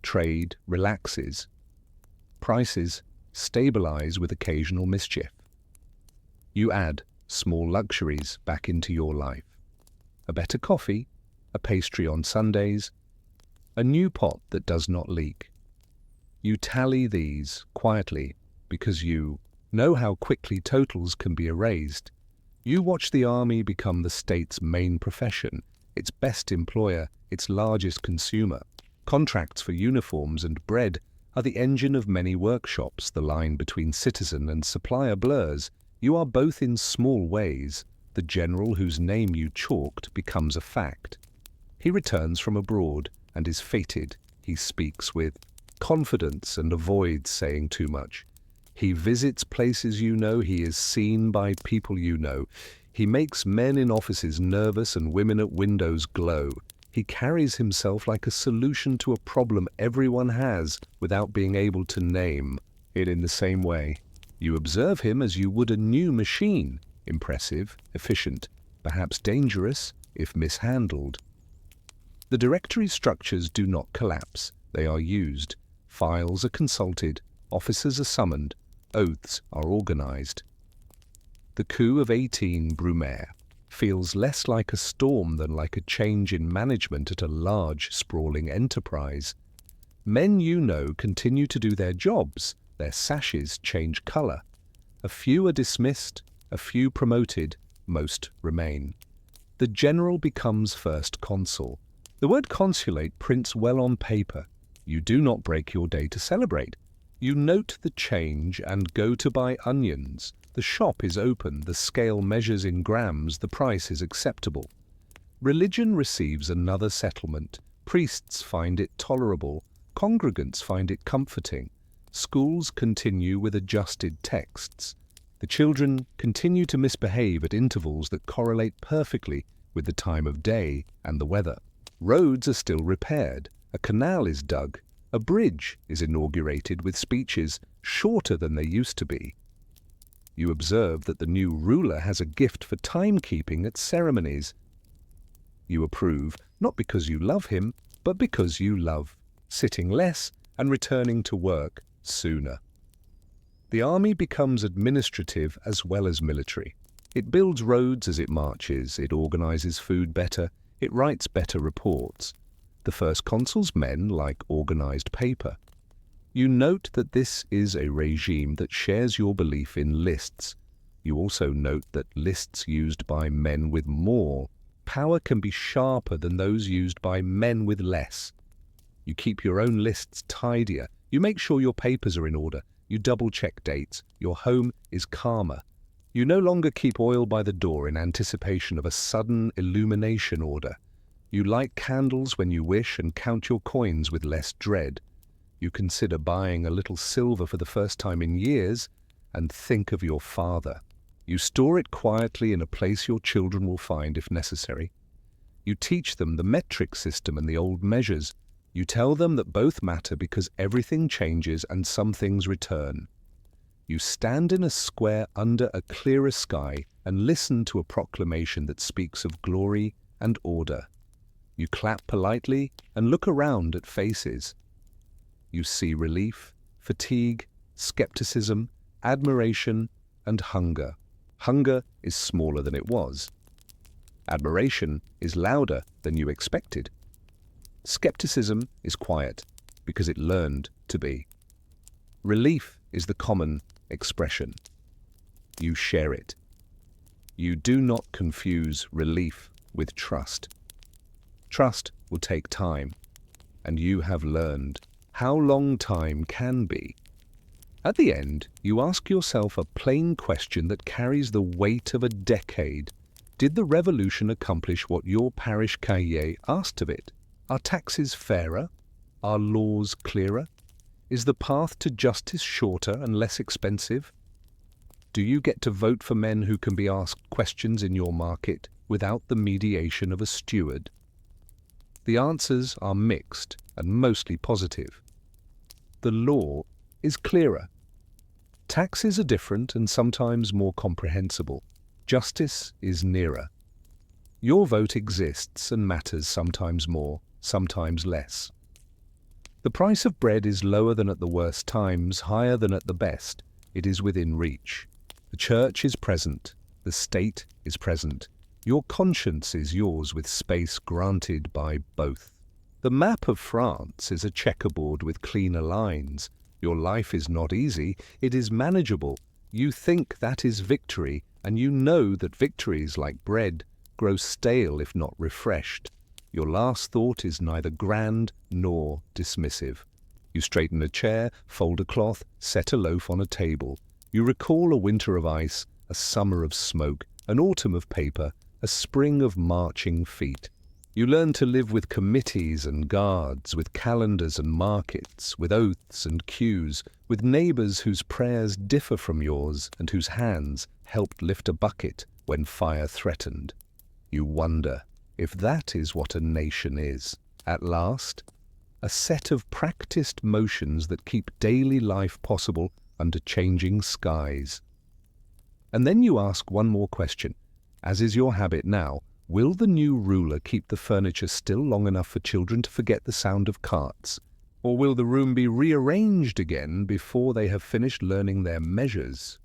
Trade relaxes. Prices stabilize with occasional mischief. You add small luxuries back into your life. A better coffee, a pastry on Sundays, a new pot that does not leak. You tally these quietly because you know how quickly totals can be erased. You watch the army become the state's main profession, its best employer, its largest consumer. Contracts for uniforms and bread are the engine of many workshops. The line between citizen and supplier blurs. You are both in small ways. The general whose name you chalked becomes a fact. He returns from abroad and is fated. He speaks with confidence and avoids saying too much. He visits places you know. He is seen by people you know. He makes men in offices nervous and women at windows glow. He carries himself like a solution to a problem everyone has without being able to name it in the same way. You observe him as you would a new machine, impressive, efficient, perhaps dangerous if mishandled. The directory structures do not collapse. They are used. Files are consulted. Officers are summoned. Oaths are organized. The coup of 18 Brumaire feels less like a storm than like a change in management at a large, sprawling enterprise. Men you know continue to do their jobs. Their sashes change color. A few are dismissed, a few promoted, most remain. The general becomes first consul. The word consulate prints well on paper. You do not break your day to celebrate. You note the change and go to buy onions. The shop is open, the scale measures in grams, the price is acceptable. Religion receives another settlement. Priests find it tolerable. Congregants find it comforting. Schools continue with adjusted texts. The children continue to misbehave at intervals that correlate perfectly with the time of day and the weather. Roads are still repaired. A canal is dug. A bridge is inaugurated with speeches shorter than they used to be. You observe that the new ruler has a gift for timekeeping at ceremonies. You approve, not because you love him, but because you love sitting less and returning to work sooner. The army becomes administrative as well as military. It builds roads as it marches, it organizes food better, it writes better reports. The first consul's men like organized paper. You note that this is a regime that shares your belief in lists. You also note that lists used by men with more power can be sharper than those used by men with less. You keep your own lists tidier. You make sure your papers are in order. You double-check dates. Your home is calmer. You no longer keep oil by the door in anticipation of a sudden illumination order. You light candles when you wish and count your coins with less dread. You consider buying a little silver for the first time in years and think of your father. You store it quietly in a place your children will find if necessary. You teach them the metric system and the old measures. You tell them that both matter because everything changes and some things return. You stand in a square under a clearer sky and listen to a proclamation that speaks of glory and order. You clap politely and look around at faces. You see relief, fatigue, skepticism, admiration, and hunger. Hunger is smaller than it was. Admiration is louder than you expected. Skepticism is quiet because it learned to be. Relief is the common expression. You share it. You do not confuse relief with trust. Trust will take time, and you have learned how long time can be. At the end, you ask yourself a plain question that carries the weight of a decade. Did the revolution accomplish what your parish cahier asked of it? Are taxes fairer? Are laws clearer? Is the path to justice shorter and less expensive? Do you get to vote for men who can be asked questions in your market without the mediation of a steward? The answers are mixed and mostly positive. The law is clearer. Taxes are different and sometimes more comprehensible. Justice is nearer. Your vote exists and matters sometimes more, sometimes less. The price of bread is lower than at the worst times, higher than at the best. It is within reach. The church is present. The state is present. Your conscience is yours with space granted by both. The map of France is a checkerboard with cleaner lines. Your life is not easy, it is manageable. You think that is victory, and you know that victories, like bread, grow stale if not refreshed. Your last thought is neither grand nor dismissive. You straighten a chair, fold a cloth, set a loaf on a table. You recall a winter of ice, a summer of smoke, an autumn of paper, a spring of marching feet. You learn to live with committees and guards, with calendars and markets, with oaths and cues, with neighbors whose prayers differ from yours and whose hands helped lift a bucket when fire threatened. You wonder if that is what a nation is. At last, a set of practiced motions that keep daily life possible under changing skies. And then you ask one more question. As is your habit now, will the new ruler keep the furniture still long enough for children to forget the sound of carts? Or will the room be rearranged again before they have finished learning their measures?